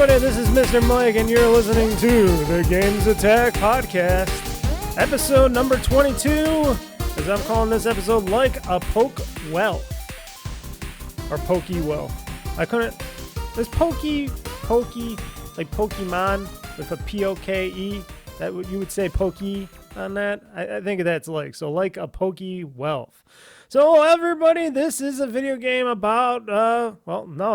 everybody, this is Mr. Mike, and you're listening to the GamezAttack podcast, episode number 22, as I'm calling this episode Like a Poke Wealth, or Pokey Wealth. I couldn't, there's Pokey, like Pokemon, with a P-O-K-E, that you would say Pokey on that. I think that's like a Pokey Wealth. So everybody, this is a video game about,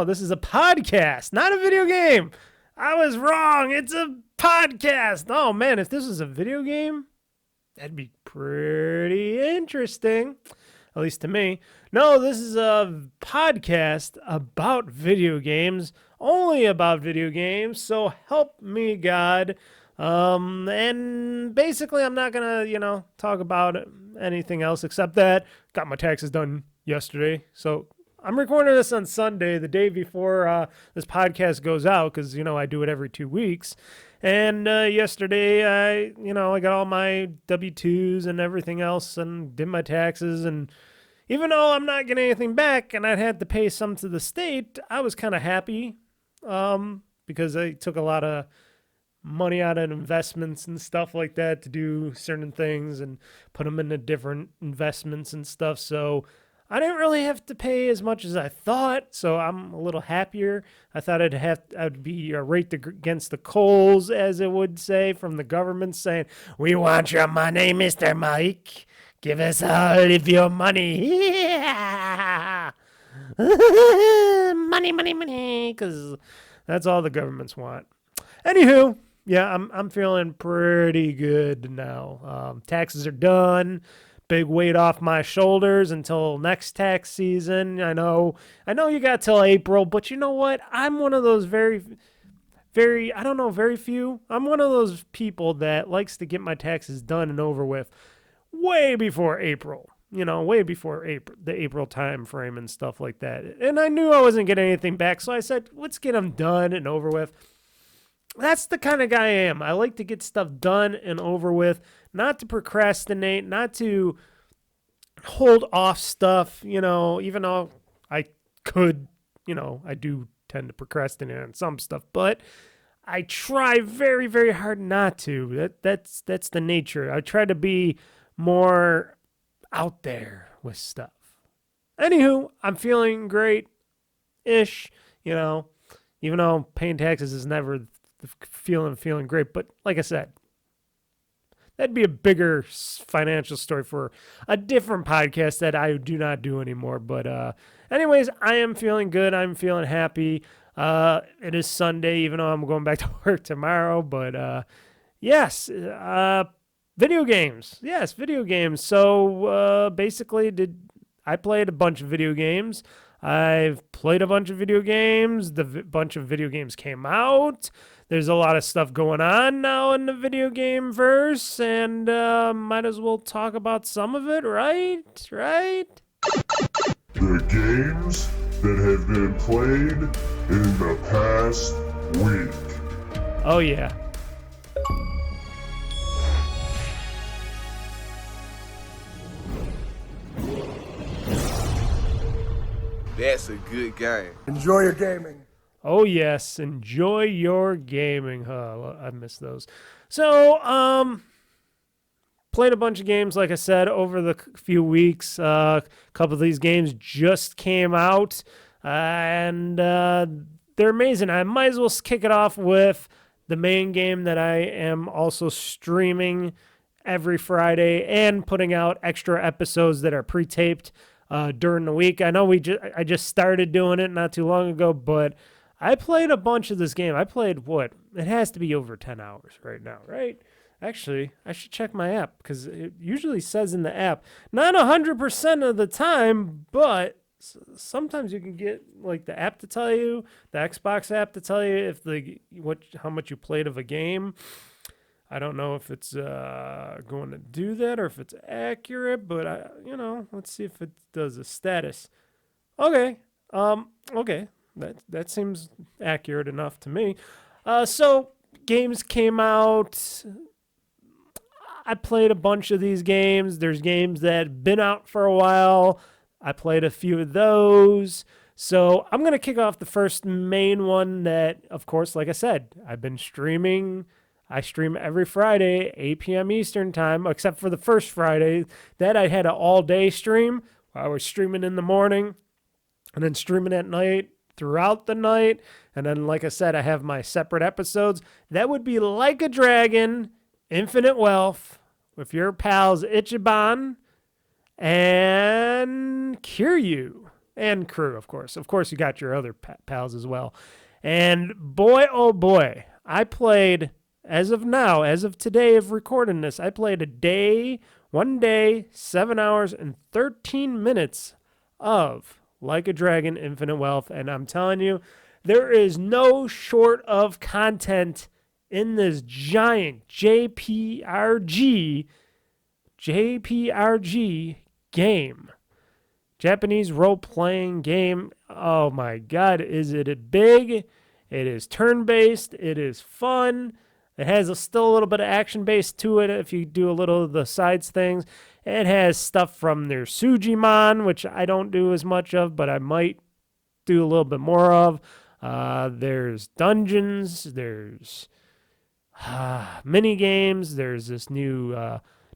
this is a podcast, not a video game. I was wrong. It's a podcast. Oh man, if this was a video game, that'd be pretty interesting, at least to me. No, this is a podcast about video games, only about video games. So help me God. And basically I'm not gonna, talk about anything else except that got my taxes done yesterday. So I'm recording this on Sunday, the day before this podcast goes out, because I do it every 2 weeks. And yesterday I got all my W-2s and everything else and did my taxes, and even though I'm not getting anything back and I'd had to pay some to the state, I was kind of happy because I took a lot of money out of investments and stuff like that to do certain things and put them into different investments and stuff. So I didn't really have to pay as much as I thought. So I'm a little happier. I thought I'd be raked against the coals, as it would say, from the government saying, "We want your money, Mr. Mike. Give us all of your money." Yeah. money, because that's all the governments want. Anywho, yeah, I'm feeling pretty good now. Taxes are done. Big weight off my shoulders until next tax season. I know you got till April, but you know what? I'm one of those very few. I'm one of those people that likes to get my taxes done and over with way before April. Way before the April time frame and stuff like that. And I knew I wasn't getting anything back, so I said, let's get them done and over with. That's the kind of guy I am. I like to get stuff done and over with, not to procrastinate, not to hold off stuff, even though I could, I do tend to procrastinate on some stuff, but I try very, very hard not to. That's the nature. I try to be more out there with stuff. Anywho, I'm feeling great-ish, even though paying taxes is never feeling great, but like I said, that'd be a bigger financial story for a different podcast that I do not do anymore. But anyways, I am feeling good. I'm feeling happy. It is Sunday, even though I'm going back to work tomorrow. But yes, video games. Yes, video games. So basically, I played a bunch of video games. I've played a bunch of video games. Bunch of video games came out. There's a lot of stuff going on now in the video game verse, and might as well talk about some of it, right? The games that have been played in the past week. Oh, yeah. That's a good game. Enjoy your gaming. Oh, yes. Enjoy your gaming. I miss those. So, played a bunch of games, like I said, over the few weeks. A couple of these games just came out, and they're amazing. I might as well kick it off with the main game that I am also streaming every Friday and putting out extra episodes that are pre-taped during the week. I know I just started doing it not too long ago, but I played a bunch of this game. I played it has to be over 10 hours right now, right? Actually, I should check my app because it usually says in the app, not 100% of the time, but sometimes you can get like the app to tell you, the Xbox app to tell you how much you played of a game. I don't know if it's going to do that or if it's accurate, but let's see if it does a status. Okay. Okay. That seems accurate enough to me. So games came out. I played a bunch of these games. There's games that have been out for a while. I played a few of those. So I'm going to kick off the first main one that, of course, like I said, I've been streaming. I stream every Friday, 8 p.m. Eastern time, except for the first Friday. That I had an all-day stream. I was streaming in the morning and then streaming at night throughout the night. And then, like I said, I have my separate episodes. That would be Like a Dragon, Infinite Wealth, with your pals Ichiban and Kiryu. And Crew, of course. Of course, you got your other pals as well. And boy, oh boy, I played, as of now, as of today of recording this, I played one day, 7 hours and 13 minutes of Like a Dragon, Infinite Wealth. And I'm telling you, there is no short of content in this giant JPRG game. Japanese role-playing game. Oh my God, is it big? It is turn-based. It is fun. It has still a little bit of action-based to it if you do a little of the sides things. It has stuff from their Sujimon, which I don't do as much of, but I might do a little bit more of. There's dungeons. There's mini games. There's this new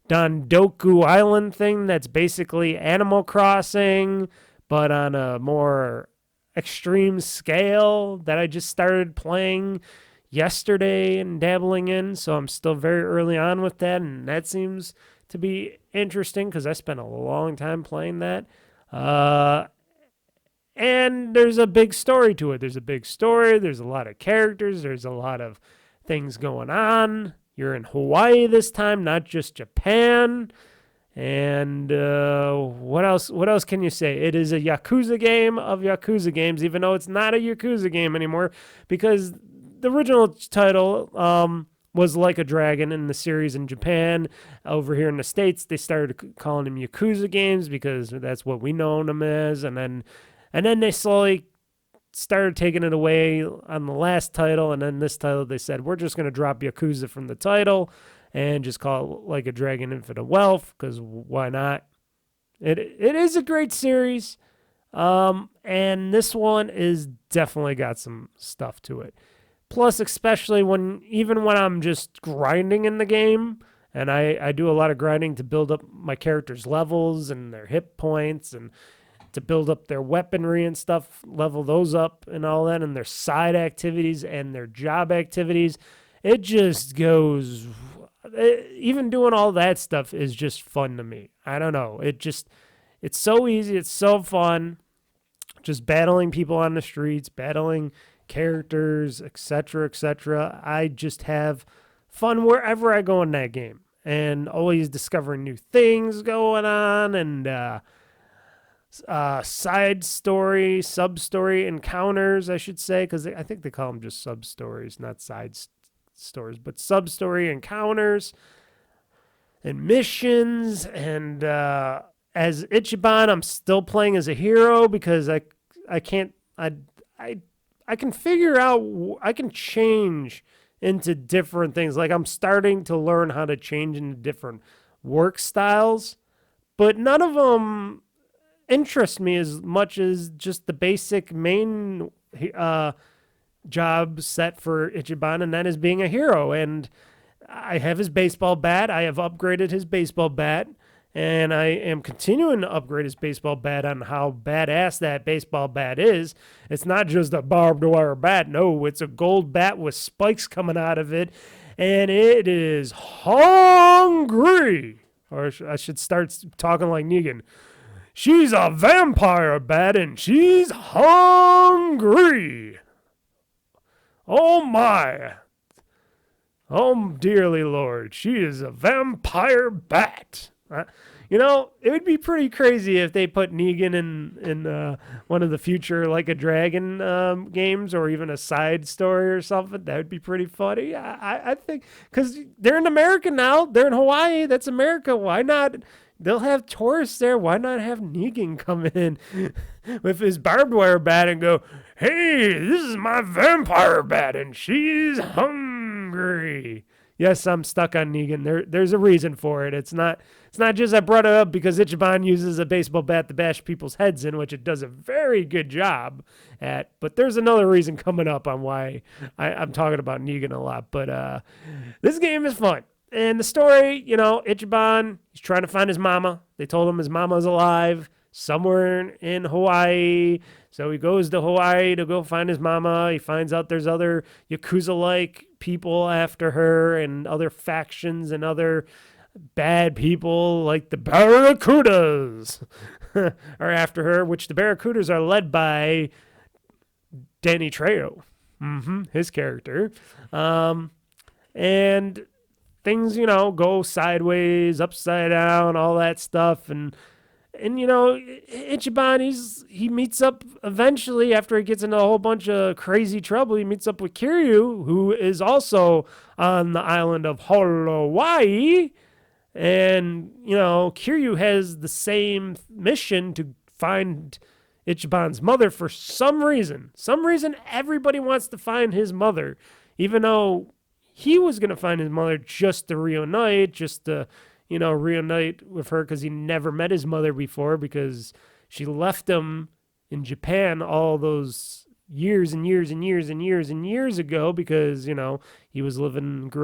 Dondoku Island thing that's basically Animal Crossing, but on a more extreme scale that I just started playing yesterday and dabbling in. So I'm still very early on with that, and that seems to be interesting because I spent a long time playing that. And there's a big story to it. There's a big story. There's a lot of characters. There's a lot of things going on. You're in Hawaii this time, not just Japan. And what else? What else can you say? It is a Yakuza game of Yakuza games, even though it's not a Yakuza game anymore, because the original title was Like a Dragon in the series in Japan. Over here in the States, they started calling them Yakuza games because that's what we know them as. And then they slowly started taking it away on the last title, and then this title they said, we're just going to drop Yakuza from the title and just call it Like a Dragon Infinite Wealth, because why not? It is a great series, and this one is definitely got some stuff to it. Plus, especially even when I'm just grinding in the game, and I do a lot of grinding to build up my characters' levels and their hit points and to build up their weaponry and stuff, level those up and all that, and their side activities and their job activities. It just goes, even doing all that stuff is just fun to me. I don't know. It's so easy. It's so fun. Just battling people on the streets, battling characters, etc., etc. I just have fun wherever I go in that game, and always discovering new things going on, and side story, sub-story encounters, I should say, because I think they call them just sub-stories, not side stories, but sub-story encounters and missions. And as Ichiban, I'm still playing as a hero because I can figure out, I can change into different things. Like I'm starting to learn how to change into different work styles, but none of them interest me as much as just the basic main job set for Ichiban, and that is being a hero. And I have his baseball bat. I have upgraded his baseball bat, and I am continuing to upgrade his baseball bat on how badass that baseball bat is. It's not just a barbed wire bat. No, it's a gold bat with spikes coming out of it, and it is hungry. Or I should start talking like Negan. She's a vampire bat, and she's hungry. Oh, my. Oh, dearly Lord, she is a vampire bat. It would be pretty crazy if they put Negan in one of the future Like a Dragon games, or even a side story or something. That would be pretty funny. I think, because they're in America now. They're in Hawaii. That's America. Why not? They'll have tourists there. Why not have Negan come in with his barbed wire bat and go, hey, this is my vampire bat, and she's hungry. Yes, I'm stuck on Negan. There's a reason for it. It's not just I brought it up because Ichiban uses a baseball bat to bash people's heads in, which it does a very good job at. But there's another reason coming up on why I'm talking about Negan a lot. But this game is fun. And the story, Ichiban, he's trying to find his mama. They told him his mama's alive somewhere in Hawaii. So he goes to Hawaii to go find his mama. He finds out there's other Yakuza-like people after her and other factions and other bad people like the Barracudas are after her, which the Barracudas are led by Danny Trejo, his character. And things, go sideways, upside down, all that stuff. And Ichiban, he meets up eventually after he gets into a whole bunch of crazy trouble. He meets up with Kiryu, who is also on the island of Hawaii. And, Kiryu has the same mission to find Ichiban's mother for some reason. Some reason everybody wants to find his mother, even though he was going to find his mother just to reunite, reunite with her because he never met his mother before because she left him in Japan all those years and years and years and years and years ago because, he grew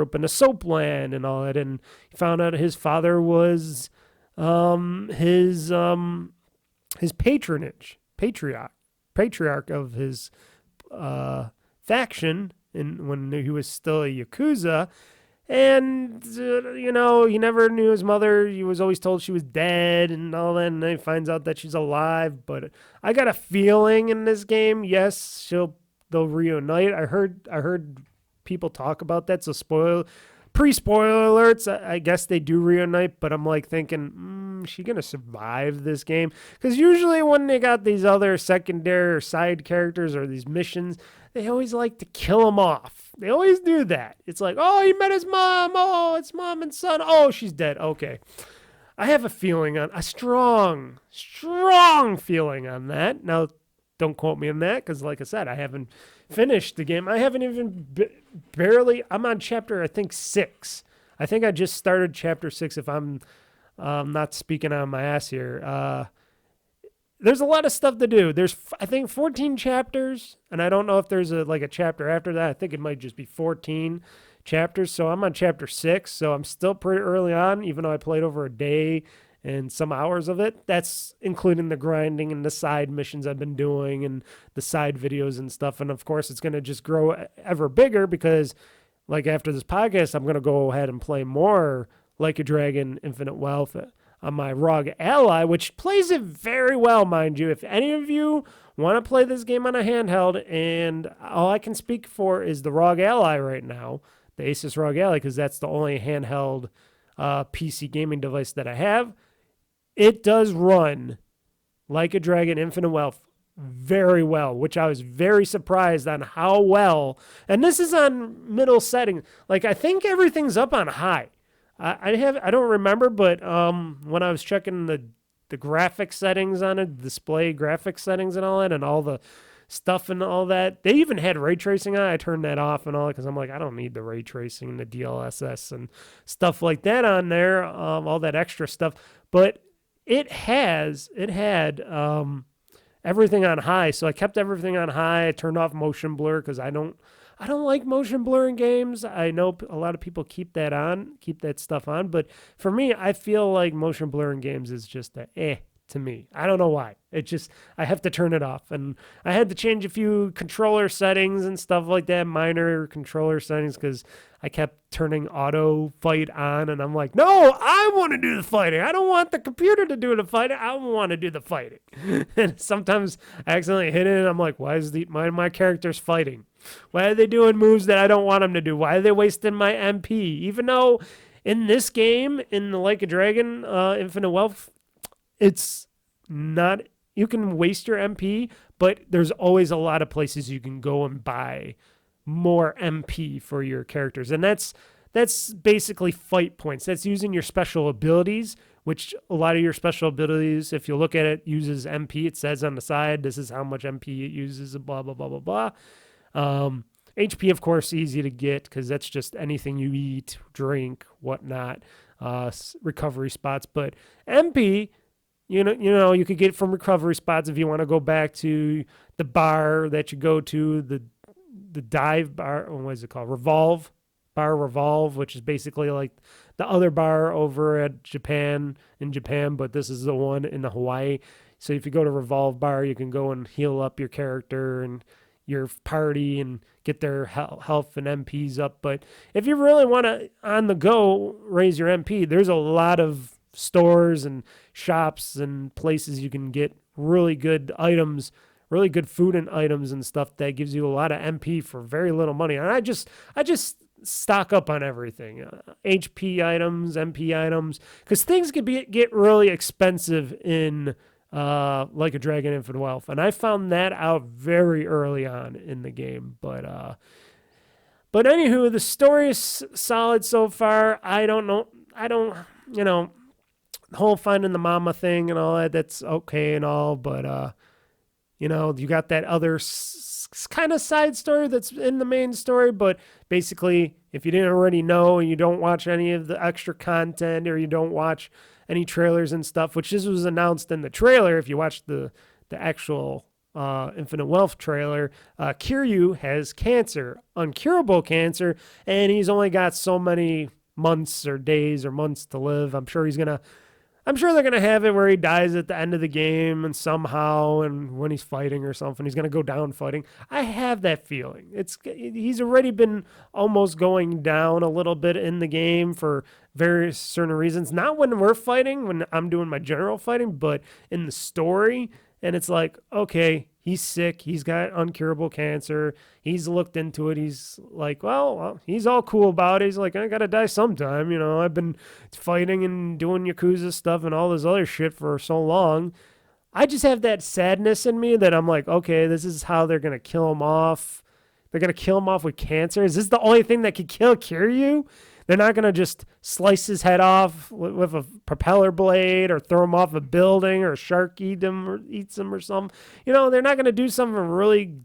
up in a soap land and all that. And he found out his father was his patriarch of his faction when he was still a Yakuza. And, he never knew his mother. He was always told she was dead and all that. And then he finds out that she's alive. But I got a feeling in this game, yes, they'll reunite. I heard people talk about that. So pre-spoiler alerts, I guess they do reunite. But I'm like thinking, is she going to survive this game? Because usually when they got these other secondary or side characters or these missions, they always like to kill them off. They always do that. It's like, oh, he met his mom. Oh, it's mom and son. Oh, she's dead. Okay. I have a strong feeling on that. Now, don't quote me on that because, like I said, I haven't finished the game. I haven't even barely. I'm on chapter, I think, 6. I think I just started chapter 6 if I'm not speaking on my ass here. There's a lot of stuff to do. There's, I think, 14 chapters, and I don't know if there's a chapter after that. I think it might just be 14 chapters. So I'm on chapter 6, so I'm still pretty early on, even though I played over a day and some hours of it. That's including the grinding and the side missions I've been doing and the side videos and stuff. And, of course, it's going to just grow ever bigger because, like, after this podcast, I'm going to go ahead and play more Like a Dragon Infinite Wealth on my ROG Ally, which plays it very well, mind you. If any of you want to play this game on a handheld, and all I can speak for is the ROG Ally right now, the Asus ROG Ally, because that's the only handheld PC gaming device that I have, it does run Like a Dragon Infinite Wealth very well, which I was very surprised on how well. And this is on middle setting. Like, I think everything's up on high. I don't remember, but when I was checking the graphics settings on it, display graphics settings and all that, and all the stuff and all that, they even had ray tracing on it. I turned that off and all that because I'm like, I don't need the ray tracing and the DLSS and stuff like that on there, all that extra stuff. But it had everything on high, so I kept everything on high. I turned off motion blur because I don't like motion blur in games. I know a lot of people keep that stuff on, but for me, I feel like motion blur in games is just to me. I don't know why. I have to turn it off, and I had to change a few controller settings and stuff like that, minor controller settings, because I kept turning auto fight on, and I'm like, no, I want to do the fighting. I don't want the computer to do the fighting. I want to do the fighting. And sometimes I accidentally hit it, and I'm like, why is my character's fighting? Why are they doing moves that I don't want them to do? Why are they wasting my MP? Even though in this game, in the Like a Dragon Infinite Wealth, it's not, you can waste your MP, but there's always a lot of places you can go and buy more MP for your characters. And that's basically fight points. That's using your special abilities, which a lot of your special abilities, if you look at it, uses MP. It says on the side, this is how much MP it uses, blah, blah, blah, blah, blah. HP, of course, easy to get because that's just anything you eat, drink, whatnot, recovery spots. But MP, you could get from recovery spots if you want to go back to the bar that you go to, the dive bar. What is it called? Revolve, which is basically like the other bar over at Japan, but this is the one in the Hawaii. So if you go to Revolve Bar, you can go and heal up your character and your party and get their health and MPs up. But if you really want to, on the go, raise your MP, there's a lot of stores and shops and places you can get really good items, really good food and items and stuff that gives you a lot of MP for very little money. And I just stock up on everything, HP items, MP items, because things could get really expensive in Like a Dragon Infinite Wealth, and I found that out very early on in the game. But anywho, the story is solid so far. The whole finding the mama thing and all that's okay and all, but you got that other kind of side story that's in the main story. But basically, if you didn't already know and you don't watch any of the extra content or you don't watch any trailers and stuff, which this was announced in the trailer, if you watch the actual Infinite Wealth trailer, Kiryu has cancer, uncurable cancer, and he's only got so many months or days or months to live. I'm sure they're gonna have it where he dies at the end of the game and somehow, and when he's fighting or something, he's gonna go down fighting. I have that feeling. He's already been almost going down a little bit in the game for various certain reasons. Not when we're fighting, when I'm doing my general fighting, but in the story. And it's like, okay, he's sick. He's got uncurable cancer. He's looked into it. He's like, well, he's all cool about it. He's like, I got to die sometime. I've been fighting and doing Yakuza stuff and all this other shit for so long. I just have that sadness in me that I'm like, okay, this is how they're going to kill him off. They're going to kill him off with cancer. Is this the only thing that could kill Kiryu? They're not going to just slice his head off with a propeller blade or throw him off a building or a shark eats him or something. They're not going to do something really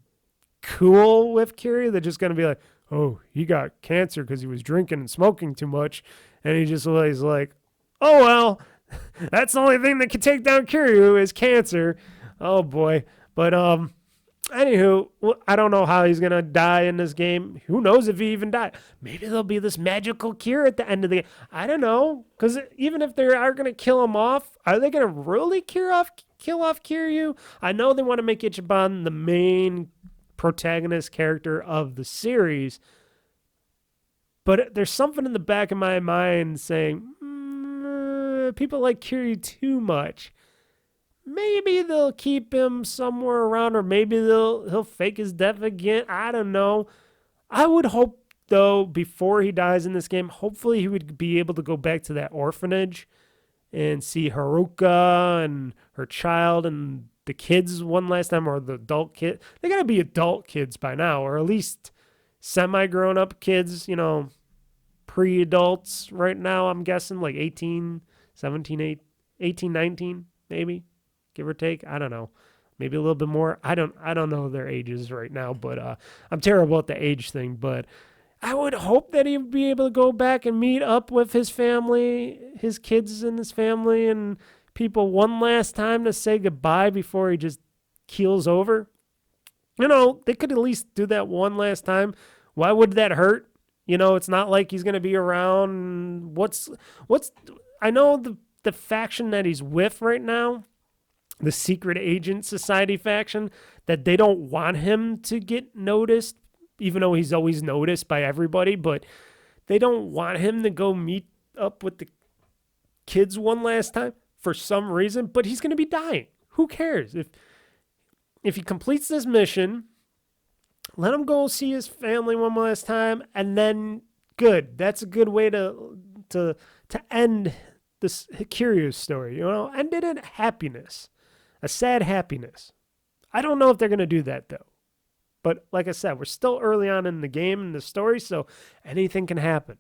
cool with Kiryu. They're just going to be like, oh, he got cancer because he was drinking and smoking too much. And he's like, oh, well, that's the only thing that can take down Kiryu is cancer. Oh, boy. But, anywho, I don't know how he's going to die in this game. Who knows if he even died? Maybe there'll be this magical cure at the end of the game. I don't know. Because even if they are going to kill him off, are they going to really kill off Kiryu? I know they want to make Ichiban the main protagonist character of the series. But there's something in the back of my mind saying, people like Kiryu too much. Maybe they'll keep him somewhere around, or maybe he'll fake his death again. I don't know. I would hope, though, before he dies in this game, hopefully he would be able to go back to that orphanage and see Haruka and her child and the kids one last time, or the adult kid. They got to be adult kids by now, or at least semi-grown-up kids, pre-adults right now, I'm guessing, like 18, 17, 18, 19, maybe. Give or take, I don't know, maybe a little bit more. I don't know their ages right now, but I'm terrible at the age thing. But I would hope that he'd be able to go back and meet up with his family, his kids and his family and people one last time to say goodbye before he just keels over. They could at least do that one last time. Why would that hurt? It's not like he's gonna be around. I know the faction that he's with right now, the Secret Agent Society faction, that they don't want him to get noticed, even though he's always noticed by everybody, but they don't want him to go meet up with the kids one last time for some reason, but he's going to be dying. Who cares? If he completes this mission, let him go see his family one last time, and then good. That's a good way to end this Kiryu's story, end it in happiness. A sad happiness. I don't know if they're going to do that, though. But like I said, we're still early on in the game and the story, so anything can happen.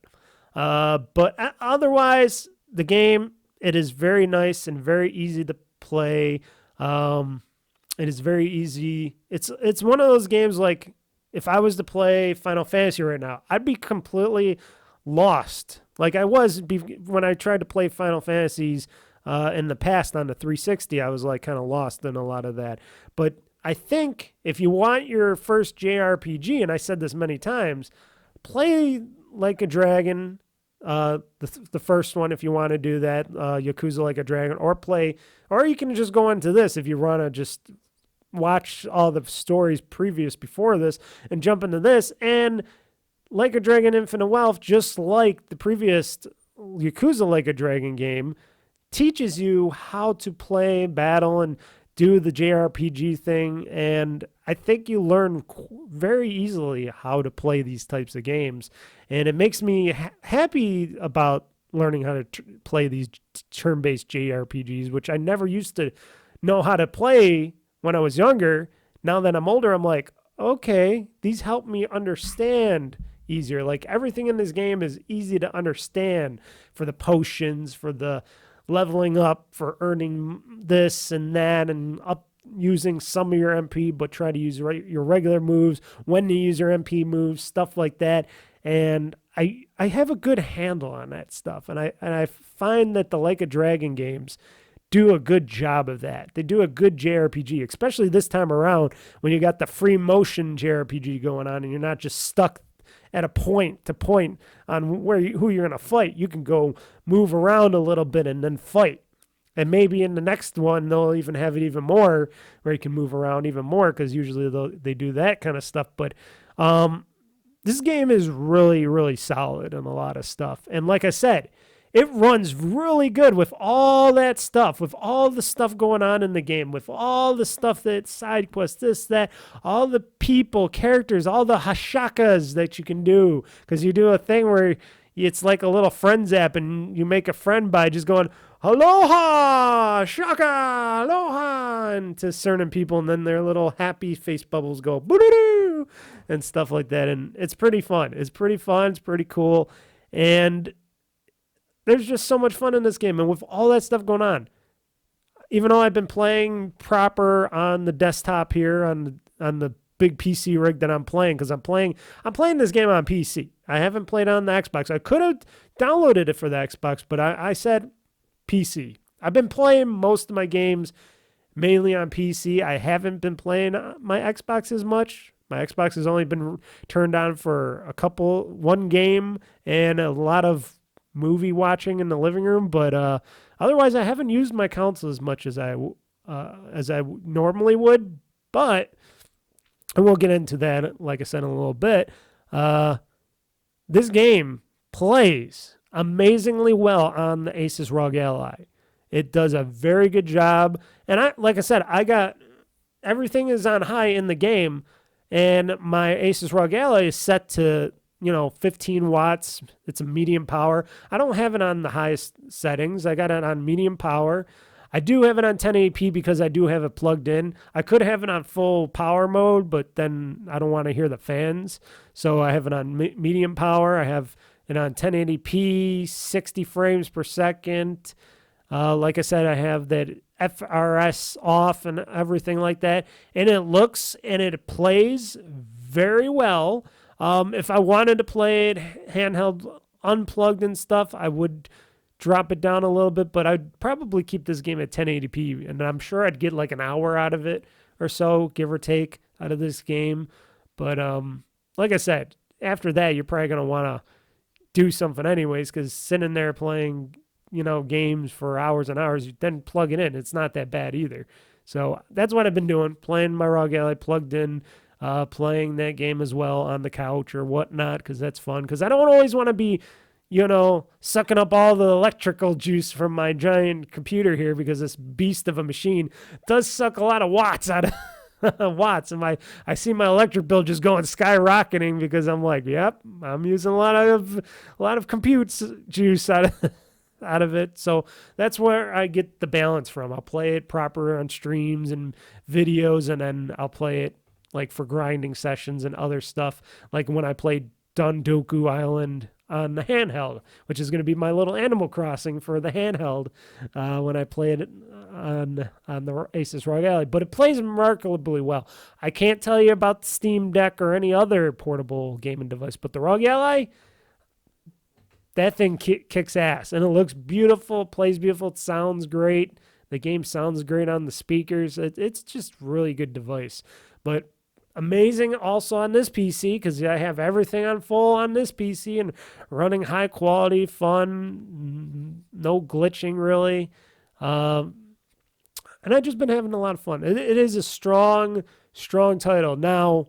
But otherwise, the game, it is very nice and very easy to play. It is very easy. It's one of those games like if I was to play Final Fantasy right now, I'd be completely lost. Like I was when I tried to play Final Fantasies in the past on the 360, I was like kind of lost in a lot of that. But I think if you want your first JRPG, and I said this many times, play Like a Dragon, the first one if you want to do that, Yakuza Like a Dragon, or you can just go into this if you want to just watch all the stories previous before this and jump into this. And Like a Dragon Infinite Wealth, just like the previous Yakuza Like a Dragon game, teaches you how to play, battle, and do the JRPG thing. And I think you learn very easily how to play these types of games. And it makes me happy about learning how to play these turn-based JRPGs, which I never used to know how to play when I was younger. Now that I'm older, I'm like, okay, these help me understand easier. Like everything in this game is easy to understand, for the potions, for the leveling up, for earning this and that, and up using some of your MP, but try to use your regular moves, when to use your MP moves, stuff like that. And I have a good handle on that stuff. And I find that the Like a Dragon games do a good job of that. They do a good JRPG, especially this time around when you got the free motion JRPG going on and you're not just stuck at a point to point on who you're going to fight. You can go move around a little bit and then fight. And maybe in the next one, they'll even have it even more where you can move around even more, because usually they do that kind of stuff. But this game is really, really solid in a lot of stuff. And like I said, it runs really good with all that stuff, with all the stuff going on in the game, with all the stuff that side quests, this, that, all the people, characters, all the hashakas that you can do. Because you do a thing where it's like a little friends app and you make a friend by just going, aloha, shaka, aloha, and to certain people, and then their little happy face bubbles go, boo-doo-doo, and stuff like that. And it's pretty fun. It's pretty cool. And there's just so much fun in this game. And with all that stuff going on, even though I've been playing proper on the desktop here on the big PC rig that I'm playing, because I'm playing this game on PC. I haven't played on the Xbox. I could have downloaded it for the Xbox, but I said PC. I've been playing most of my games mainly on PC. I haven't been playing my Xbox as much. My Xbox has only been turned on for one game and a lot of movie watching in the living room, but otherwise I haven't used my console as much as I normally would. But and we'll get into that, like I said, in a little bit. This game plays amazingly well on the Asus ROG Ally. It does a very good job, and like I said, I got everything is on high in the game, and my Asus ROG Ally is set to 15 watts. It's a medium power. I don't have it on the highest settings. I got it on medium power. I do have it on 1080p because I do have it plugged in. I could have it on full power mode, but then I don't want to hear the fans. So I have it on medium power. I have it on 1080p, 60 frames per second. Like I said, I have that FRS off and everything like that. And it looks and it plays very well. If I wanted to play it handheld, unplugged and stuff, I would drop it down a little bit, but I'd probably keep this game at 1080p, and I'm sure I'd get like an hour out of it or so, give or take, out of this game. But like I said, after that, you're probably going to want to do something anyways, because sitting there playing, games for hours and hours, you then plug it in. It's not that bad either. So that's what I've been doing, playing my ROG Ally plugged in, playing that game as well on the couch or whatnot, because that's fun. Because I don't always want to be, sucking up all the electrical juice from my giant computer here, because this beast of a machine does suck a lot of watts out of watts. And I see my electric bill just going skyrocketing, because I'm like, yep, I'm using a lot of compute juice out of it. So that's where I get the balance from. I'll play it proper on streams and videos, and then I'll play it like for grinding sessions and other stuff, like when I played Dondoku Island on the handheld, which is going to be my little Animal Crossing for the handheld when I play it on the Asus ROG Ally, but it plays remarkably well. I can't tell you about the Steam Deck or any other portable gaming device, but the ROG Ally, that thing kicks ass, and it looks beautiful, plays beautiful, it sounds great. The game sounds great on the speakers. It's just really good device. But amazing also on this PC, because I have everything on full on this PC and running high quality, fun, no glitching really. And I've just been having a lot of fun. It is a strong title. Now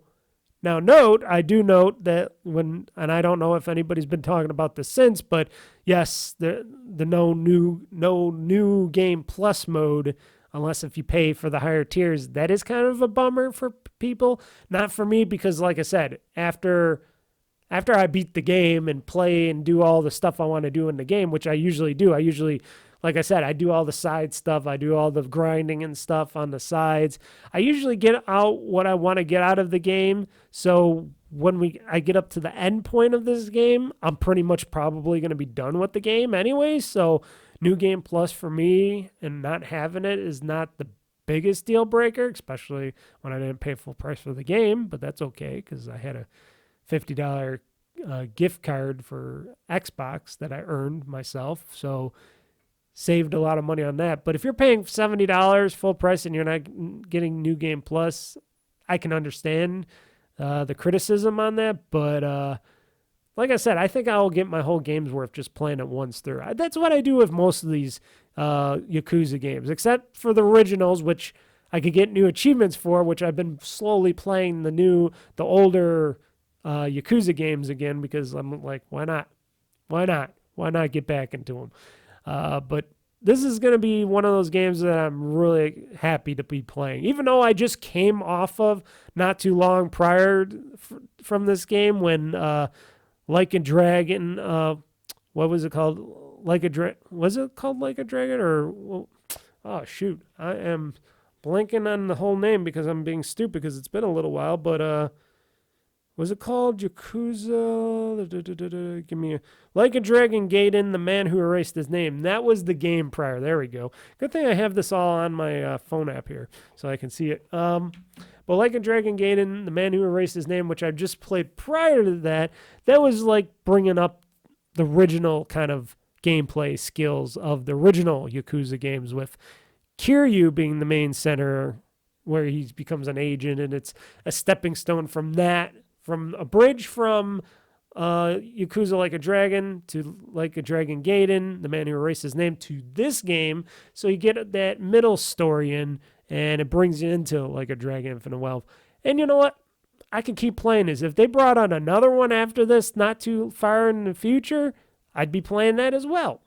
I do note that and I don't know if anybody's been talking about this since, but yes, the no new game plus mode, unless if you pay for the higher tiers, that is kind of a bummer for people. Not for me, because like I said, after I beat the game and play and do all the stuff I want to do in the game, which I usually do. Like I said, I do all the side stuff. I do all the grinding and stuff on the sides. I usually get out what I want to get out of the game. So when I get up to the end point of this game, I'm pretty much probably going to be done with the game anyway. So New Game Plus for me and not having it is not the biggest deal breaker, especially when I didn't pay full price for the game. But that's okay, because I had a $50 gift card for Xbox that I earned myself. So saved a lot of money on that. But if you're paying $70 full price and you're not getting New Game Plus, I can understand the criticism on that. But like I said, I think I'll get my whole game's worth just playing it once through. That's what I do with most of these Yakuza games, except for the originals, which I could get new achievements for, which I've been slowly playing the older Yakuza games again, because I'm like, why not? Why not get back into them? But this is going to be one of those games that I'm really happy to be playing. Even though I just came off of, not too long prior from this game, when Like a Dragon, what was it called? Was it called Like a Dragon? Or, oh, shoot. I am blanking on the whole name because I'm being stupid, because it's been a little while. But was it called Yakuza? Give me Like a Dragon Gaiden, The Man Who Erased His Name. That was the game prior. There we go. Good thing I have this all on my phone app here so I can see it. But Like a Dragon Gaiden, The Man Who Erased His Name, which I just played prior to that, that was like bringing up the original kind of gameplay skills of the original Yakuza games, with Kiryu being the main center, where he becomes an agent, and it's a stepping stone from that. From a bridge from Yakuza Like a Dragon to Like a Dragon Gaiden, The Man Who Erased His Name, to this game. So you get that middle story in, and it brings you into Like a Dragon Infinite Wealth. And you know what? I can keep playing this. If they brought on another one after this, not too far in the future, I'd be playing that as well.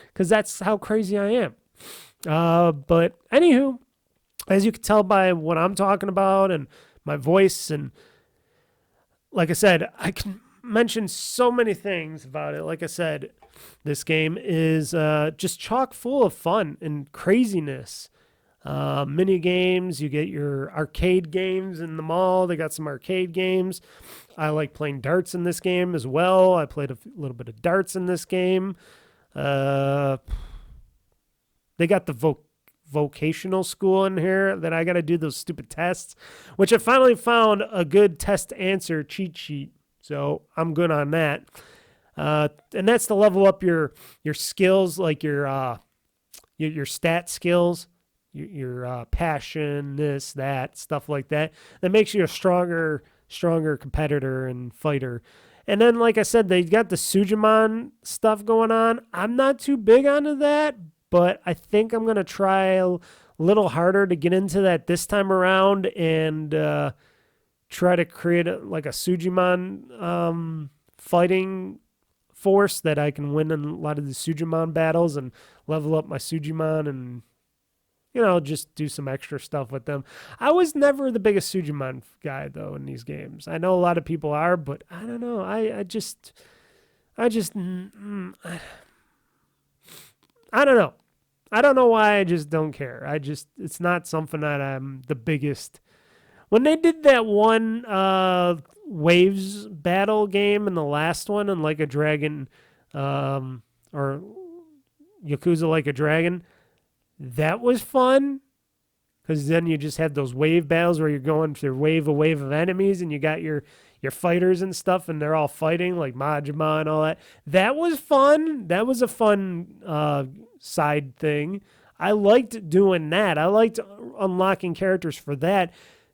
Because that's how crazy I am. But anywho, as you can tell by what I'm talking about and my voice, and like I said, I can mention so many things about it. Like I said, this game is just chock full of fun and craziness. Mini games, you get your arcade games in the mall. They got some arcade games. I like playing darts in this game as well. I played a little bit of darts in this game. They got the vocational school in here that I got to do those stupid tests, which I finally found a good test answer cheat sheet. So I'm good on that. And that's to level up your skills, like your stat skills, your passion, this, that, stuff like that. That makes you a stronger competitor and fighter. And then, like I said, they got the Sujimon stuff going on. I'm not too big onto that, but I think I'm going to try a little harder to get into that this time around, and try to create a Sujimon fighting force that I can win in a lot of the Sujimon battles and level up my Sujimon and, just do some extra stuff with them. I was never the biggest Sujimon guy, though, in these games. I know a lot of people are, but I don't know. I don't know. I don't know why. I just don't care. It's not something that I'm the biggest. When they did that one Waves battle game in the last one, and Like a Dragon, or Yakuza Like a Dragon, That was fun. Because then you just had those wave battles where you're going through a wave of enemies, and you got your fighters and stuff, and they're all fighting, like Majima and all that. That was fun. That was a fun side thing. I liked doing that. I liked unlocking characters for that.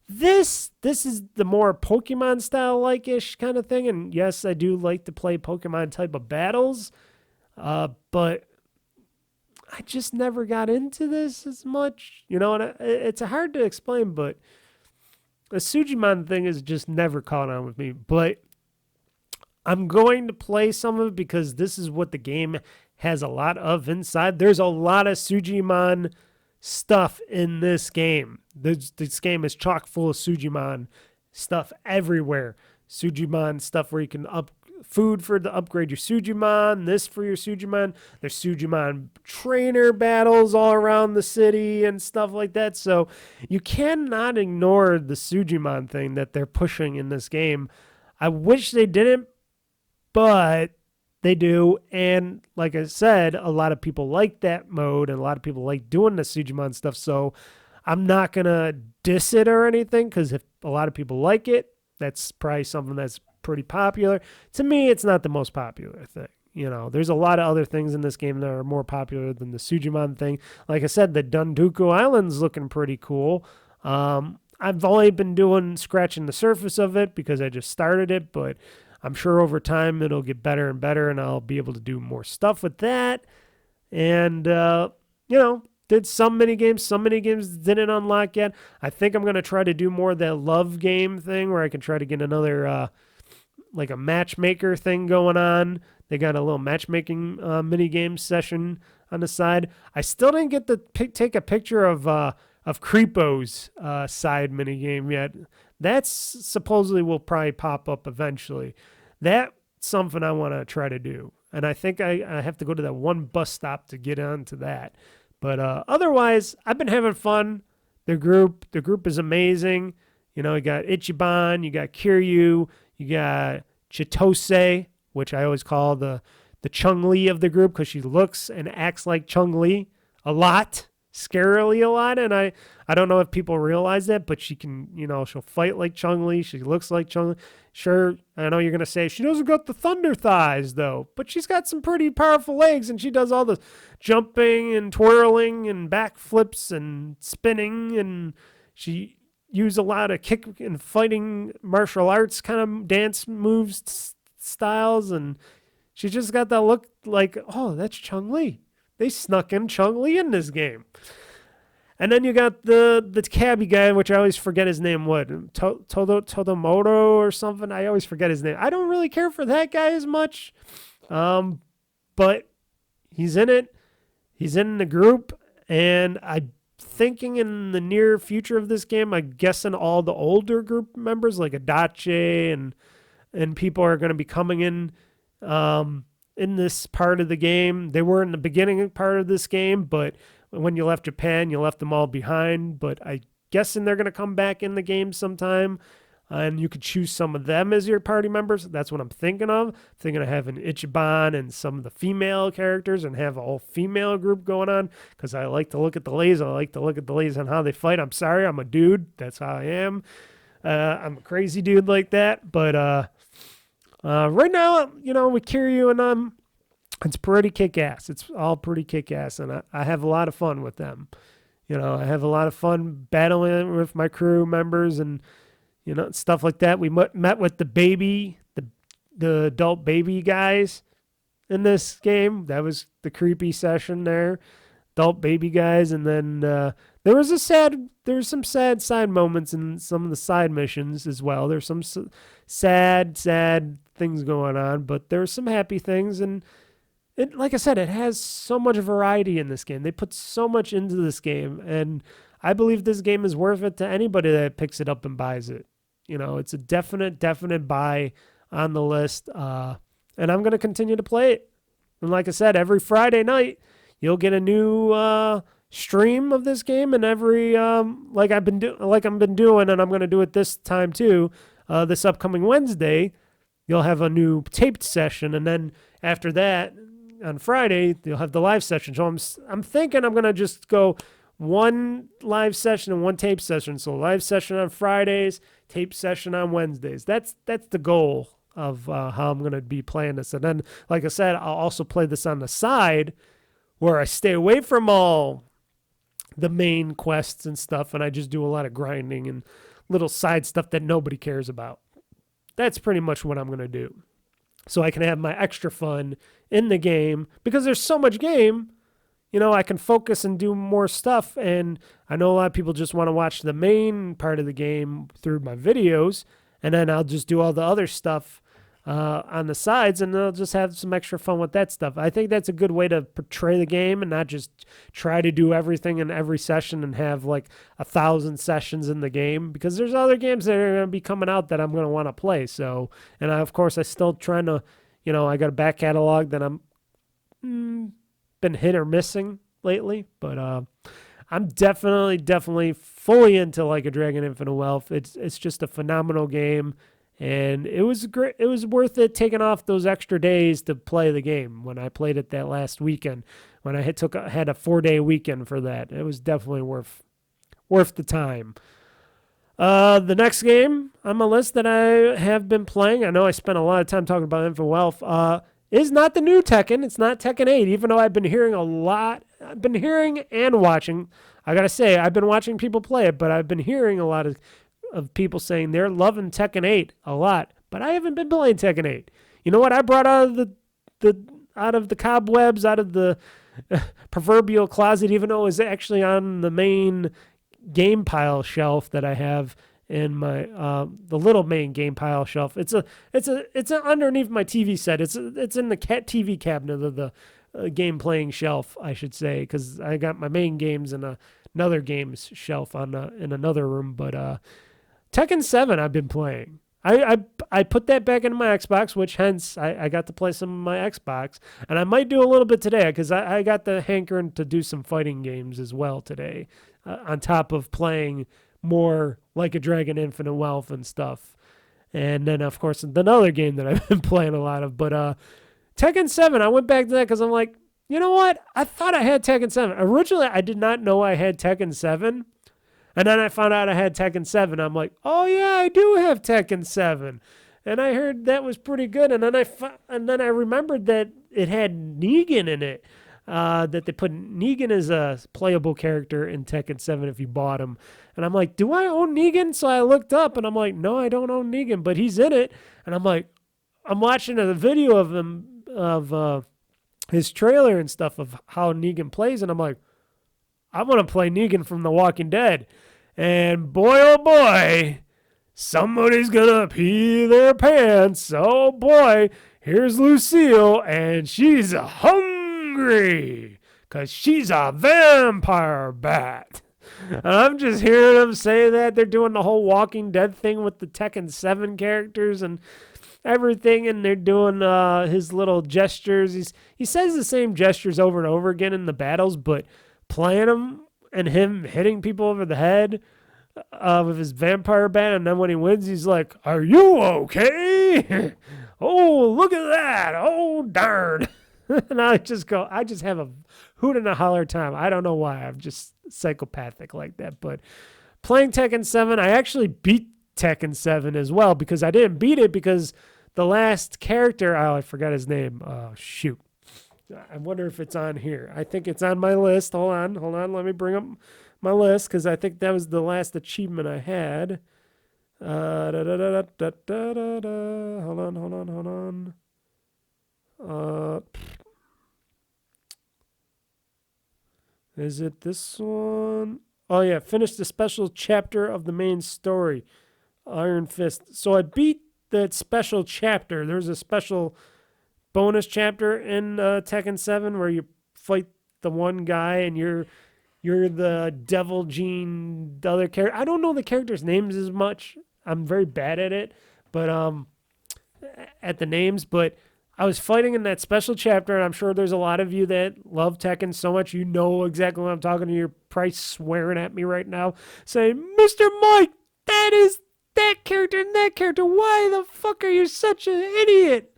This is the more Pokemon style like-ish kind of thing, and yes, I do like to play Pokemon type of battles, but I just never got into this as much, and it's hard to explain, but the Sujimon thing has just never caught on with me. But I'm going to play some of it because this is what the game has a lot of inside. There's a lot of Sujimon stuff in this game. This game is chock full of Sujimon stuff everywhere. Sujimon stuff where you can food to upgrade your Sujimon, this for your Sujimon. There's Sujimon trainer battles all around the city and stuff like that. So you cannot ignore the Sujimon thing that they're pushing in this game. I wish they didn't, but they do. And like I said, a lot of people like that mode and a lot of people like doing the Sujimon stuff. So I'm not going to diss it or anything, because if a lot of people like it, that's probably something that's pretty popular. To me, it's not the most popular thing. There's a lot of other things in this game that are more popular than the Sujimon thing. Like I said, the Dunduku Island's looking pretty cool. I've only been scratching the surface of it because I just started it, but I'm sure over time it'll get better and better, and I'll be able to do more stuff with that. And, did some mini games didn't unlock yet. I think I'm going to try to do more of that love game thing where I can try to get another, like a matchmaker thing going on. They got a little matchmaking mini game session on the side. I still didn't get to take a picture of Creepo's side mini game yet. That's supposedly will probably pop up eventually. That's something I want to try to do. And I think I have to go to that one bus stop to get onto that. But otherwise, I've been having fun. The group is amazing. You got Ichiban, you got Kiryu, you got Chitose, which I always call the Chun-Li of the group because she looks and acts like Chun-Li a lot, scarily a lot. And I don't know if people realize that, but she can, she'll fight like Chun-Li. She looks like Chun-Li. Sure, I know you're going to say she doesn't got the thunder thighs, though, but she's got some pretty powerful legs, and she does all the jumping and twirling and backflips and spinning, and she used a lot of kick and fighting martial arts kind of dance moves styles, and she just got that look like, oh, that's Chun-Li. They snuck in Chun-Li in this game. And then you got the cabbie guy, which I always forget his name. What? Todomoto or something? I always forget his name. I don't really care for that guy as much. But he's in it. He's in the group. And I'm thinking in the near future of this game, I'm guessing all the older group members like Adachi and people are going to be coming in this part of the game. They were in the beginning part of this game, but when you left Japan, you left them all behind, but I guessing they're going to come back in the game sometime, and you could choose some of them as your party members. That's what I'm thinking of. Thinking of having Ichiban and some of the female characters and have a whole female group going on, because I like to look at the ladies. I like to look at the ladies on how they fight. I'm sorry, I'm a dude. That's how I am. I'm a crazy dude like that, but right now, with Kiryu and it's pretty kick-ass. It's all pretty kick-ass, and I have a lot of fun with them. I have a lot of fun battling with my crew members and, stuff like that. We met with the adult baby guys in this game. That was the creepy session there. Adult baby guys, and then there was some sad side moments in some of the side missions as well. There's some sad things going on, but there were some happy things, and like I said, it has so much variety in this game. They put so much into this game, and I believe this game is worth it to anybody that picks it up and buys it. It's a definite buy on the list, and I'm going to continue to play it. And like I said, every Friday night, you'll get a new stream of this game, and every like I've been doing, and I'm going to do it this time too. This upcoming Wednesday, you'll have a new taped session, and then after that, on Friday, you'll have the live session. So I'm thinking I'm going to just go one live session and one tape session. So live session on Fridays, tape session on Wednesdays. That's the goal of how I'm going to be playing this. And then, like I said, I'll also play this on the side where I stay away from all the main quests and stuff, and I just do a lot of grinding and little side stuff that nobody cares about. That's pretty much what I'm going to do. So I can have my extra fun in the game, because there's so much game, you know, I can focus and do more stuff. And I know a lot of people just want to watch the main part of the game through my videos, and then I'll just do all the other stuff on the sides, and they'll just have some extra fun with that stuff. I think that's a good way to portray the game and not just try to do everything in every session and have like 1,000 sessions in the game, because there's other games that are going to be coming out that I'm going to want to play. So, and of course, I still trying to, you know, I got a back catalog that I'm been hit or missing lately, but I'm definitely fully into Like a Dragon Infinite Wealth. It's just a phenomenal game. And it was great. It was worth it taking off those extra days to play the game. When I played it that last weekend, when I had a 4-day weekend for that, it was definitely worth the time. The next game on my list that I have been playing, I know I spent a lot of time talking about Infinite Wealth, is not the new Tekken. It's not Tekken 8, even though I've been hearing a lot. I've been hearing and watching. I gotta say, I've been watching people play it, but I've been hearing a lot of people saying they're loving Tekken 8 a lot, but I haven't been playing Tekken 8. You know what I brought out of the cobwebs, out of the proverbial closet, even though it was actually on the main game pile shelf that I have in my the little main game pile shelf. It's underneath my TV set. It's in the TV cabinet of the game playing shelf, I should say, because I got my main games in another games shelf in another room, but Tekken 7 I've been playing. I put that back into my Xbox, which hence I got to play some of my Xbox. And I might do a little bit today, because I got the hankering to do some fighting games as well today, on top of playing more Like a Dragon Infinite Wealth and stuff. And then, of course, another game that I've been playing a lot of. But Tekken 7, I went back to that because I'm like, you know what? I thought I had Tekken 7. Originally, I did not know I had Tekken 7. And then I found out I had Tekken 7. I'm like, oh yeah, I do have Tekken 7. And I heard that was pretty good. And then I remembered that it had Negan in it. That they put Negan as a playable character in Tekken 7 if you bought him. And I'm like, do I own Negan? So I looked up and I'm like, no, I don't own Negan, but he's in it. And I'm like, I'm watching a video of him, of his trailer and stuff of how Negan plays. And I'm like, I want to play Negan from The Walking Dead. And boy, oh boy, somebody's gonna pee their pants. Oh boy, here's Lucille, and she's hungry because she's a vampire bat. And I'm just hearing them say that. They're doing the whole Walking Dead thing with the Tekken 7 characters and everything, and they're doing his little gestures. He says the same gestures over and over again in the battles, but playing them and him hitting people over the head with his vampire bat, and then when he wins, he's like, "Are you okay? Oh, look at that! Oh, darn!" And I just have a hoot and a holler time. I don't know why. I'm just psychopathic like that. But playing Tekken 7, I actually beat Tekken 7 as well, because I didn't beat it because the last character, I forgot his name. Oh, shoot. I wonder if it's on here. I think it's on my list. Hold on. Let me bring up my list, because I think that was the last achievement I had. Hold on. Is it this one? Oh, yeah. Finish the special chapter of the main story. Iron Fist. So I beat that special chapter. There's a special bonus chapter in Tekken 7 where you fight the one guy and you're the Devil Gene, the other character. I don't know the characters' names as much. I'm very bad at it, but at the names. But I was fighting in that special chapter, and I'm sure there's a lot of you that love Tekken so much you know exactly what I'm talking to. You're probably swearing at me right now, saying, "Mr. Mike, that character and that character. Why the fuck are you such an idiot?"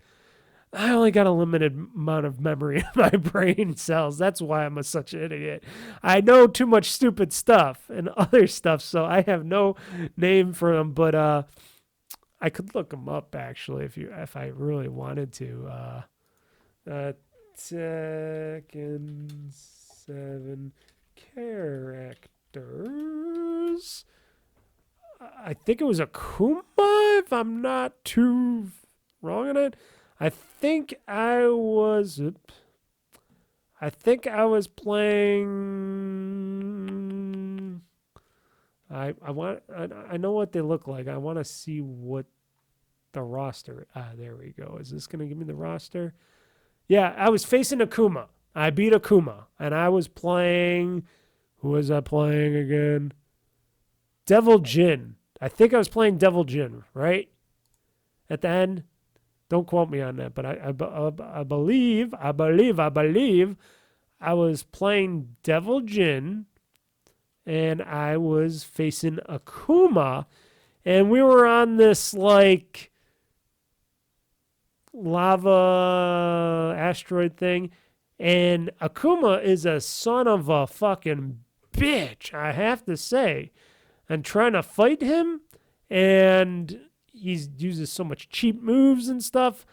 I only got a limited amount of memory in my brain cells. That's why I'm such an idiot. I know too much stupid stuff and other stuff, so I have no name for them. But I could look them up actually if I really wanted to. Tekken 7 characters. I think it was Akuma, if I'm not too wrong on it. I think I was playing. I know what they look like. I want to see what the roster. There we go. Is this gonna give me the roster? Yeah, I was facing Akuma. I beat Akuma, and I was playing. Who was I playing again? Devil Jin. I think I was playing Devil Jin, right? At the end. Don't quote me on that, but I believe I was playing Devil Jin, and I was facing Akuma, and we were on this like lava asteroid thing, and Akuma is a son of a fucking bitch, I have to say. And trying to fight him, and he uses so much cheap moves and stuff,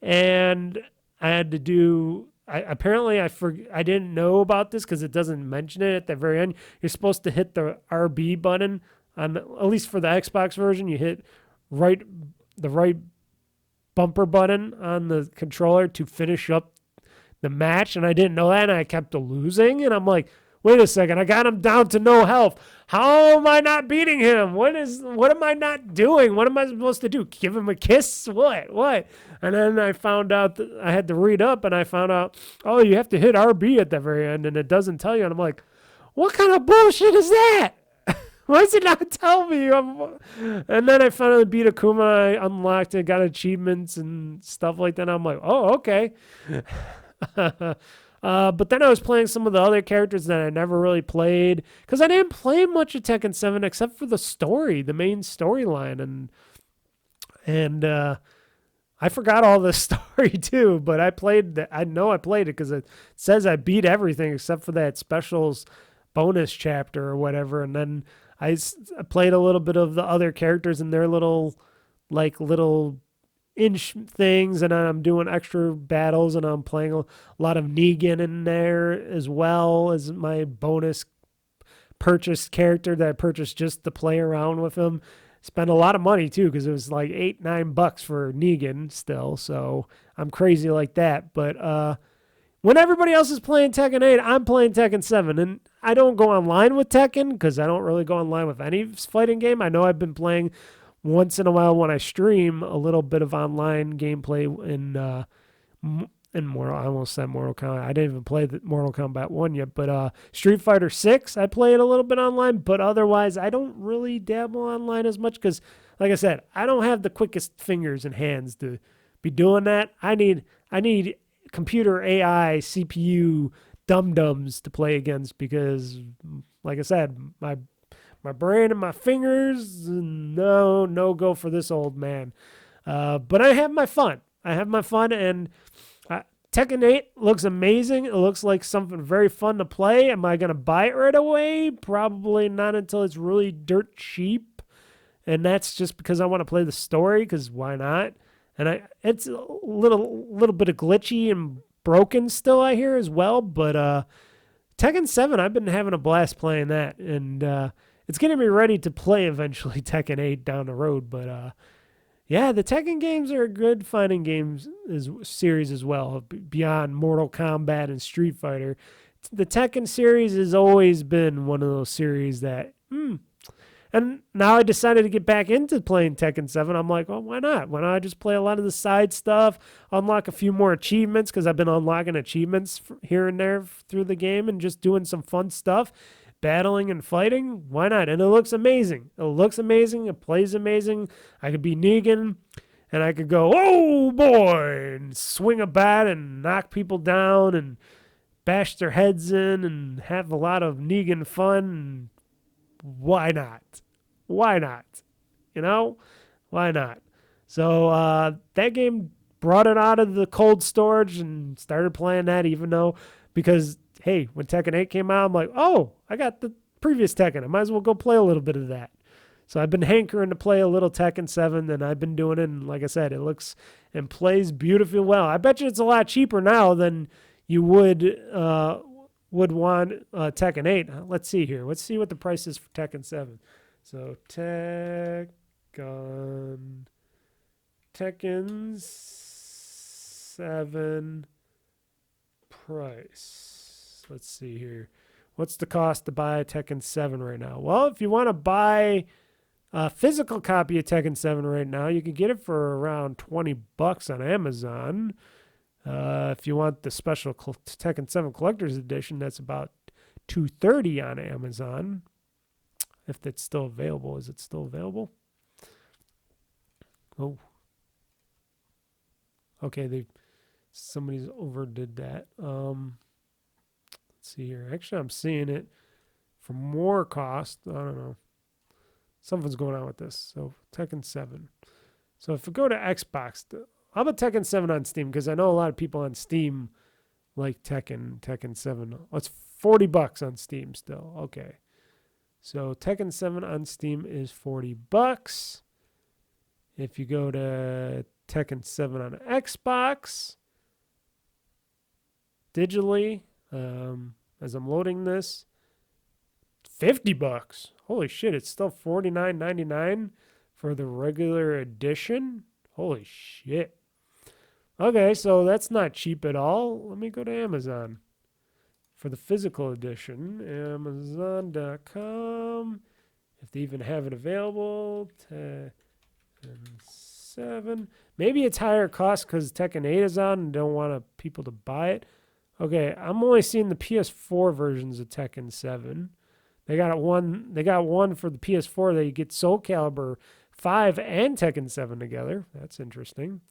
and I had to do. I didn't know about this because it doesn't mention it at the very end. You're supposed to hit the RB button on, at least for the Xbox version. You hit the right bumper button on the controller to finish up the match, and I didn't know that, and I kept losing, and I'm like, wait a second, I got him down to no health. How am I not beating him? What am I not doing? What am I supposed to do? Give him a kiss? What? And then I found out that I had to read up, and I found out, oh, you have to hit RB at the very end, and it doesn't tell you. And I'm like, what kind of bullshit is that? Why does it not tell me? And then I finally beat Akuma. I unlocked it, got achievements and stuff like that. And I'm like, oh, okay. But then I was playing some of the other characters that I never really played because I didn't play much of Tekken 7 except for the story, the main storyline, and I forgot all the story too. But I know I played it because it says I beat everything except for that specials bonus chapter or whatever. And then I played a little bit of the other characters and their little inch things, and I'm doing extra battles, and I'm playing a lot of Negan in there as well as my bonus purchased character that I purchased just to play around with him. Spent a lot of money too because it was like $8-9 for Negan still, so I'm crazy like that. But when everybody else is playing Tekken 8, I'm playing Tekken 7, and I don't go online with Tekken because I don't really go online with any fighting game. I know I've been playing once in a while when I stream a little bit of online gameplay in Mortal. I almost said Mortal Kombat. I didn't even play the Mortal Kombat 1 yet, but Street Fighter 6, I play it a little bit online, but otherwise I don't really dabble online as much because, like I said, I don't have the quickest fingers and hands to be doing that. I need computer AI, CPU dum-dums to play against because, like I said, my brain and my fingers, no go for this old man. But I have my fun. And Tekken 8 looks amazing. It looks like something very fun to play. Am I going to buy it right away? Probably not until it's really dirt cheap. And that's just because I want to play the story, because why not? And it's a little bit of glitchy and broken still, I hear, as well. But Tekken 7, I've been having a blast playing that. And it's getting me ready to play eventually Tekken 8 down the road. But yeah, the Tekken games are a good fighting games series as well, beyond Mortal Kombat and Street Fighter. The Tekken series has always been one of those series that, And now I decided to get back into playing Tekken 7. I'm like, well, why not? Why not I just play a lot of the side stuff, unlock a few more achievements, because I've been unlocking achievements here and there through the game and just doing some fun stuff. Battling and fighting, why not? And it looks amazing. It plays amazing. I could be Negan, and I could go, oh boy, and swing a bat and knock people down and bash their heads in and have a lot of Negan fun. Why not? Why not? You know? Why not? So that game brought it out of the cold storage and started playing that, even though, because, hey, when Tekken 8 came out, I'm like, oh, I got the previous Tekken. I might as well go play a little bit of that. So I've been hankering to play a little Tekken 7, and I've been doing it, and like I said, it looks and plays beautifully well. I bet you it's a lot cheaper now than you would want Tekken 8. Let's see here. Let's see what the price is for Tekken 7. So Tekken 7 price. Let's see here. What's the cost to buy Tekken 7 right now? Well, if you want to buy a physical copy of Tekken 7 right now, you can get it for around $20 on Amazon. If you want the special Tekken 7 Collector's Edition, that's about $230 on Amazon. If that's still available. Is it still available? Oh. Okay, somebody's overdid that. Let's see here. Actually, I'm seeing it for more cost. I don't know. Something's going on with this. So Tekken 7. So if we go to Xbox, how about Tekken 7 on Steam? Because I know a lot of people on Steam like Tekken 7. Oh, it's $40 on Steam still. Okay. So Tekken 7 on Steam is $40. If you go to Tekken 7 on Xbox, digitally, as I'm loading this, $50. Holy shit, it's still $49.99 for the regular edition. Holy shit. Okay, so that's not cheap at all. Let me go to Amazon for the physical edition. Amazon.com. If they even have it available. Tekken 7. Maybe it's higher cost because Tekken 8 is on and don't want people to buy it. Okay, I'm only seeing the PS4 versions of Tekken 7. They got one for the PS4 that you get Soul Calibur 5 and Tekken 7 together. That's interesting.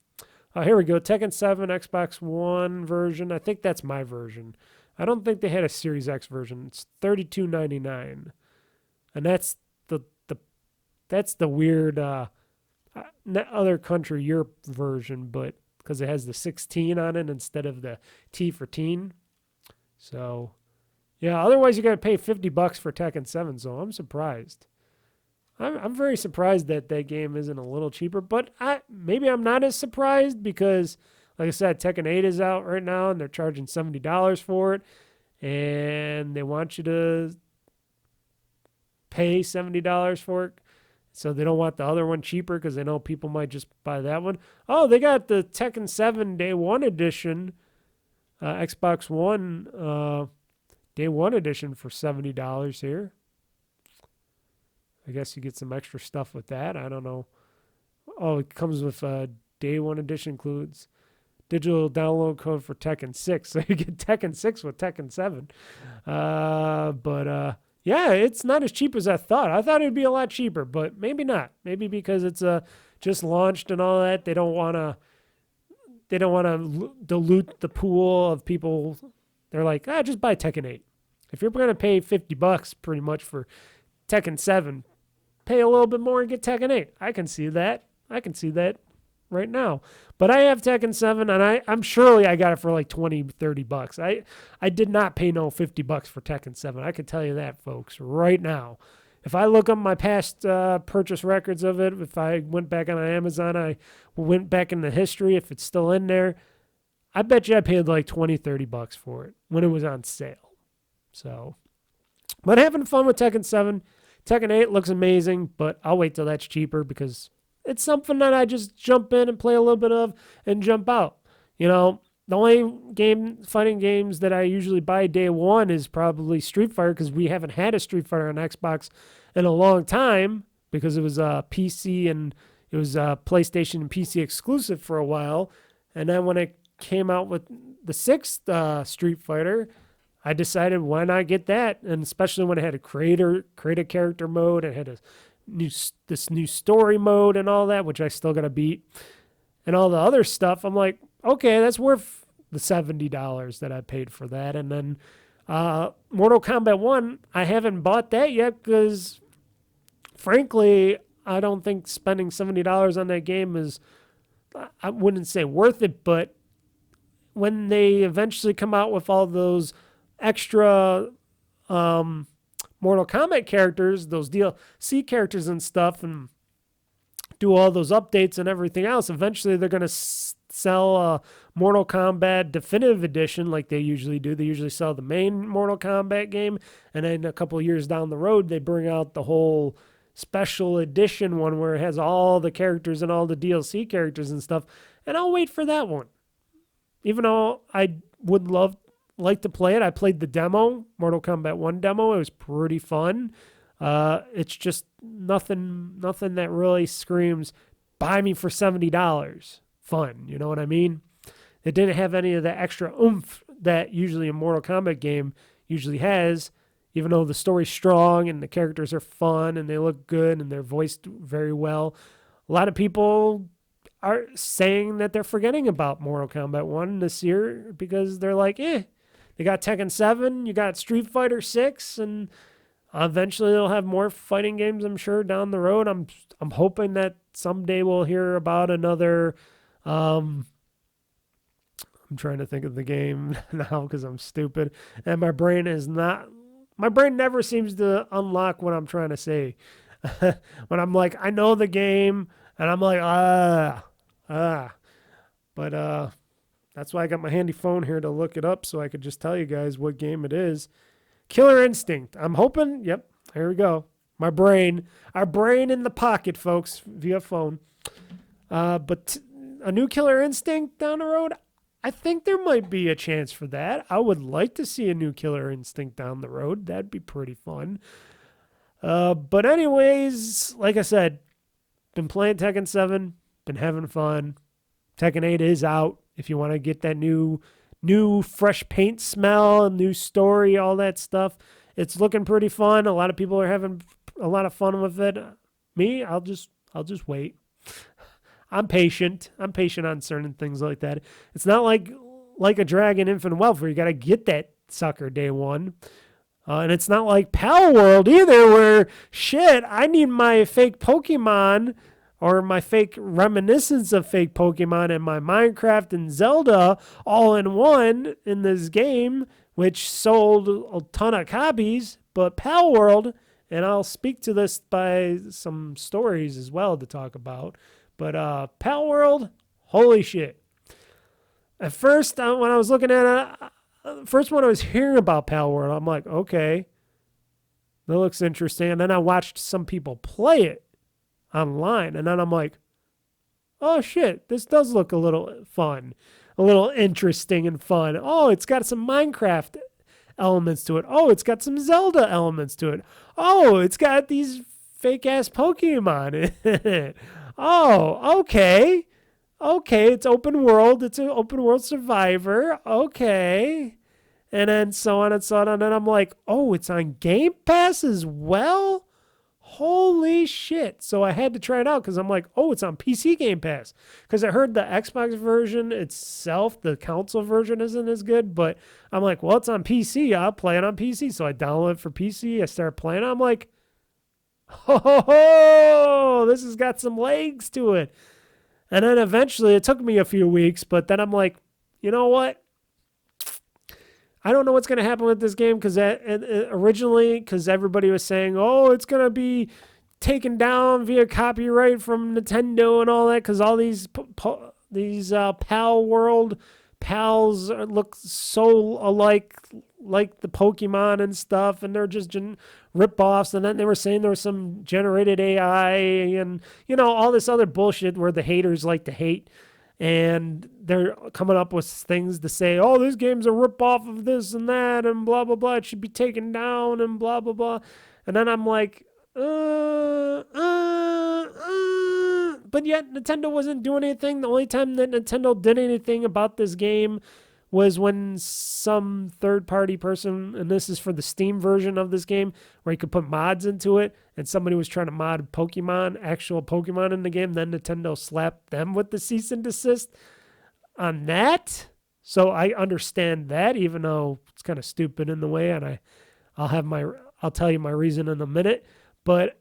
Here we go. Tekken 7 Xbox One version. I think that's my version. I don't think they had a Series X version. It's $32.99. And that's the weird other country Europe version, but because it has the 16 on it instead of the T for teen. So, yeah, otherwise you got to pay $50 for Tekken 7, so I'm surprised. I'm very surprised that game isn't a little cheaper, but maybe I'm not as surprised because, like I said, Tekken 8 is out right now, and they're charging $70 for it, and they want you to pay $70 for it, so they don't want the other one cheaper because they know people might just buy that one. Oh, they got the Tekken 7 Day 1 Edition, Xbox One Day 1 Edition for $70 here. I guess you get some extra stuff with that. I don't know. Oh, it comes with Day 1 Edition, includes digital download code for Tekken 6. So you get Tekken 6 with Tekken 7. Yeah, it's not as cheap as I thought. I thought it'd be a lot cheaper, but maybe not. Maybe because it's just launched and all that, they don't want to dilute the pool of people. They're like, just buy Tekken 8. If you're going to pay $50 pretty much for Tekken 7, pay a little bit more and get Tekken 8. I can see that. Right now. But I have Tekken 7, and I'm surely I got it for like $20, $30. I did not pay no $50 for Tekken 7. I can tell you that, folks, right now. If I look up my past purchase records of it, if I went back on Amazon, I went back in the history, if it's still in there, I bet you I paid like $20, $30 for it when it was on sale. So, but having fun with Tekken 7. Tekken 8 looks amazing, but I'll wait till that's cheaper because it's something that I just jump in and play a little bit of and jump out. You know, the only fighting games that I usually buy day one is probably Street Fighter because we haven't had a Street Fighter on Xbox in a long time because it was PC and it was PlayStation and PC exclusive for a while. And then when it came out with the sixth Street Fighter, I decided why not get that, and especially when it had a create a character mode, it had this new story mode and all that, which I still got to beat, and all the other stuff. I'm like, okay, that's worth the $70 that I paid for that. And then Mortal Kombat 1, I haven't bought that yet because, frankly, I don't think spending $70 on that game is I wouldn't say worth it, but when they eventually come out with all those extra Mortal Kombat characters, those DLC characters and stuff, and do all those updates and everything else, eventually they're going to sell a Mortal Kombat Definitive Edition like they usually do. They usually sell the main Mortal Kombat game, and then a couple of years down the road, they bring out the whole special edition one where it has all the characters and all the DLC characters and stuff, and I'll wait for that one. Even though I would like to play it. I played the demo, Mortal Kombat 1 demo. It was pretty fun. It's just nothing that really screams, buy me for $70. Fun, you know what I mean? It didn't have any of the extra oomph that usually a Mortal Kombat game usually has, even though the story's strong and the characters are fun and they look good and they're voiced very well. A lot of people are saying that they're forgetting about Mortal Kombat 1 this year because they're like, they got Tekken 7, you got Street Fighter 6, and eventually they'll have more fighting games, I'm sure, down the road. I'm hoping that someday we'll hear about another... I'm trying to think of the game now because I'm stupid, and my brain never seems to unlock what I'm trying to say. When I'm like, I know the game, and I'm like, but that's why I got my handy phone here to look it up so I could just tell you guys what game it is. Killer Instinct. I'm hoping, yep, here we go. Our brain in the pocket, folks, via phone. But a new Killer Instinct down the road, I think there might be a chance for that. I would like to see a new Killer Instinct down the road. That'd be pretty fun. But anyways, like I said, been playing Tekken 7, been having fun. Tekken 8 is out. If you want to get that new fresh paint smell, new story, all that stuff, it's looking pretty fun. A lot of people are having a lot of fun with it. Me, I'll just wait. I'm patient. I'm patient on certain things like that. It's not like a Dragon Infinite Wealth where you got to get that sucker day one. And it's not like Palworld either where, shit, I need my fake Pokemon or my fake reminiscence of fake Pokemon and my Minecraft and Zelda all in one in this game, which sold a ton of copies. But Palworld, and I'll speak to this by some stories as well to talk about, but Palworld, holy shit. At first, when I was looking at it, first when I was hearing about Palworld, I'm like, okay, that looks interesting. And then I watched some people play it online, and then I'm like, oh shit, this does look a little fun, a little interesting and fun. Oh, it's got some Minecraft elements to it. Oh, it's got some Zelda elements to it. Oh, it's got these fake ass Pokemon in it. Oh, okay, it's open world. It's an open world survivor. Okay, and then so on and so on. And then I'm like, oh, it's on Game Pass as well. Holy shit. So I had to try it out because I'm like, oh, it's on PC Game Pass. Because I heard the Xbox version itself, the console version isn't as good. But I'm like, well, it's on PC. I'll play it on PC. So I download it for PC. I start playing. I'm like, oh, this has got some legs to it. And then eventually, it took me a few weeks. But then I'm like, you know what? I don't know what's going to happen with this game because originally, because everybody was saying, oh, it's going to be taken down via copyright from Nintendo and all that because all these Palworld pals look so alike, like the Pokemon and stuff, and they're just rip-offs. And then they were saying there was some generated AI and, you know, all this other bullshit where the haters like to hate. And they're coming up with things to say, oh, this game's a rip-off of this and that and blah, blah, blah. It should be taken down and blah, blah, blah. And then I'm like, but yet Nintendo wasn't doing anything. The only time that Nintendo did anything about this game was when some third-party person, and this is for the Steam version of this game, where you could put mods into it, and somebody was trying to mod actual Pokemon in the game, then Nintendo slapped them with the cease and desist on that. So I understand that, even though it's kind of stupid in the way, and I'll tell you my reason in a minute. But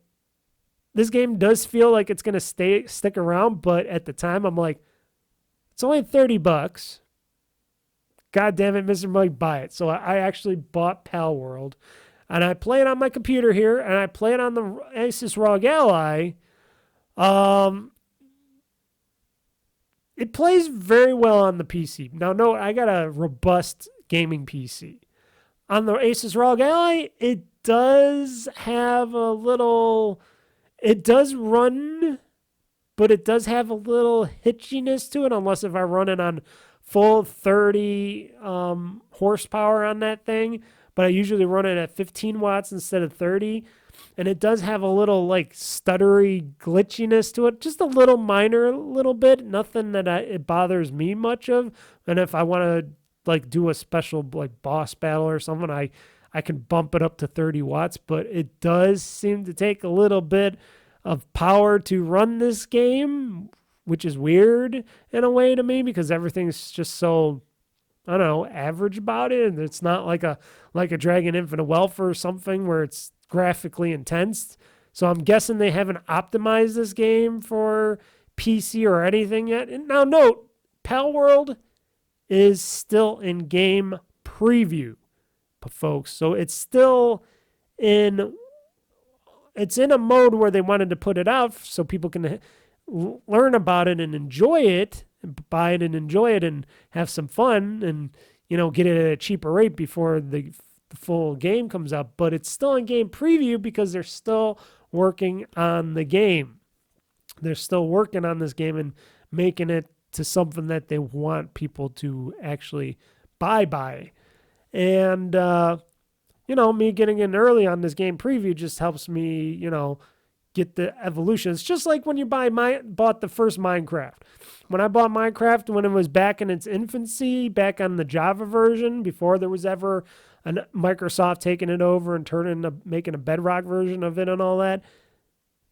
this game does feel like it's going to stick around, but at the time I'm like, It's only $30. God damn it, Mr. Mike, buy it. So I actually bought Palworld, and I play it on my computer here, and I play it on the Asus ROG Ally. It plays very well on the PC. Now, no, I got a robust gaming PC. On the Asus ROG Ally, it does have a little... It does run, but it does have a little hitchiness to it, unless if I run it on full 30 horsepower on that thing. But I usually run it at 15 watts instead of 30. And it does have a little like stuttery glitchiness to it. Just a little minor little bit. Nothing that it bothers me much of. And if I want to like do a special like boss battle or something, I can bump it up to 30 watts. But it does seem to take a little bit of power to run this game, which is weird in a way to me because everything's just so, I don't know, average about it. And it's not like a Dragon Infinite Wealth or something where it's graphically intense. So I'm guessing they haven't optimized this game for PC or anything yet. And now note, Palworld is still in game preview, folks. So it's still in a mode where they wanted to put it out so people can learn about it and enjoy it, and buy it and enjoy it and have some fun and, you know, get it at a cheaper rate before the full game comes out. But it's still in game preview because they're still working on the game. They're still working on this game and making it to something that they want people to actually buy. And, you know, me getting in early on this game preview just helps me, you know, get the evolution. It's just like when you bought the first Minecraft. When I bought Minecraft, when it was back in its infancy, back on the Java version, before there was ever Microsoft taking it over and making a Bedrock version of it and all that,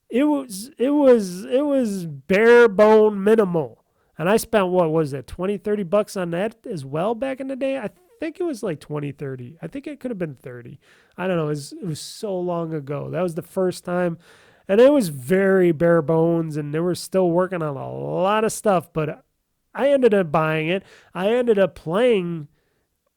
it was bare bone minimal. And I spent, what was it, $20-$30 on that as well back in the day? I think it was like 20-30. I think it could have been 30. I don't know. It was so long ago. That was the first time. And it was very bare bones, and they were still working on a lot of stuff. But I ended up buying it. I ended up playing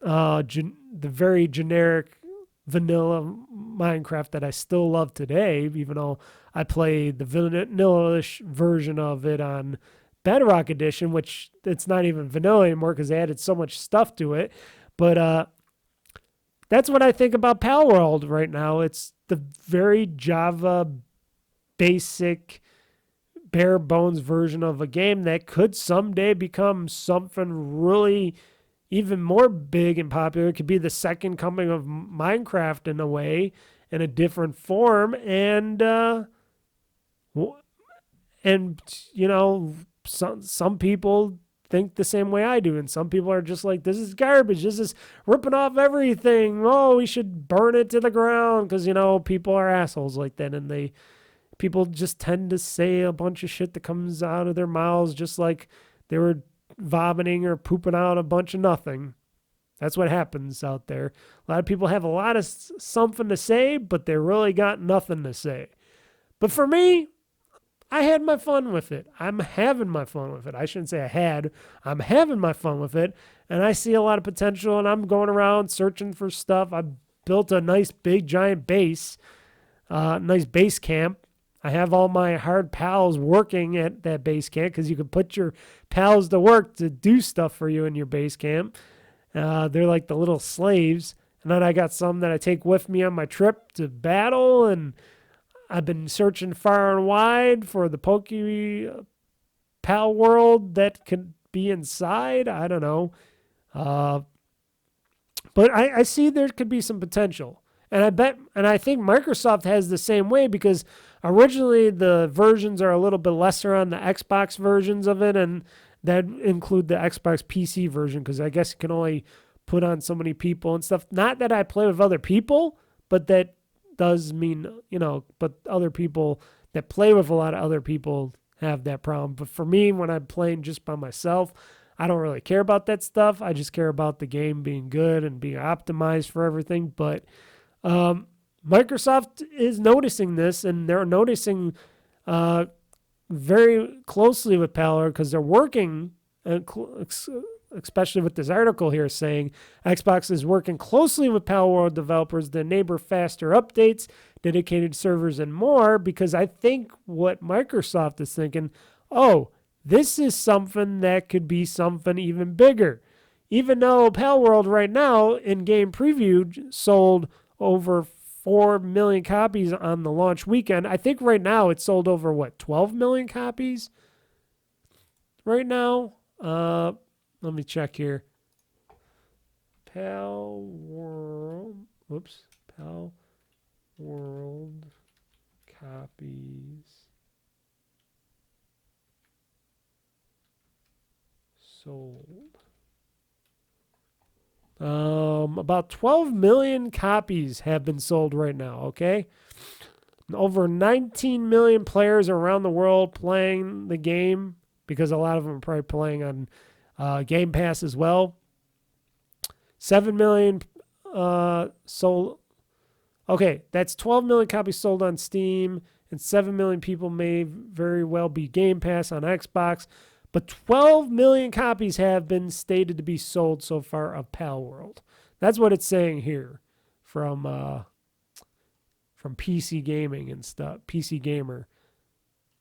the very generic vanilla Minecraft that I still love today, even though I played the vanilla-ish version of it on Bedrock Edition, which it's not even vanilla anymore because they added so much stuff to it. But that's what I think about Palworld right now. It's the very Java basic bare bones version of a game that could someday become something really even more big and popular. It could be the second coming of Minecraft in a way, in a different form. And you know, some people think the same way I do, and some people are just like, this is garbage, this is ripping off everything, oh, we should burn it to the ground, because, you know, people are assholes like that, and people just tend to say a bunch of shit that comes out of their mouths just like they were vomiting or pooping out a bunch of nothing. That's what happens out there. A lot of people have a lot of something to say, but they really got nothing to say. But for me, I had my fun with it. I'm having my fun with it. I shouldn't say I had. I'm having my fun with it. And I see a lot of potential, and I'm going around searching for stuff. I built a nice big giant base, nice base camp. I have all my hard pals working at that base camp because you can put your pals to work to do stuff for you in your base camp. They're like the little slaves. And then I got some that I take with me on my trip to battle, and I've been searching far and wide for the Palworld that could be inside. I don't know. But I see there could be some potential. And I think Microsoft has the same way, because originally the versions are a little bit lesser on the Xbox versions of it, and that include the Xbox PC version, because I guess you can only put on so many people and stuff. Not that I play with other people, but that does mean, you know, but other people that play with a lot of other people have that problem. But for me, when I'm playing just by myself, I don't really care about that stuff. I just care about the game being good and being optimized for everything. But Microsoft is noticing this, and they're noticing very closely with Palworld, because they're working especially with this article here saying Xbox is working closely with Palworld developers to enable faster updates, dedicated servers, and more, because I think what Microsoft is thinking, oh, this is something that could be something even bigger. Even though Palworld right now in-game preview sold over 4 million copies on the launch weekend, I think right now it sold over, 12 million copies right now? Let me check here. Palworld copies sold. About 12 million copies have been sold right now, okay? Over 19 million players around the world playing the game, because a lot of them are probably playing on Game Pass as well. 7 million sold. Okay, that's 12 million copies sold on Steam, and 7 million people may very well be Game Pass on Xbox. But 12 million copies have been stated to be sold so far of Palworld. That's what it's saying here from PC Gaming and stuff, PC Gamer.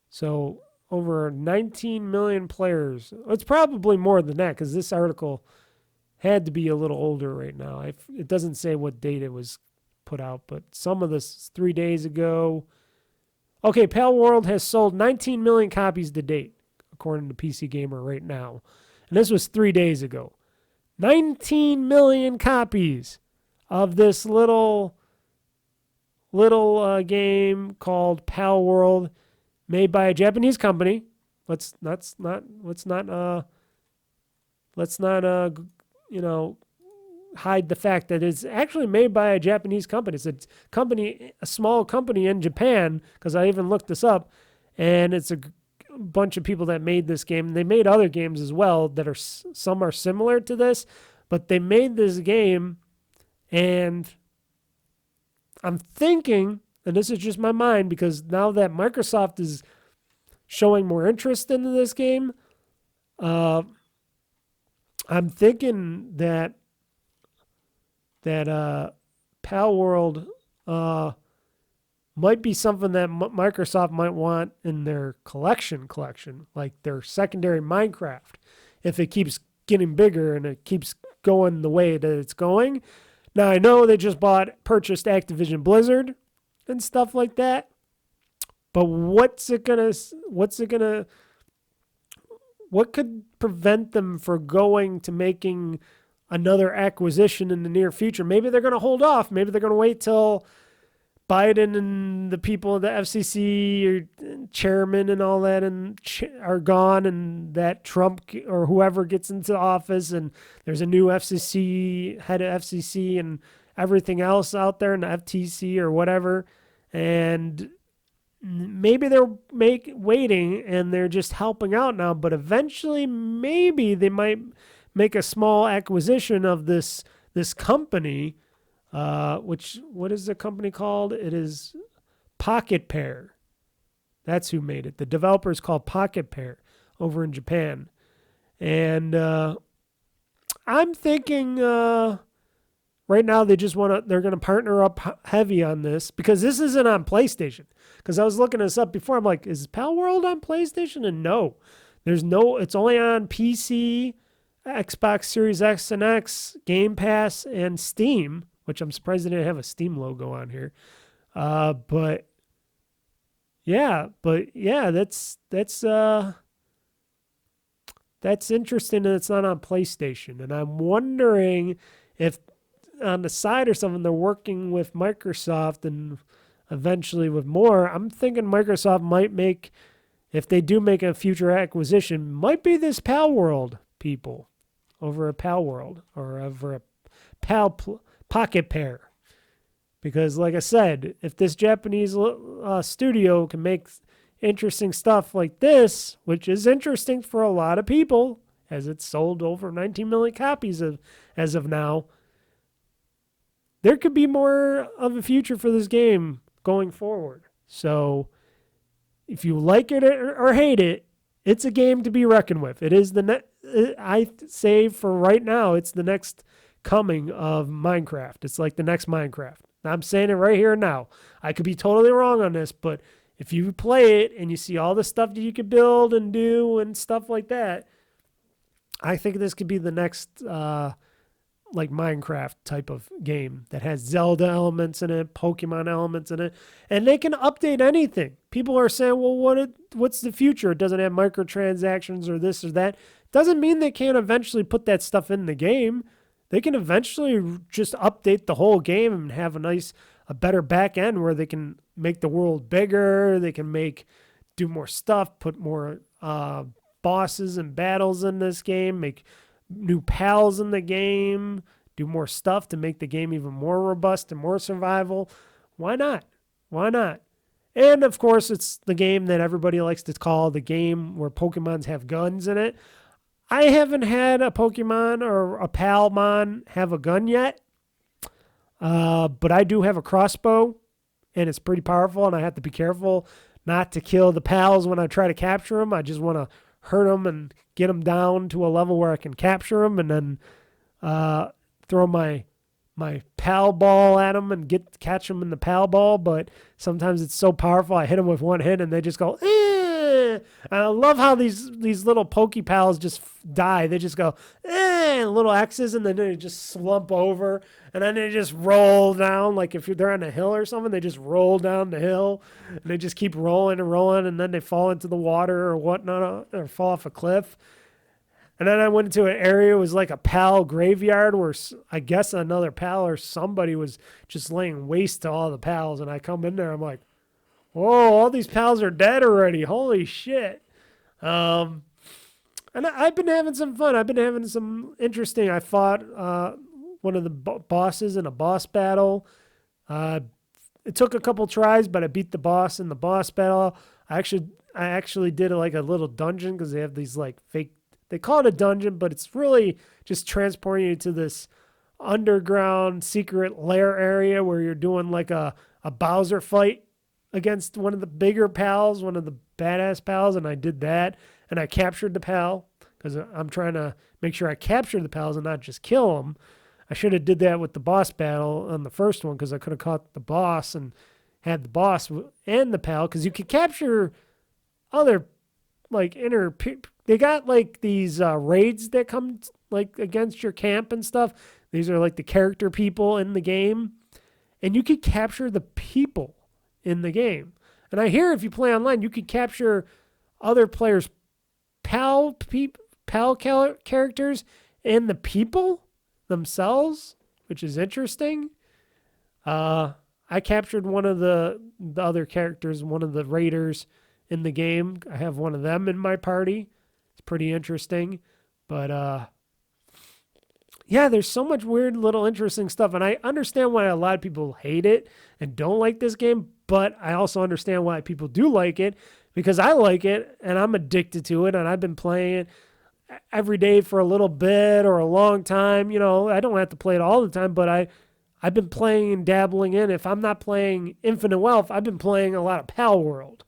So over 19 million players. It's probably more than that, because this article had to be a little older right now. It doesn't say what date it was put out, but some of this 3 days ago. Okay, Palworld has sold 19 million copies to date, according to PC Gamer right now. And this was 3 days ago. 19 million copies of this little game called Palworld, made by a Japanese company. Let's not hide the fact that it's actually made by a Japanese company. It's a small company in Japan, because I even looked this up, and it's a bunch of people that made this game. They made other games as well that are, some are similar to this, but they made this game, and I'm thinking, and this is just my mind, because now that Microsoft is showing more interest in this game, I'm thinking that Palworld might be something that Microsoft might want in their collection, like their secondary Minecraft, if it keeps getting bigger and it keeps going the way that it's going. Now, I know they just purchased Activision Blizzard and stuff like that, but what could prevent them from going to making another acquisition in the near future? Maybe they're going to hold off. Maybe they're going to wait till Biden and the people of the FCC or chairman and all that are gone, and that Trump or whoever gets into office, and there's a new FCC, head of FCC and everything else out there, and the FTC or whatever, and maybe they're waiting and they're just helping out now, but eventually maybe they might make a small acquisition of this company, what is the company called? It is Pocket Pair. That's who made it. The developer is called Pocket Pair over in Japan. And I'm thinking right now they're going to partner up heavy on this, because this isn't on PlayStation. Because I was looking this up before. I'm like, is Palworld on PlayStation? And no. It's only on PC, Xbox Series X and X, Game Pass, and Steam, which I'm surprised they didn't have a Steam logo on here. But yeah, that's interesting that it's not on PlayStation. And I'm wondering if on the side or something they're working with Microsoft and eventually with more. I'm thinking Microsoft might make, if they do make a future acquisition, might be this Palworld people over at Palworld or over a Pocket Pair. Because like I said, if this Japanese studio can make interesting stuff like this, which is interesting for a lot of people, as it's sold over 19 million copies as of now, there could be more of a future for this game going forward. So if you like it or hate it, it's a game to be reckoned with. It is I say for right now, it's the next coming of Minecraft. It's like the next Minecraft. I'm saying it right here and now. I could be totally wrong on this, but if you play it and you see all the stuff that you could build and do and stuff like that, I think this could be the next like Minecraft type of game that has Zelda elements in it, Pokemon elements in it, and they can update anything. People are saying, well, what's the future? It doesn't have microtransactions or this or that. Doesn't mean they can't eventually put that stuff in the game. They can eventually just update the whole game and have a better back end where they can make the world bigger. They can do more stuff, put more bosses and battles in this game, make new pals in the game, do more stuff to make the game even more robust and more survival. Why not? Why not? And of course, it's the game that everybody likes to call the game where Pokemons have guns in it. I haven't had a Pokemon or a Palmon have a gun yet, but I do have a crossbow, and it's pretty powerful, and I have to be careful not to kill the pals when I try to capture them. I just want to hurt them and get them down to a level where I can capture them, and then throw my pal ball at them and catch them in the pal ball. But sometimes it's so powerful, I hit them with one hit, and they just go, eh. I love how these little Poke Pals just die. They just go, eh, little X's, and then they just slump over, and then they just roll down. Like if they're on a hill or something, they just roll down the hill, and they just keep rolling and rolling, and then they fall into the water or whatnot, or fall off a cliff. And then I went into an area, it was like a pal graveyard where I guess another pal or somebody was just laying waste to all the pals. And I come in there, I'm like, whoa, all these pals are dead already. Holy shit. And I've been having some fun. I've been having some interesting. I fought one of the bosses in a boss battle. It took a couple tries, but I beat the boss in the boss battle. I actually did like a little dungeon because they have these like fake. They call it a dungeon, but it's really just transporting you to this underground secret lair area where you're doing like a Bowser fight against one of the bigger pals, one of the badass pals, and I did that, and I captured the pal because I'm trying to make sure I capture the pals and not just kill them. I should have did that with the boss battle on the first one because I could have caught the boss and had the boss and the pal, because you could capture other like they got like these raids that come like against your camp and stuff. These are like the character people in the game, and you could capture the people in the game. And I hear if you play online, you could capture other players' pal characters and the people themselves, which is interesting. I captured one of the other characters, one of the raiders in the game. I have one of them in my party. It's pretty interesting. But yeah, there's so much weird little interesting stuff. And I understand why a lot of people hate it and don't like this game, but I also understand why people do like it, because I like it and I'm addicted to it, and I've been playing it every day for a little bit or a long time. You know, I don't have to play it all the time, but I've been playing and dabbling in. If I'm not playing Infinite Wealth, I've been playing a lot of Palworld.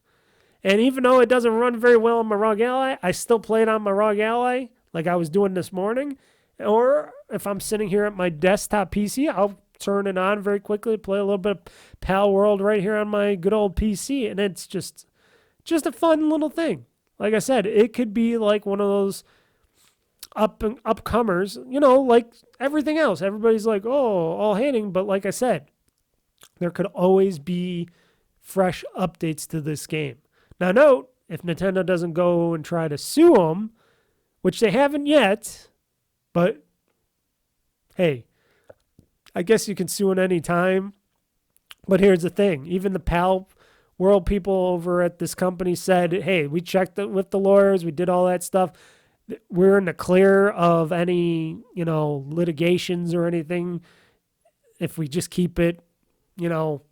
And even though it doesn't run very well on my ROG Ally, I still play it on my ROG Ally like I was doing this morning. Or if I'm sitting here at my desktop PC, I'll turn it on very quickly, play a little bit of Palworld right here on my good old PC. And it's just a fun little thing. Like I said, it could be like one of those upcomers, you know, like everything else. Everybody's like, oh, all hating. But like I said, there could always be fresh updates to this game. Now, note, if Nintendo doesn't go and try to sue them, which they haven't yet, but hey, I guess you can sue at any time. But here's the thing. Even the Palworld people over at this company said, hey, we checked it with the lawyers. We did all that stuff. We're in the clear of any, you know, litigations or anything if we just keep it, you know,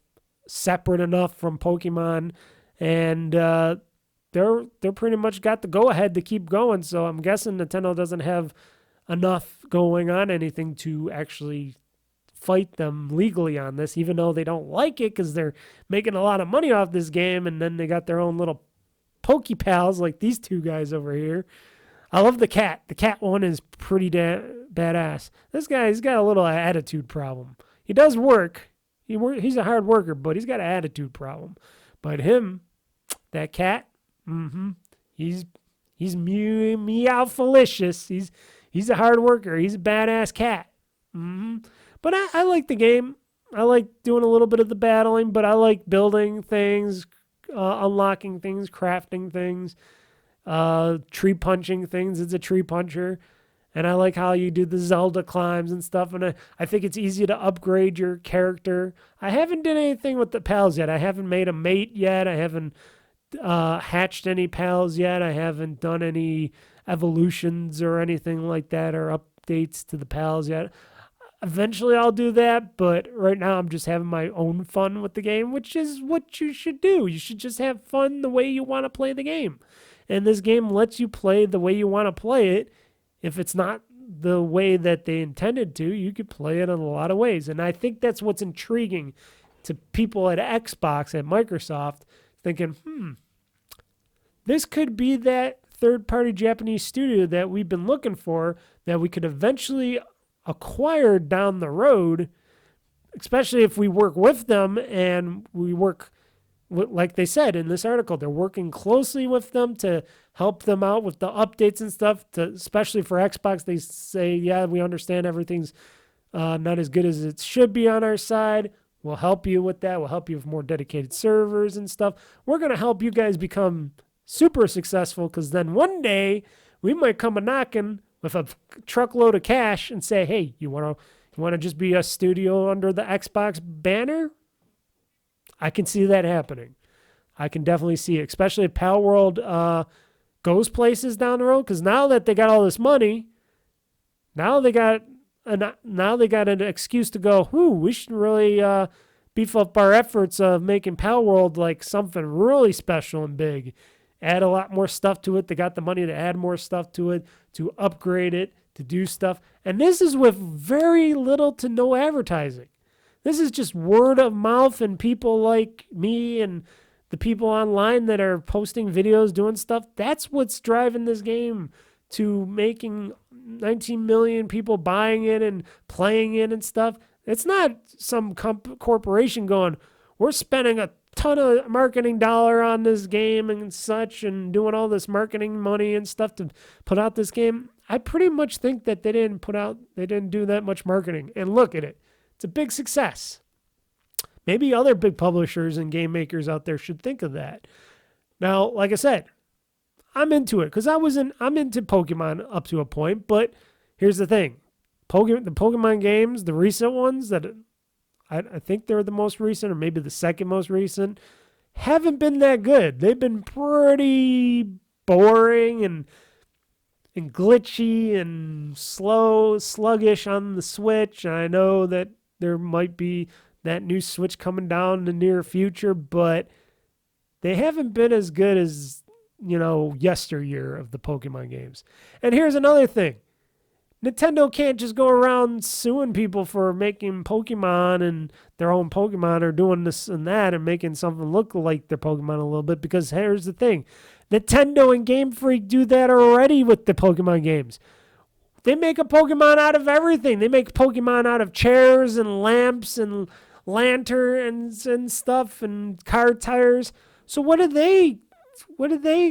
separate enough from Pokemon. And they're pretty much got the go-ahead to keep going. So I'm guessing Nintendo doesn't have enough going on anything to actually fight them legally on this, even though they don't like it because they're making a lot of money off this game, and then they got their own little Pokepals like these two guys over here. I love the cat. The cat one is pretty badass. This guy's got a little attitude problem. He does work. He's a hard worker, but he's got an attitude problem. But him, that cat, he's meowfulicious. He's a hard worker. He's a badass cat. But I like the game. I like doing a little bit of the battling, but I like building things, unlocking things, crafting things, tree punching things. It's a tree puncher. And I like how you do the Zelda climbs and stuff. And I think it's easy to upgrade your character. I haven't done anything with the pals yet. I haven't made a mate yet. I haven't hatched any pals yet. I haven't done any evolutions or anything like that or updates to the pals yet. Eventually I'll do that, but right now I'm just having my own fun with the game, which is what you should do. You should just have fun the way you want to play the game. And this game lets you play the way you want to play it. If it's not the way that they intended to, you could play it in a lot of ways. And I think that's what's intriguing to people at Xbox, at Microsoft, thinking, this could be that third-party Japanese studio that we've been looking for, that we could eventually acquire down the road, especially if we work with them and we work, like they said in this article, they're working closely with them to help them out with the updates and stuff, especially for Xbox. They say, yeah, we understand everything's not as good as it should be on our side. We'll help you with that. We'll help you with more dedicated servers and stuff. We're going to help you guys become super successful, because then one day we might come a-knocking with a truckload of cash and say, hey, you want to just be a studio under the Xbox banner? I can see that happening. I can definitely see it, especially if Palworld goes places down the road, because now that they got all this money, now they got an excuse to go, we should really beef up our efforts of making Palworld like something really special and big. Add a lot more stuff to it. They got the money to add more stuff to it, to upgrade it, to do stuff. And this is with very little to no advertising. This is just word of mouth and people like me and the people online that are posting videos, doing stuff. That's what's driving this game to making 19 million people buying it and playing it and stuff. It's not some corporation going, we're spending a ton of marketing dollar on this game and such and doing all this marketing money and stuff to put out this game. I pretty much think that they didn't do that much marketing. And look at it. It's a big success. Maybe other big publishers and game makers out there should think of that. Now, like I said, I'm into it because I'm into Pokemon up to a point, but here's the thing. The Pokemon games, the recent ones that I think they're the most recent or maybe the second most recent, haven't been that good. They've been pretty boring and glitchy and sluggish on the Switch. And I know that there might be that new Switch coming down in the near future, but they haven't been as good as, yesteryear of the Pokemon games. And here's another thing. Nintendo can't just go around suing people for making Pokemon and their own Pokemon or doing this and that and making something look like their Pokemon a little bit, because here's the thing. Nintendo and Game Freak do that already with the Pokemon games. They make a Pokemon out of everything. They make Pokemon out of chairs and lamps and lanterns and stuff and car tires. So what do they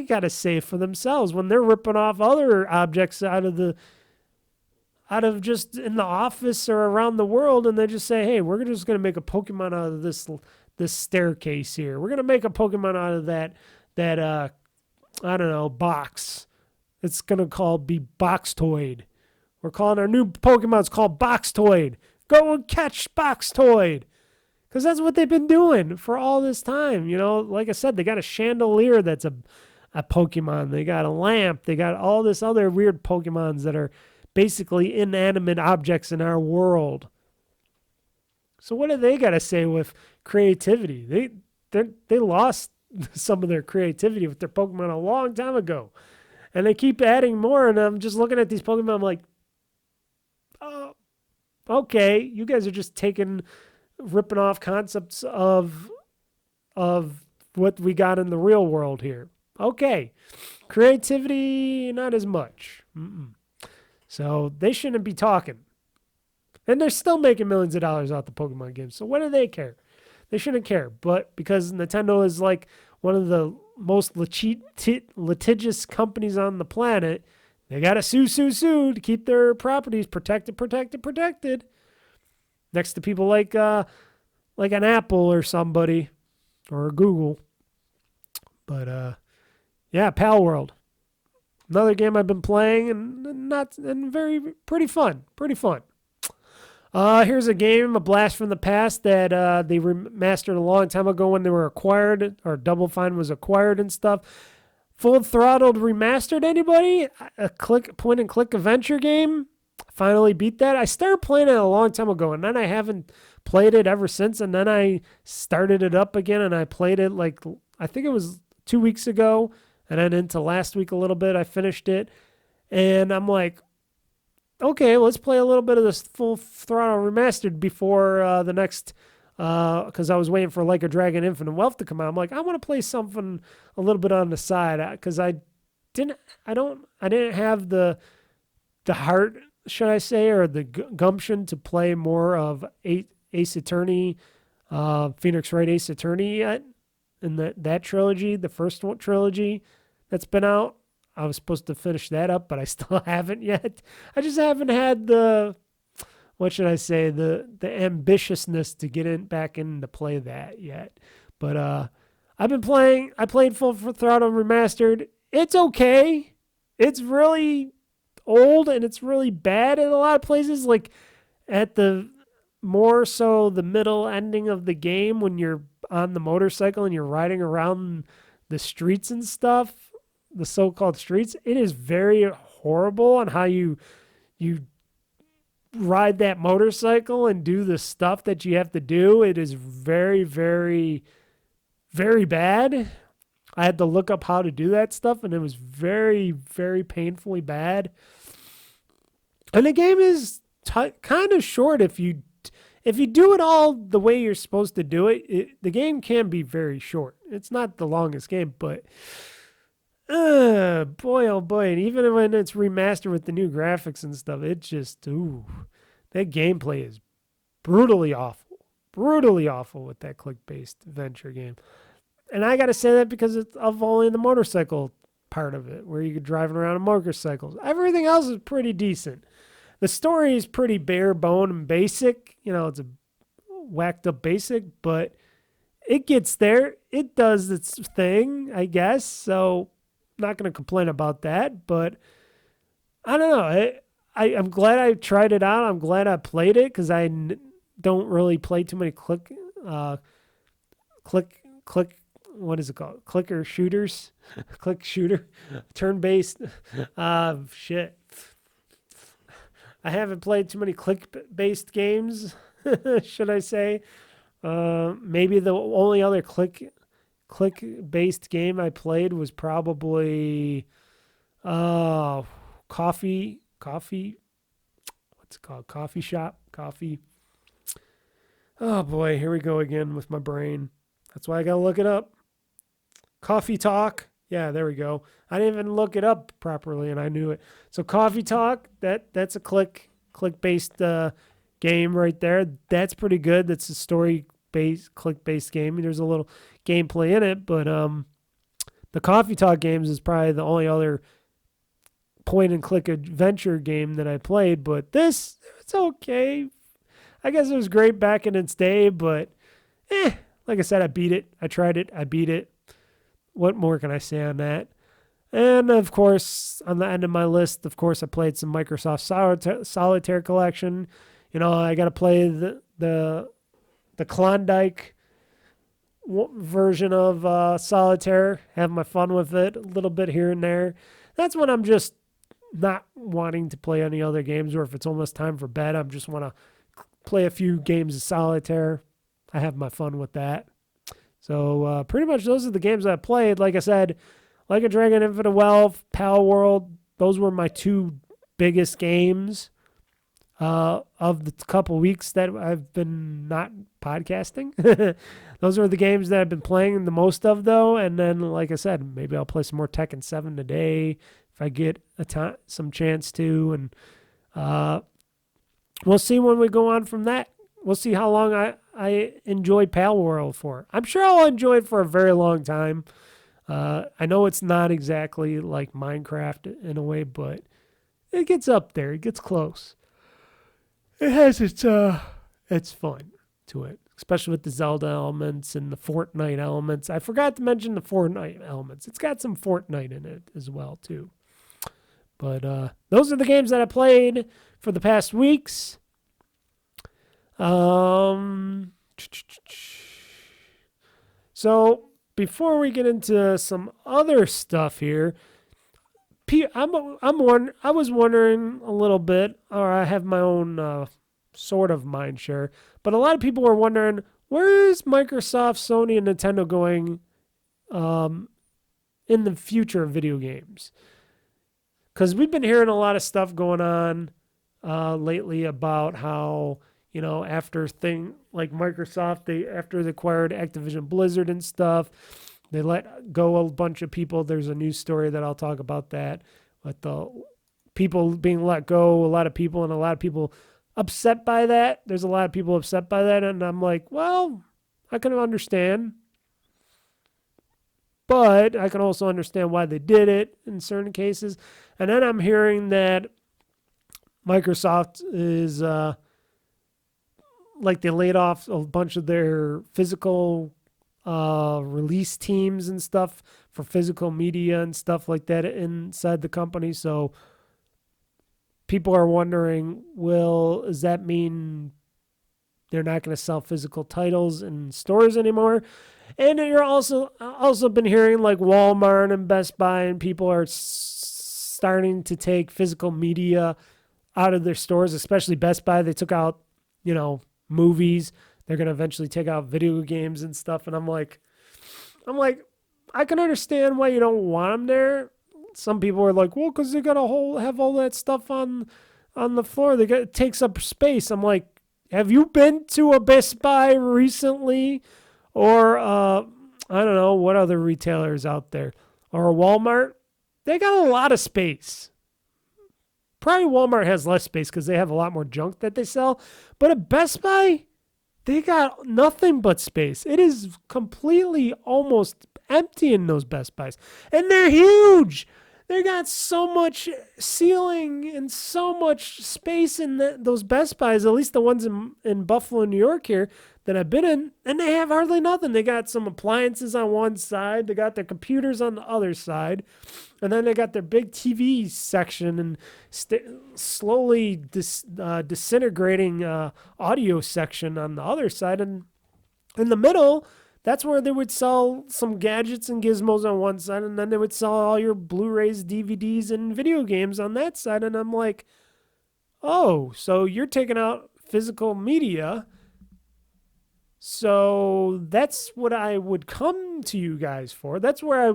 got to say for themselves when they're ripping off other objects out of just in the office or around the world, and they just say, hey, we're just going to make a Pokemon out of this staircase here. We're going to make a Pokemon out of that I don't know, box. It's going to be Boxtoid. We're calling our new Pokemon, it's called Boxtoid. Go and catch Boxtoid. Because that's what they've been doing for all this time. Like I said, they got a chandelier that's a Pokemon. They got a lamp. They got all this other weird Pokemons that are basically inanimate objects in our world. So what do they got to say with creativity? They lost some of their creativity with their Pokemon a long time ago. And they keep adding more, and I'm just looking at these Pokemon, I'm like, oh, okay, you guys are just ripping off concepts of what we got in the real world here. Okay. Creativity, not as much. So they shouldn't be talking. And they're still making millions of dollars off the Pokemon games. So what do they care? They shouldn't care. But because Nintendo is like one of the most litigious companies on the planet, they got to sue to keep their properties protected. Next to people like an Apple or somebody or a Google. But yeah, Palworld. Another game I've been playing and pretty fun. Here's a game, a blast from the past that they remastered a long time ago when they were acquired, or Double Fine was acquired and stuff. Full Throttled Remastered, anybody? A point and click adventure game. Finally beat that. I started playing it a long time ago, and then I haven't played it ever since. And then I started it up again, and I played it I think it was 2 weeks ago, and then into last week a little bit. I finished it, and I'm like, okay, let's play a little bit of this Full Throttle Remastered before the next, because I was waiting for Like a Dragon Infinite Wealth to come out. I'm like, I want to play something a little bit on the side, because I didn't have the heart, should I say, or the gumption to play more of Ace Attorney, Phoenix Wright Ace Attorney yet, in that trilogy, the first one trilogy that's been out. I was supposed to finish that up, but I still haven't yet. I just haven't had the ambitiousness to get back in to play that yet. But I played Full Throttle Remastered. It's okay. It's really old and it's really bad in a lot of places. Like at the more so the middle ending of the game when you're on the motorcycle and you're riding around the streets and stuff, the so-called streets, it is very horrible on how you ride that motorcycle and do the stuff that you have to do. It is very, very, very bad. I had to look up how to do that stuff, and it was very, very painfully bad. And the game is kind of short if you do it all the way you're supposed to do it. The game can be very short. It's not the longest game, but boy, oh boy. And even when it's remastered with the new graphics and stuff, it just, that gameplay is brutally awful with that click-based adventure game. And I got to say that because of only the motorcycle part of it, where you could driving around on motorcycles. Everything else is pretty decent. The story is pretty bare bone and basic. It's a whacked up basic, but it gets there. It does its thing, I guess. So not going to complain about that, but I don't know. I'm glad I tried it out. I'm glad I played it because I don't really play too many click, what is it called? Clicker shooters, click shooter, turn-based, shit. I haven't played too many click-based games, should I say. Maybe the only other click-based game I played was probably coffee. What's it called? Coffee shop. Coffee. Oh boy, here we go again with my brain. That's why I gotta look it up. Coffee Talk. Yeah, there we go. I didn't even look it up properly, and I knew it. So Coffee Talk, that's a click-based game right there. That's pretty good. That's a story-based, click-based game. There's a little gameplay in it, but the Coffee Talk games is probably the only other point-and-click adventure game that I played. But it's okay. I guess it was great back in its day, but like I said, I beat it. I tried it. I beat it. What more can I say on that? And, of course, on the end of my list, of course, I played some Microsoft Solitaire collection. I got to play the Klondike version of Solitaire, have my fun with it a little bit here and there. That's when I'm just not wanting to play any other games, or if it's almost time for bed, I just want to play a few games of Solitaire. I have my fun with that. So pretty much those are the games I played. Like I said, Like a Dragon Infinite Wealth, Palworld, those were my two biggest games. of the couple weeks that I've been not podcasting. Those are the games that I've been playing the most of, though. And then, like I said, maybe I'll play some more Tekken 7 today if I get some chance to. And we'll see when we go on from that. We'll see how long I enjoyed Palworld for. I'm sure I'll enjoy it for a very long time. I know it's not exactly like Minecraft in a way, but it gets up there. It gets close. It has its fun to it, especially with the Zelda elements and the Fortnite elements. I forgot to mention the Fortnite elements. It's got some Fortnite in it as well, too. But those are the games that I played for the past weeks. So before we get into some other stuff here, I was wondering a little bit, or I have my own sort of mind share, but a lot of people were wondering, where is Microsoft, Sony, and Nintendo going in the future of video games? Because we've been hearing a lot of stuff going on lately about how, after like Microsoft, after they acquired Activision Blizzard and stuff, they let go a bunch of people. There's a news story that I'll talk about that. But the people being let go, a lot of people upset by that. There's a lot of people upset by that. And I'm like, well, I can understand. But I can also understand why they did it in certain cases. And then I'm hearing that Microsoft is, like they laid off a bunch of their physical release teams and stuff for physical media and stuff like that inside the company. So people are wondering, does that mean they're not going to sell physical titles in stores anymore? And you're also been hearing like Walmart and Best Buy and people are starting to take physical media out of their stores, especially Best Buy. They took out, movies. They're going to eventually take out video games and stuff. And I'm like, I can understand why you don't want them there. Some people are like, well, because they got have all that stuff on the floor. It takes up space. I'm like, have you been to a Best Buy recently? Or, I don't know, what other retailers out there? Or a Walmart? They got a lot of space. Probably Walmart has less space because they have a lot more junk that they sell. But at Best Buy, they got nothing but space. It is completely almost empty in those Best Buys. And they're huge. They got so much ceiling and so much space in those Best Buys, at least the ones in Buffalo, New York here that I've been in, and they have hardly nothing. They got some appliances on one side. They got their computers on the other side. And then they got their big TV section and slowly disintegrating audio section on the other side. And in the middle, that's where they would sell some gadgets and gizmos on one side, and then they would sell all your Blu-rays, DVDs, and video games on that side. And I'm like, oh, so you're taking out physical media. So that's what I would come to you guys for. That's why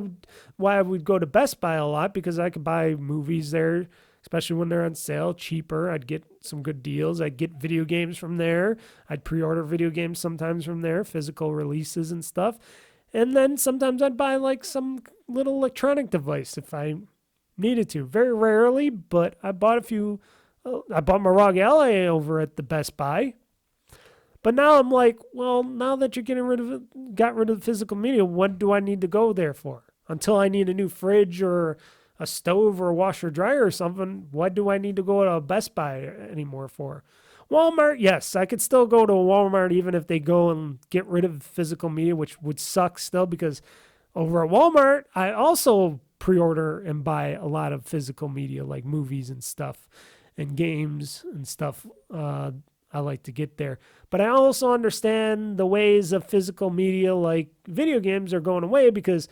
I would go to Best Buy a lot, because I could buy movies there, especially when they're on sale, cheaper. I'd get some good deals. I'd get video games from there. I'd pre-order video games sometimes from there, physical releases and stuff. And then sometimes I'd buy like some little electronic device if I needed to. Very rarely, but I bought a few. I bought my ROG Ally over at the Best Buy. But now I'm like, well, now that you're got rid of the physical media, what do I need to go there for? Until I need a new fridge or a stove or a washer dryer or something, what do I need to go to a Best Buy anymore for? Walmart, yes, I could still go to a Walmart even if they go and get rid of physical media, which would suck still, because over at Walmart, I also pre-order and buy a lot of physical media like movies and stuff and games and stuff. I like to get there. But I also understand the ways of physical media like video games are going away, because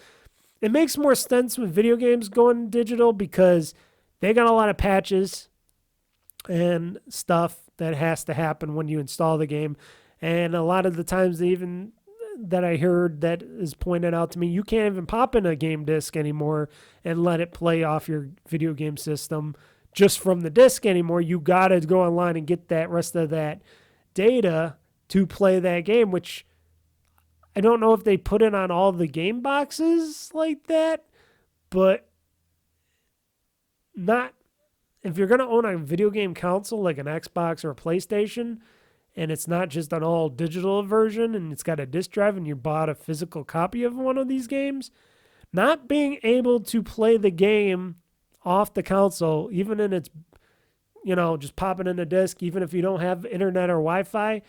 it makes more sense with video games going digital, because they got a lot of patches and stuff that has to happen when you install the game. And a lot of the times that I heard that is pointed out to me, you can't even pop in a game disc anymore and let it play off your video game system just from the disc anymore. You got to go online and get that rest of that data to play that game, which I don't know if they put it on all the game boxes like that, but not if you're going to own a video game console like an Xbox or a PlayStation, and it's not just an all digital version and it's got a disc drive and you bought a physical copy of one of these games, not being able to play the game off the console, even in its, just popping in a disc, even if you don't have internet or Wi-Fi,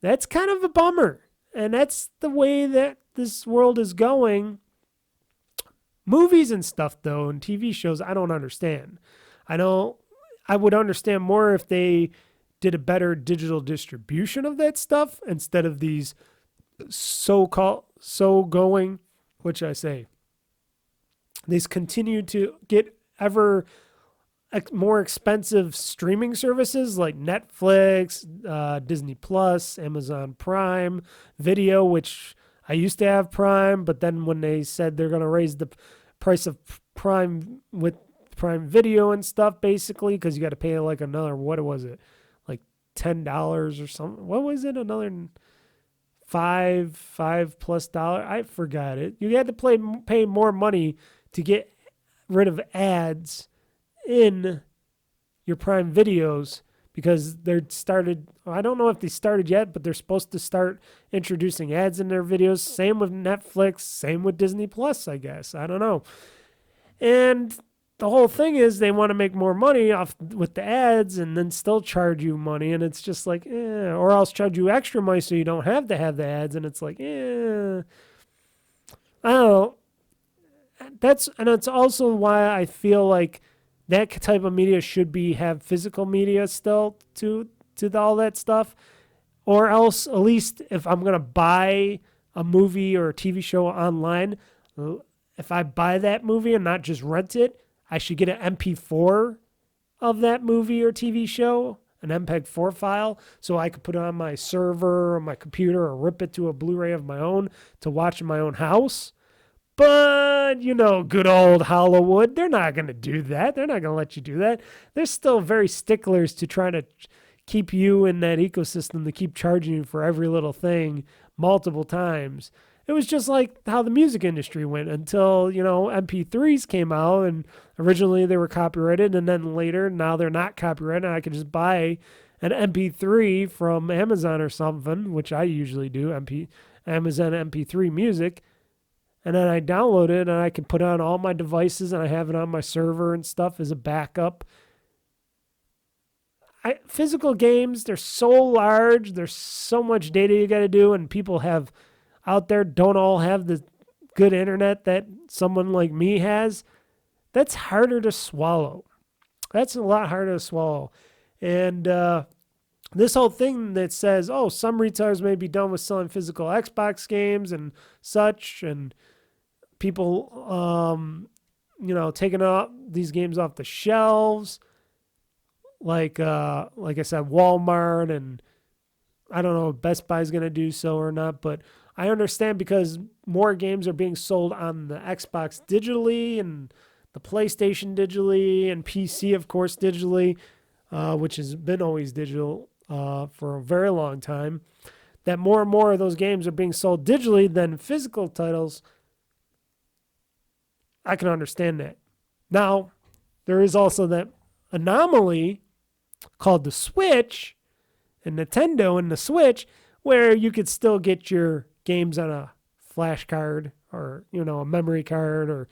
that's kind of a bummer. And that's the way that this world is going. Movies and stuff, though, and TV shows, I don't understand. I would understand more if they did a better digital distribution of that stuff instead of these these continue to get ever more expensive streaming services like Netflix, Disney Plus, Amazon Prime Video, which I used to have Prime, but then when they said they're going to raise the price of Prime with Prime Video and stuff, basically, because you got to pay like another, what was it, like $10 or something? What was it? Another $5+ I forgot it. You had to pay more money to get rid of ads in your Prime videos because I don't know if they started yet, but they're supposed to start introducing ads in their videos. Same with Netflix, same with Disney Plus, I guess. I don't know. And the whole thing is they want to make more money off with the ads and then still charge you money. And it's just like, or else charge you extra money so you don't have to have the ads. And it's like, I don't know. And it's also why I feel like that type of media should have physical media still to all that stuff. Or else, at least if I'm going to buy a movie or a TV show online, if I buy that movie and not just rent it, I should get an MP4 of that movie or TV show, an MPEG-4 file, so I could put it on my server or my computer or rip it to a Blu-ray of my own to watch in my own house. But, good old Hollywood, they're not going to do that. They're not going to let you do that. They're still very sticklers to try to keep you in that ecosystem, to keep charging you for every little thing multiple times. It was just like how the music industry went until, MP3s came out, and originally they were copyrighted, and then later, now they're not copyrighted, and I could just buy an MP3 from Amazon or something, which I usually do, Amazon MP3 music, and then I download it, and I can put it on all my devices, and I have it on my server and stuff as a backup. Physical games, they're so large, there's so much data you got to do, and people out there don't all have the good internet that someone like me has. That's harder to swallow. That's a lot harder to swallow. And this whole thing that says, some retailers may be done with selling physical Xbox games and such, and people, taking these games off the shelves, like I said, Walmart, and I don't know if Best Buy is going to do so or not, but I understand because more games are being sold on the Xbox digitally and the PlayStation digitally and PC, of course, digitally, which has been always digital for a very long time, that more and more of those games are being sold digitally than physical titles. I can understand that. Now, there is also that anomaly called the Switch and Nintendo and the Switch, where you could still get your games on a flash card or, a memory card or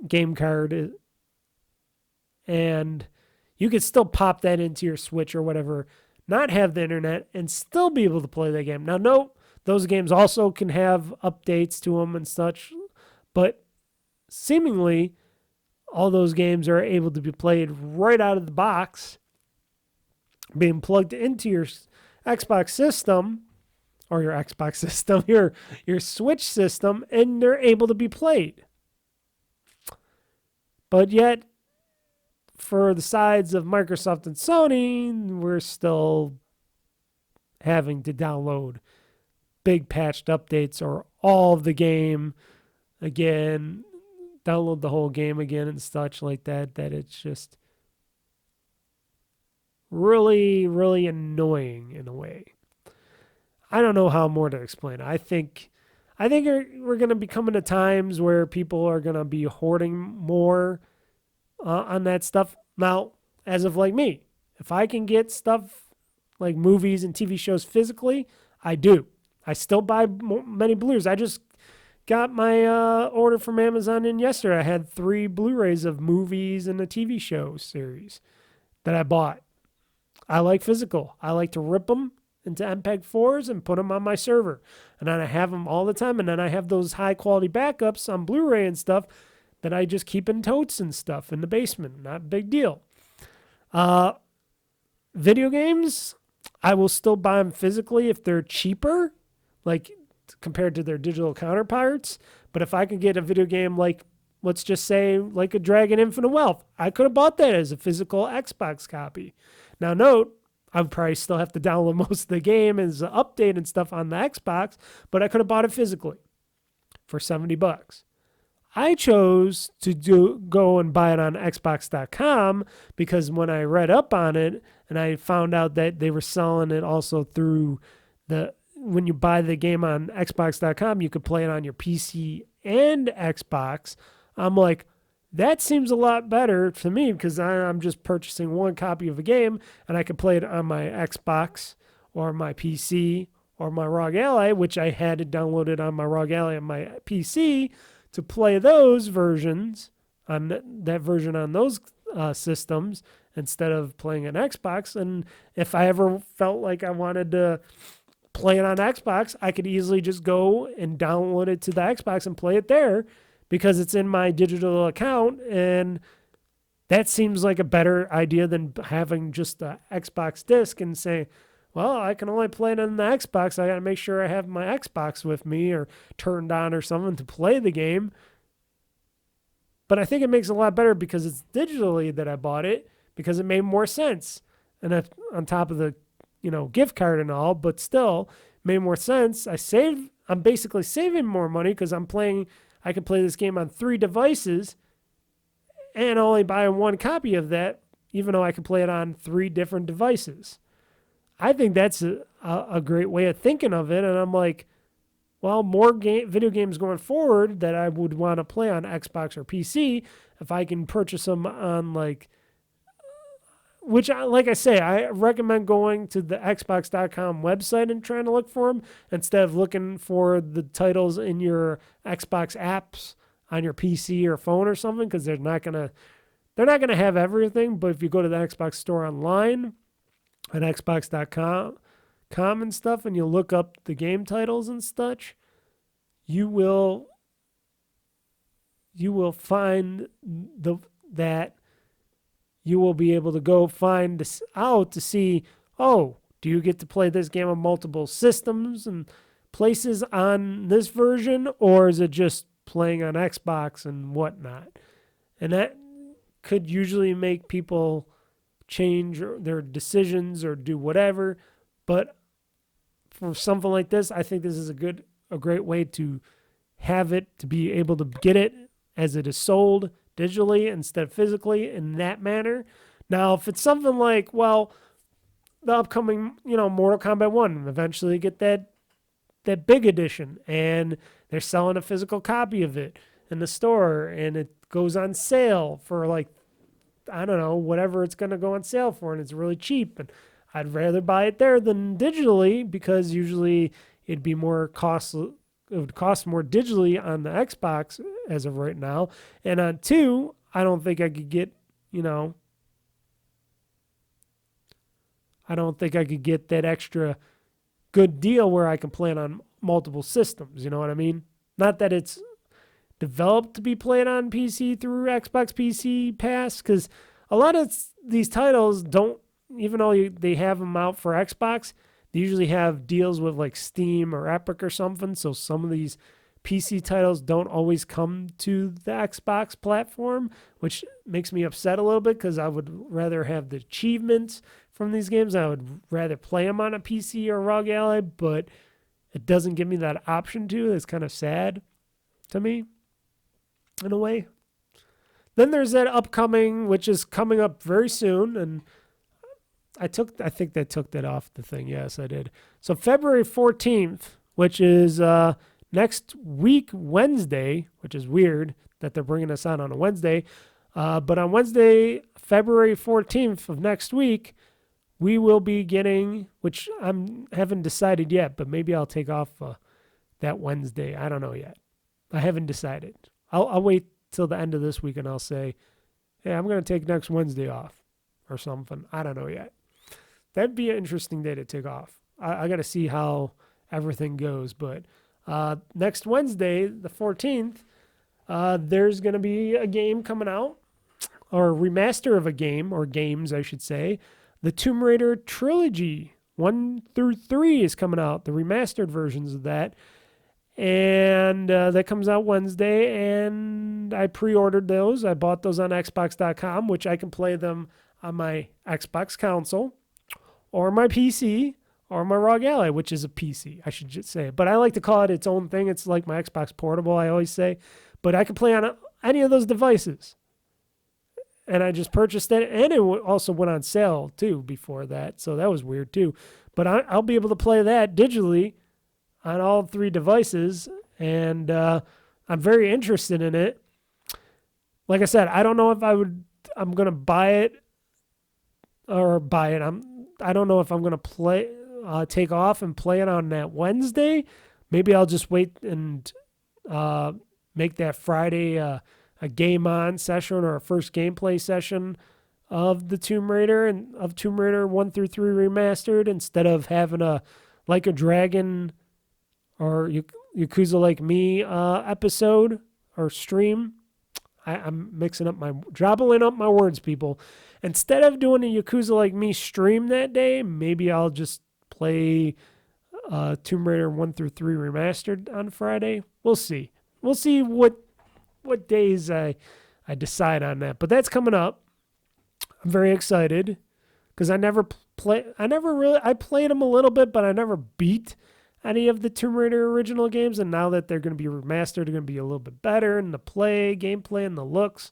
game card. And you could still pop that into your Switch or whatever, not have the internet, and still be able to play that game. Now, no, those games also can have updates to them and such, but seemingly all those games are able to be played right out of the box, being plugged into your Xbox system, or your Xbox system, your Switch system, and they're able to be played. But yet, for the sides of Microsoft and Sony, we're still having to download big patched updates or all of the game again, download the whole game again and such like that, that it's just really, really annoying in a way. I don't know how more to explain it. I think we're going to be coming to times where people are going to be hoarding more on that stuff. Now, as of like me, if I can get stuff like movies and TV shows physically, I do. I still buy many Blu-rays. I just got my order from Amazon in yesterday. I had 3 Blu-rays of movies and a TV show series that I bought. I like physical. I like to rip them into MPEG-4s and put them on my server. And then I have them all the time. And then I have those high-quality backups on Blu-ray and stuff that I just keep in totes and stuff in the basement. Not a big deal. Video games, I will still buy them physically if they're cheaper, like compared to their digital counterparts. But if I can get a video game like, let's just say, like a Dragon Infinite Wealth, I could have bought that as a physical Xbox copy. Now, note, I would probably still have to download most of the game as an update and stuff on the Xbox, but I could have bought it physically for $70. I chose to go and buy it on Xbox.com because when I read up on it and I found out that they were selling it also through when you buy the game on Xbox.com, you could play it on your PC and Xbox. I'm like, that seems a lot better to me because I'm just purchasing one copy of a game and I can play it on my Xbox or my PC or my ROG Ally, which I had it downloaded on my ROG Ally and my PC to play those versions on that version on those systems instead of playing an Xbox. And if I ever felt like I wanted to play it on Xbox, I could easily just go and download it to the Xbox and play it there because it's in my digital account. And that seems like a better idea than having just the Xbox disc and say, well, I can only play it on the Xbox. I got to make sure I have my Xbox with me or turned on or something to play the game. But I think it makes it a lot better because it's digitally that I bought it because it made more sense. And if, on top of the, gift card and all, but still made more sense. I'm basically saving more money because I can play this game on 3 devices and only buy one copy of that, even though I can play it on 3 different devices. I think that's a great way of thinking of it. And I'm like, well, more video games going forward that I would want to play on Xbox or PC, if I can purchase them on like I say, I recommend going to the Xbox.com website and trying to look for them instead of looking for the titles in your Xbox apps on your PC or phone or something, because they're not gonna have everything. But if you go to the Xbox store online at Xbox.com and stuff, and you look up the game titles and such, you will find that you will be able to go find this out to see, oh, do you get to play this game on multiple systems and places on this version, or is it just playing on Xbox and whatnot? And that could usually make people change their decisions or do whatever. But for something like this, I think this is a great way to have it, to be able to get it as it is sold digitally instead of physically in that manner. Now, if it's something like, well, the upcoming, Mortal Kombat 1, eventually get that big edition, and they're selling a physical copy of it in the store, and it goes on sale for like, I don't know, whatever it's going to go on sale for, and it's really cheap, and I'd rather buy it there than digitally, because usually it'd be more costly. It would cost more digitally on the Xbox as of right now. And on 2, I don't think I could get, I don't think I could get that extra good deal where I can play it on multiple systems. You know what I mean? Not that it's developed to be played on PC through Xbox PC Pass, because a lot of these titles don't, even though they have them out for Xbox, they usually have deals with like Steam or Epic or something. So some of these PC titles don't always come to the Xbox platform, which makes me upset a little bit because I would rather have the achievements from these games. I would rather play them on a PC or ROG Ally, but it doesn't give me that option to. It's kind of sad to me in a way. Then there's that upcoming, which is coming up very soon, and I think they took that off the thing. Yes, I did. So February 14th, which is next week, Wednesday, which is weird that they're bringing us on a Wednesday. But on Wednesday, February 14th of next week, we will be getting, which I haven't decided yet, but maybe I'll take off that Wednesday. I don't know yet. I haven't decided. I'll wait till the end of this week and I'll say, hey, I'm going to take next Wednesday off or something. I don't know yet. That'd be an interesting day to take off. I got to see how everything goes. But next Wednesday, the 14th, there's going to be a game coming out, or a remaster of a game, or games, I should say. The Tomb Raider trilogy, 1 through 3, is coming out, the remastered versions of that. And that comes out Wednesday, and I pre-ordered those. I bought those on Xbox.com, which I can play them on my Xbox console, or my PC, or my ROG Ally, which is a PC, I should just say. But I like to call it its own thing. It's like my Xbox Portable, I always say. But I can play on any of those devices. And I just purchased it, and it also went on sale, too, before that. So that was weird, too. But I'll be able to play that digitally on all 3 devices, and I'm very interested in it. Like I said, I don't know if I'm going to buy it. I don't know if I'm going to take off and play it on that Wednesday. Maybe I'll just wait and make that Friday a GameOn session, or a first gameplay session of the Tomb Raider, and of Tomb Raider 1 through 3 remastered, instead of having a Like a Dragon or Yakuza Like Me episode or stream. I'm drobbling up my words, people. Instead of doing a Yakuza Like Me stream that day, maybe I'll just play Tomb Raider 1 through 3 remastered on Friday. We'll see. We'll see what days I decide on that. But that's coming up. I'm very excited because I played them a little bit, but I never beat any of the Tomb Raider original games. And now that they're going to be remastered, they're going to be a little bit better in the gameplay and the looks.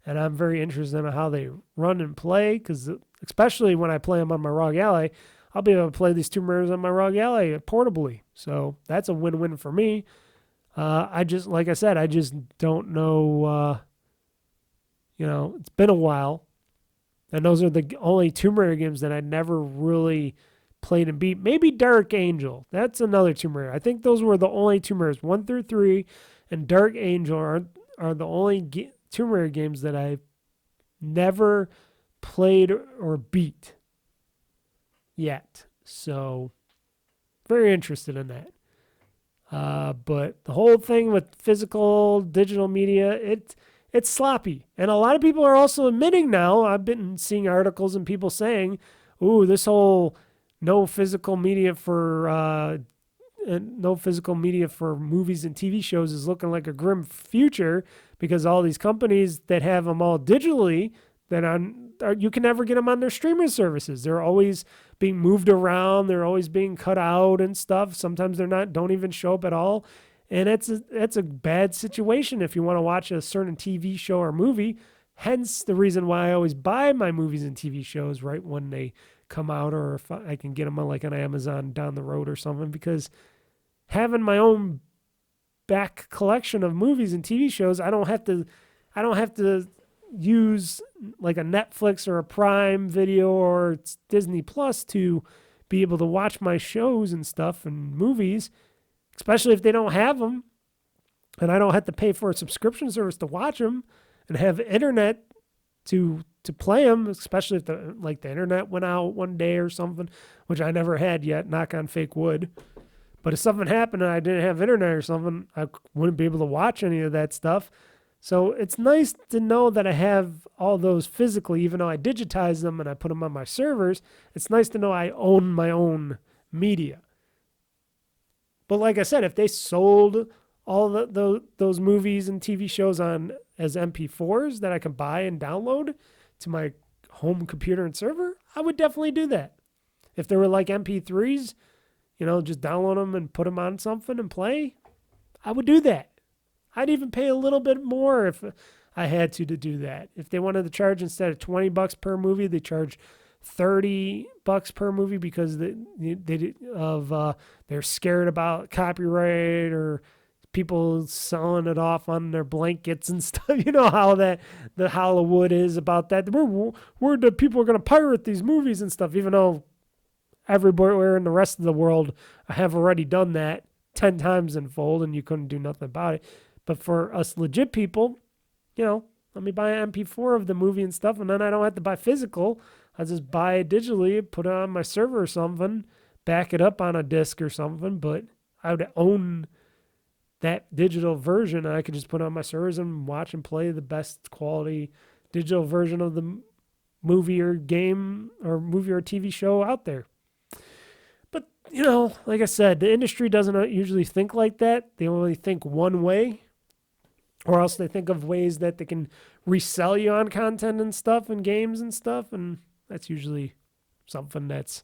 And I'm very interested in how they run and play, because especially when I play them on my ROG Ally, I'll be able to play these Tomb Raiders on my ROG Ally portably. So that's a win-win for me. Like I said, I just don't know, it's been a while. And those are the only Tomb Raider games that I never really played and beat. Maybe Dark Angel. That's another Tomb Raider. I think those were the only Tomb Raiders. 1 through 3 and Dark Angel are the only Tomb Raider games that I've never played or beat yet. So, very interested in that. But the whole thing with physical, digital media, it's sloppy. And a lot of people are also admitting now, I've been seeing articles and people saying, ooh, this whole no physical media for movies and TV shows is looking like a grim future, because all these companies that have them all digitally, you can never get them on their streaming services. They're always being moved around. They're always being cut out and stuff. Sometimes don't even show up at all. And it's a bad situation if you want to watch a certain TV show or movie. Hence the reason why I always buy my movies and TV shows right when they come out, or if I can get them on Amazon down the road or something, because having my own back collection of movies and TV shows, I don't have to use like a Netflix or a Prime Video or Disney Plus to be able to watch my shows and stuff and movies, especially if they don't have them, and I don't have to pay for a subscription service to watch them and have internet to play them, especially if the internet went out one day or something, which I never had yet, knock on fake wood. But if something happened and I didn't have internet or something, I wouldn't be able to watch any of that stuff. So it's nice to know that I have all those physically, even though I digitize them and I put them on my servers. It's nice to know I own my own media. But like I said, if they sold all those movies and TV shows as MP4s that I can buy and download to my home computer and server, I would definitely do that. If they were like MP3s, just download them and put them on something and play, I would do that. I'd even pay a little bit more if I had to do that. If they wanted to charge, instead of $20 per movie, they charge $30 per movie because they're scared about copyright or people selling it off on their blankets and stuff. You know how the Hollywood is about that. Where the people are going to pirate these movies and stuff, even though everywhere in the rest of the world have already done that 10 times in fold and you couldn't do nothing about it. But for us legit people, let me buy an MP4 of the movie and stuff, and then I don't have to buy physical. I just buy it digitally, put it on my server or something, back it up on a disc or something, but I would own that digital version. I could just put it on my servers and watch and play the best quality digital version of the movie or game or movie or TV show out there. But, like I said, the industry doesn't usually think like that. They only think one way, or else they think of ways that they can resell you on content and stuff and games and stuff, and that's usually something that's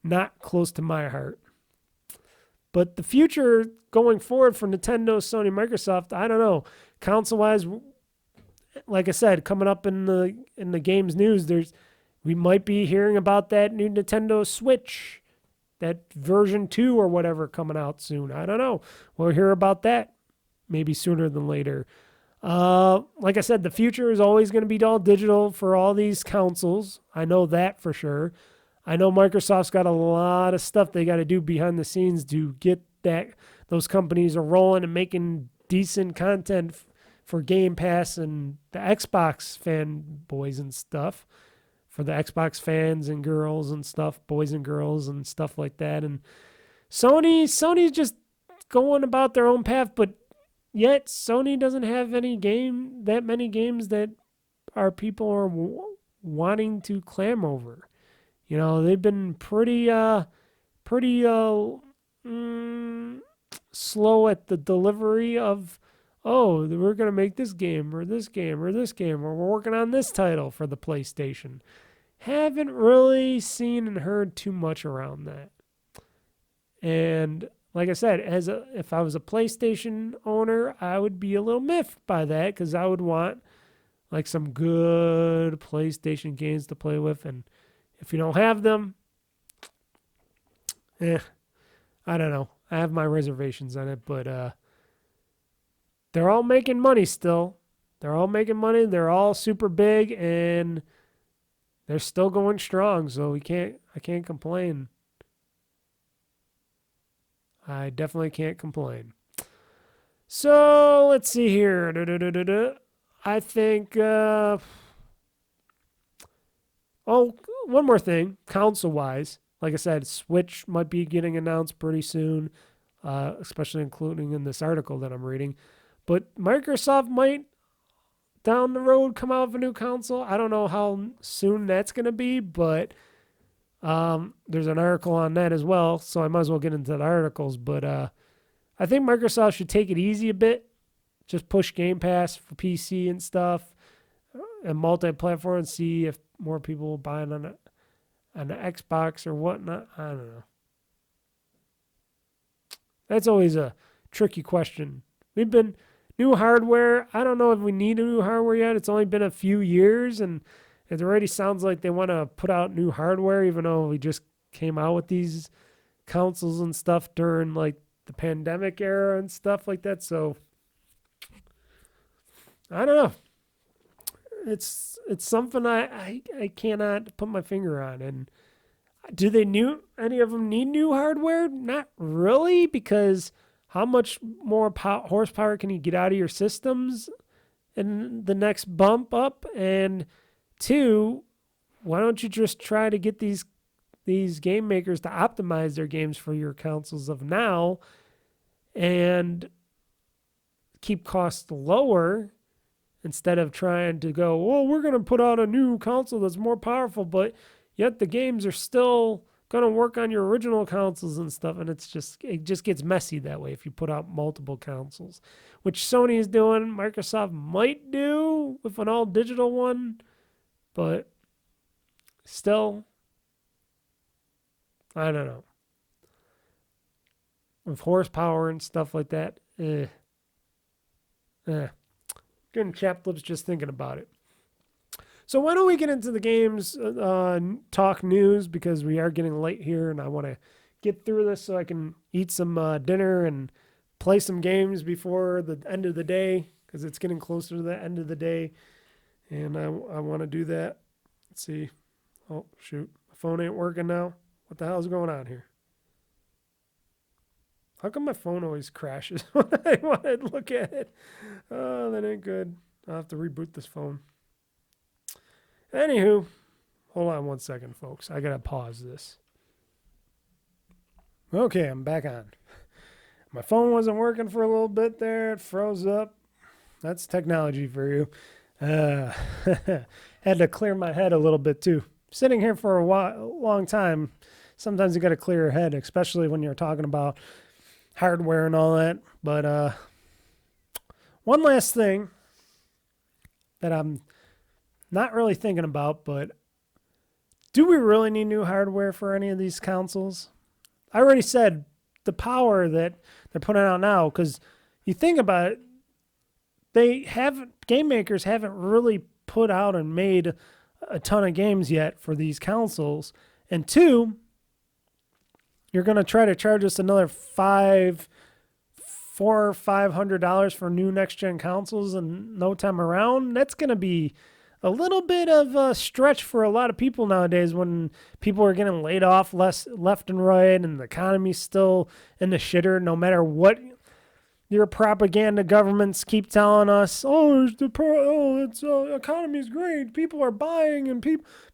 not close to my heart. But the future going forward for Nintendo, Sony, Microsoft, I don't know. Console-wise, like I said, coming up in the games news, we might be hearing about that new Nintendo Switch, that version 2 or whatever coming out soon. I don't know. We'll hear about that maybe sooner than later. Like I said, the future is always going to be all digital for all these consoles. I know that for sure. I know Microsoft's got a lot of stuff they got to do behind the scenes to get those companies are rolling and making decent content for Game Pass and the Xbox fanboys and stuff, for the Xbox fans and girls and stuff, boys and girls and stuff like that. And Sony's just going about their own path, but yet Sony doesn't have that many games that our people are wanting to clam over. They've been pretty slow at the delivery of, we're going to make this game or this game or this game, or we're working on this title for the PlayStation. Haven't really seen and heard too much around that. And like I said, if I was a PlayStation owner, I would be a little miffed by that because I would want like some good PlayStation games to play with, and if you don't have them, I don't know. I have my reservations on it, but they're all making money still. They're all making money. They're all super big, and they're still going strong. So I can't complain. I definitely can't complain. So let's see here. I think. One more thing, console-wise. Like I said, Switch might be getting announced pretty soon, especially including in this article that I'm reading. But Microsoft might, down the road, come out with a new console. I don't know how soon that's going to be, but there's an article on that as well, so I might as well get into the articles. But I think Microsoft should take it easy a bit. Just push Game Pass for PC and stuff, and multi-platform, and see if more people will buy it on the Xbox or whatnot. I don't know. That's always a tricky question. New hardware. I don't know if we need a new hardware yet. It's only been a few years, and it already sounds like they want to put out new hardware, even though we just came out with these consoles and stuff during like the pandemic era and stuff like that. So I don't know. It's something I cannot put my finger on. And do any of them need new hardware? Not really, because how much more horsepower can you get out of your systems in the next bump up? And two, why don't you just try to get these game makers to optimize their games for your consoles of now and keep costs lower? Instead of trying to go, we're going to put out a new console that's more powerful, but yet the games are still going to work on your original consoles and stuff. And it just gets messy that way if you put out multiple consoles, which Sony is doing. Microsoft might do with an all digital one, but still, I don't know. With horsepower and stuff like that, Getting chapped lips just thinking about it. So why don't we get into the games talk news, because we are getting late here and I want to get through this so I can eat some dinner and play some games before the end of the day, because it's getting closer to the end of the day and I want to do that. Let's see. Oh, shoot. My phone ain't working now. What the hell's going on here? How come my phone always crashes when I want to look at it? Oh, that ain't good. I'll have to reboot this phone. Anywho, hold on 1 second, folks. I got to pause this. Okay, I'm back on. My phone wasn't working for a little bit there. It froze up. That's technology for you. Had to clear my head a little bit, too. Sitting here for a long time, sometimes you got to clear your head, especially when you're talking about hardware and all that. But one last thing that I'm not really thinking about, but do we really need new hardware for any of these consoles? I already said the power that they're putting out now, because you think about it, game makers haven't really put out and made a ton of games yet for these consoles. And two, you're going to try to charge us another $400 or $500 for new next-gen consoles in no time around. That's going to be a little bit of a stretch for a lot of people nowadays, when people are getting laid off left and right and the economy's still in the shitter, no matter what your propaganda governments keep telling us. Economy's great. People are buying and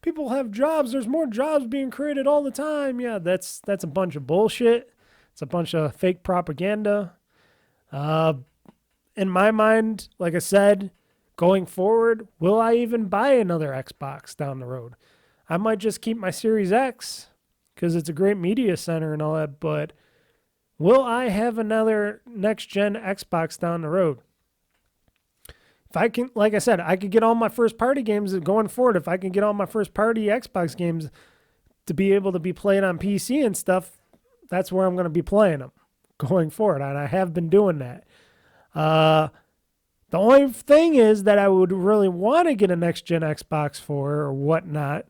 people have jobs. There's more jobs being created all the time. Yeah, that's a bunch of bullshit. It's a bunch of fake propaganda. In my mind, like I said, going forward, will I even buy another Xbox down the road? I might just keep my Series X because it's a great media center and all that, but will I have another next-gen Xbox down the road? If I can, like I said, I could get all my first-party games going forward. If I can get all my first-party Xbox games to be able to be played on PC and stuff, that's where I'm going to be playing them going forward, and I have been doing that. The only thing is that I would really want to get a next-gen Xbox for or whatnot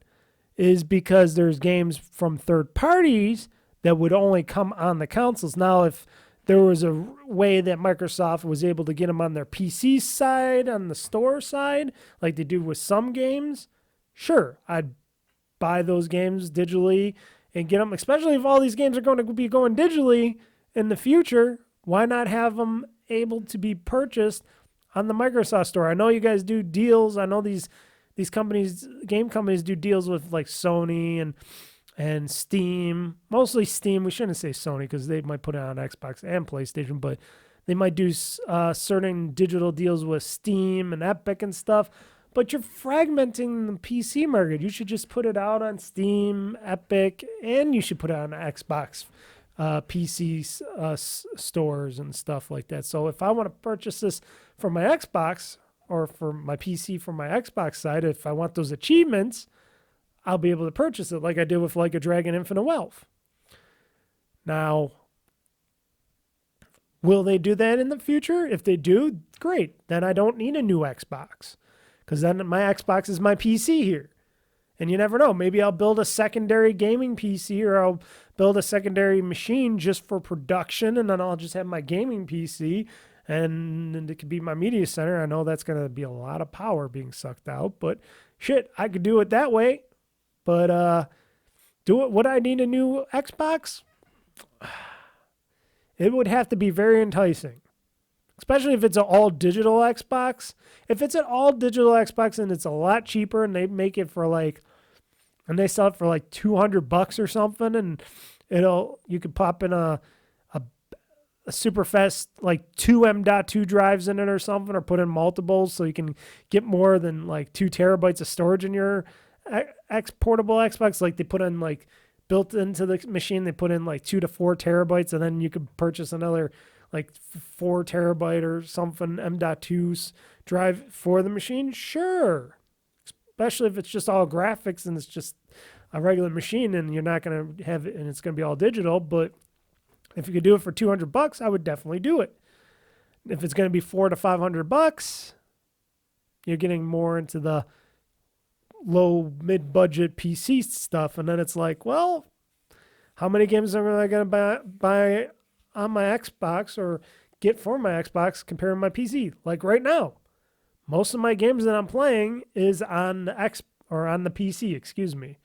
is because there's games from third parties that would only come on the consoles. Now, if there was a way that Microsoft was able to get them on their PC side, on the store side, like they do with some games, sure, I'd buy those games digitally and get them, especially if all these games are going to be going digitally in the future. Why not have them able to be purchased on the Microsoft store? I know you guys do deals. I know these companies, game companies, do deals with like Sony and Steam. Mostly Steam. We shouldn't say Sony because they might put it on Xbox and PlayStation, but they might do certain digital deals with Steam and Epic and stuff. But you're fragmenting the PC market. You should just put it out on Steam, Epic, and you should put it on Xbox PC stores and stuff like that. So if I want to purchase this for my Xbox or for my PC from my Xbox side, if I want those achievements, I'll be able to purchase it like I did with Like a Dragon Infinite Wealth. Now, will they do that in the future? If they do, great. Then I don't need a new Xbox, because then my Xbox is my PC here. And you never know. Maybe I'll build a secondary gaming PC, or I'll build a secondary machine just for production, and then I'll just have my gaming PC, and it could be my media center. I know that's going to be a lot of power being sucked out, but shit, I could do it that way. But would I need a new Xbox? It would have to be very enticing, especially if it's an all-digital Xbox. If it's an all-digital Xbox and it's a lot cheaper, and they make it for and they sell it for like $200 or something, and you could pop in a super fast like 2 M.2 drives in it or something, or put in multiples so you can get more than like 2 terabytes of storage in your portable Xbox. Like they put in like built into the machine, they put in like 2 to 4 terabytes, and then you could purchase another like 4 terabyte or something M.2 drive for the machine. Sure. Especially if it's just all graphics and it's just a regular machine and you're not going to have it and it's going to be all digital. But if you could do it for $200, I would definitely do it. If it's going to be $400 to $500, you're getting more into the low mid-budget PC stuff, and then it's like, well, how many games am I going to buy on my Xbox or get for my Xbox compared to my PC? Like right now, most of my games that I'm playing is on the on the PC, excuse me,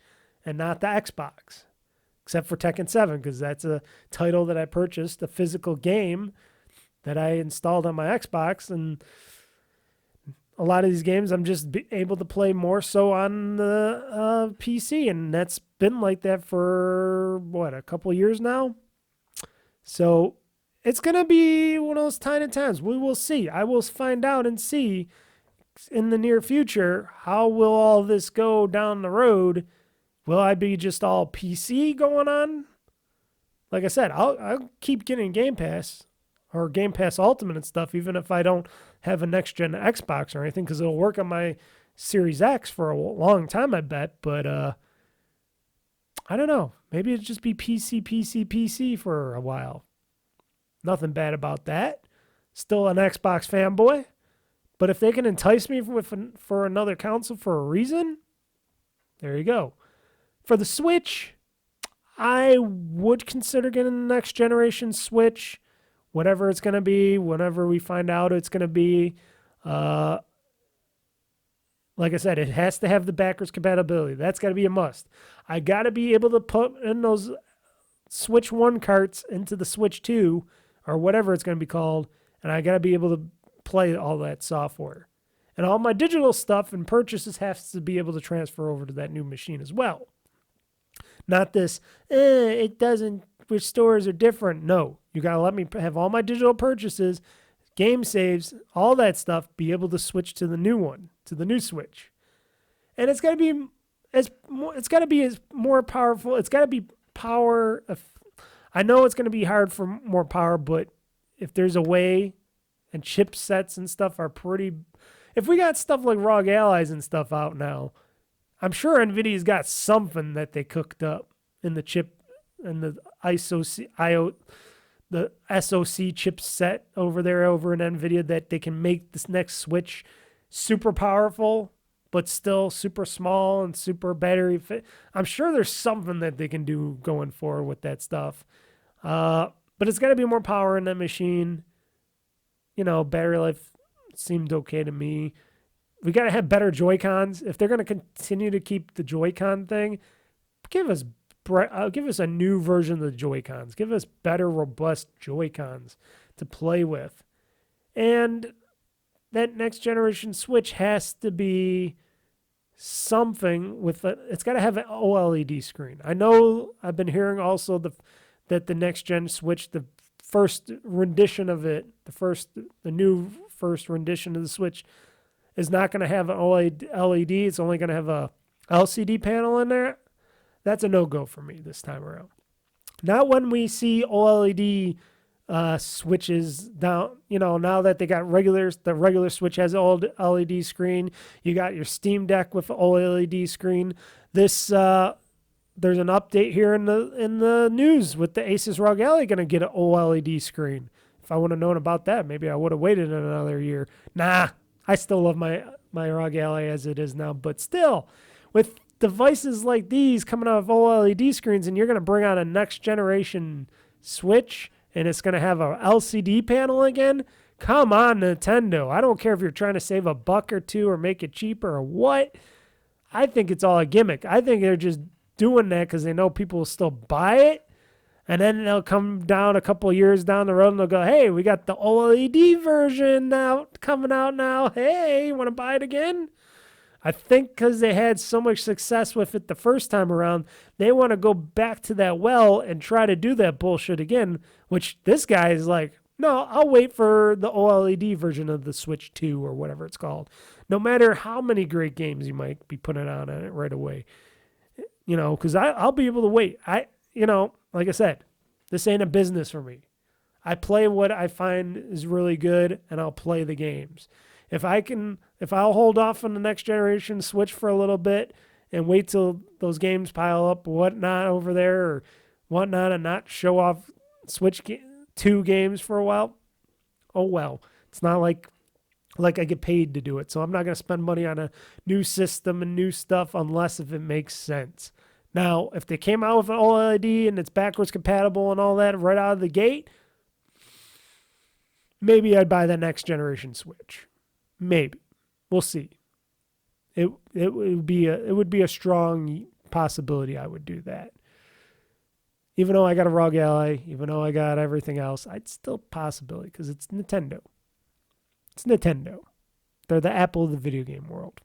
and not the Xbox, except for Tekken 7, because that's a title that I purchased, a physical game that I installed on my Xbox, and a lot of these games I'm just able to play more so on the PC, and that's been like that for, a couple years now? So it's going to be one of those tiny times. We will see. I will find out and see in the near future, how will all this go down the road? Will I be just all PC going on? Like I said, I'll keep getting Game Pass or Game Pass Ultimate and stuff, even if I don't have a next-gen Xbox or anything, because it'll work on my Series X for a long time, I bet. But I don't know. Maybe it'll just be PC for a while. Nothing bad about that. Still an Xbox fanboy. But if they can entice me for another console for a reason, there you go. For the Switch, I would consider getting the next generation Switch, whatever it's going to be, whenever we find out it's going to be. Like I said, it has to have the backwards compatibility. That's got to be a must. I got to be able to put in those Switch 1 carts into the Switch 2, or whatever it's going to be called, and I got to be able to play all that software. And all my digital stuff and purchases has to be able to transfer over to that new machine as well. Not this, it doesn't, which stores are different. No, you got to let me have all my digital purchases, game saves, all that stuff, be able to switch to the new one, to the new Switch. And it's got to be more powerful. It's got to be power. I know it's going to be hard for more power, but if there's a way, and chipsets and stuff are pretty... If we got stuff like ROG Allies and stuff out now, I'm sure NVIDIA's got something that they cooked up in the chip and the SoC chipset over there over in NVIDIA that they can make this next Switch super powerful, but still super small and super battery fit. I'm sure there's something that they can do going forward with that stuff. But it's got to be more power in that machine. You know, battery life seemed okay to me. We got to have better Joy-Cons. If they're going to continue to keep the Joy-Con thing, give us a new version of the Joy-Cons. Give us better, robust Joy-Cons to play with. And that next generation Switch has to be something with it's got to have an OLED screen. I know I've been hearing also that the next gen Switch, the first rendition of it, the new first rendition of the Switch is not going to have an OLED. It's only going to have a LCD panel in there. That's a no-go for me this time around. Not when we see OLED switches down, now that they got the regular Switch has an old LED screen. You got your Steam Deck with an OLED screen. There's an update here in the news with the Asus ROG Ally going to get an OLED screen. If I would have known about that, maybe I would have waited another year. Nah, I still love my ROG Ally as it is now, but still, with devices like these coming out of OLED screens, and you're going to bring out a next generation Switch, and it's going to have a LCD panel again. Come on, Nintendo. I don't care if you're trying to save a buck or two or make it cheaper or what. I think it's all a gimmick. I think they're just doing that because they know people will still buy it, and then they'll come down a couple of years down the road and they'll go, hey, we got the OLED version now coming out now. Hey, you want to buy it again? I think because they had so much success with it the first time around, they want to go back to that well and try to do that bullshit again, which this guy is like, no, I'll wait for the OLED version of the Switch 2 or whatever it's called. No matter how many great games you might be putting on it right away. Because I'll be able to wait. Like I said, this ain't a business for me. I play what I find is really good, and I'll play the games. If I'll hold off on the next generation Switch for a little bit and wait till those games pile up whatnot over there or whatnot and not show off Switch 2 games for a while, oh well. It's not like like I get paid to do it. So I'm not going to spend money on a new system and new stuff unless if it makes sense. Now, if they came out with an OLED and it's backwards compatible and all that right out of the gate, maybe I'd buy the next generation Switch. Maybe. We'll see. It would be a strong possibility I would do that. Even though I got a ROG Ally, even though I got everything else, I'd still possibility because it's Nintendo. It's Nintendo. They're the Apple of the video game world.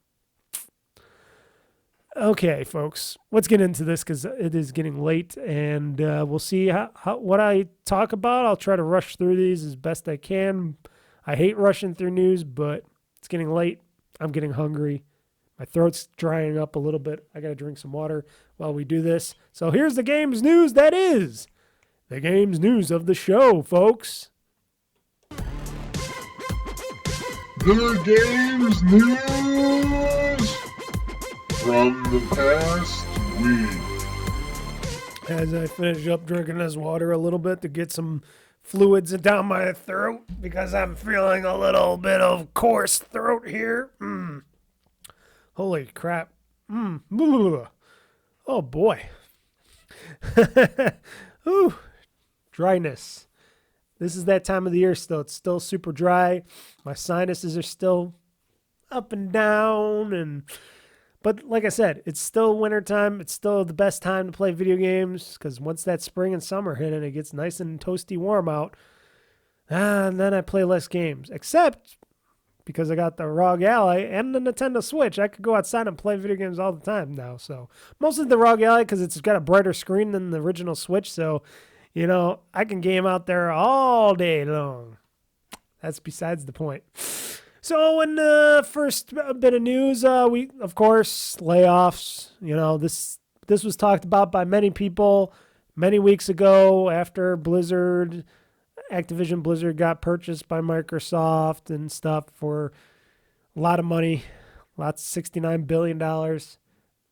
Okay, folks, let's get into this because it is getting late, and we'll see what I talk about. I'll try to rush through these as best I can. I hate rushing through news, but it's getting late. I'm getting hungry. My throat's drying up a little bit. I got to drink some water while we do this. So here's the games news that is the games news of the show, folks. The games news from the past week. As I finish up drinking this water a little bit to get some fluids down my throat because I'm feeling a little bit of coarse throat here. Holy crap. Oh boy. Ooh. Dryness. This is that time of the year still. It's still super dry. My sinuses are still up and down. But like I said, it's still wintertime. It's still the best time to play video games because once that spring and summer hit and it gets nice and toasty warm out, and then I play less games. Except because I got the ROG Ally and the Nintendo Switch. I could go outside and play video games all the time now. So mostly the ROG Ally because it's got a brighter screen than the original Switch. So I can game out there all day long. That's besides the point. So in the first bit of news, we, of course, layoffs. This was talked about by many people many weeks ago after Activision Blizzard got purchased by Microsoft and stuff for a lot of money, $69 billion.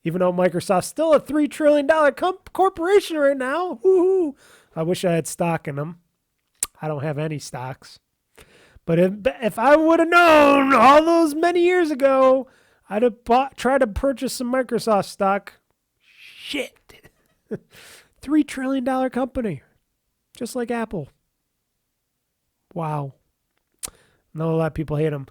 Even though Microsoft's still a $3 trillion corporation right now. Woo-hoo. I wish I had stock in them. I don't have any stocks. But if I would have known all those many years ago, I'd have tried to purchase some Microsoft stock. Shit. $3 trillion company. Just like Apple. Wow. I know a lot of people hate them.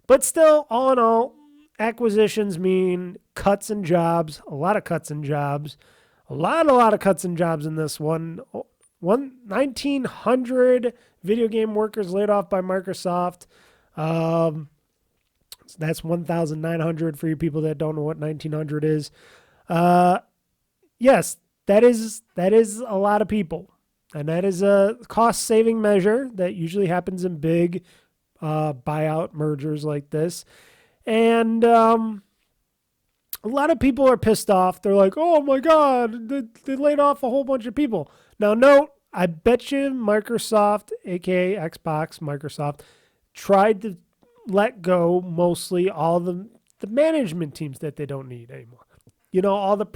But still, all in all, acquisitions mean cuts in jobs. A lot of cuts in jobs. A lot of cuts in jobs in this one. 1,900 video game workers laid off by Microsoft. So that's 1,900 for you people that don't know what 1,900 is. Yes, that is a lot of people. And that is a cost-saving measure that usually happens in big buyout mergers like this. And a lot of people are pissed off. They're like, oh, my God, they laid off a whole bunch of people. Now, note, I bet you Microsoft, a.k.a. Xbox, Microsoft, tried to let go mostly all the management teams that they don't need anymore. All the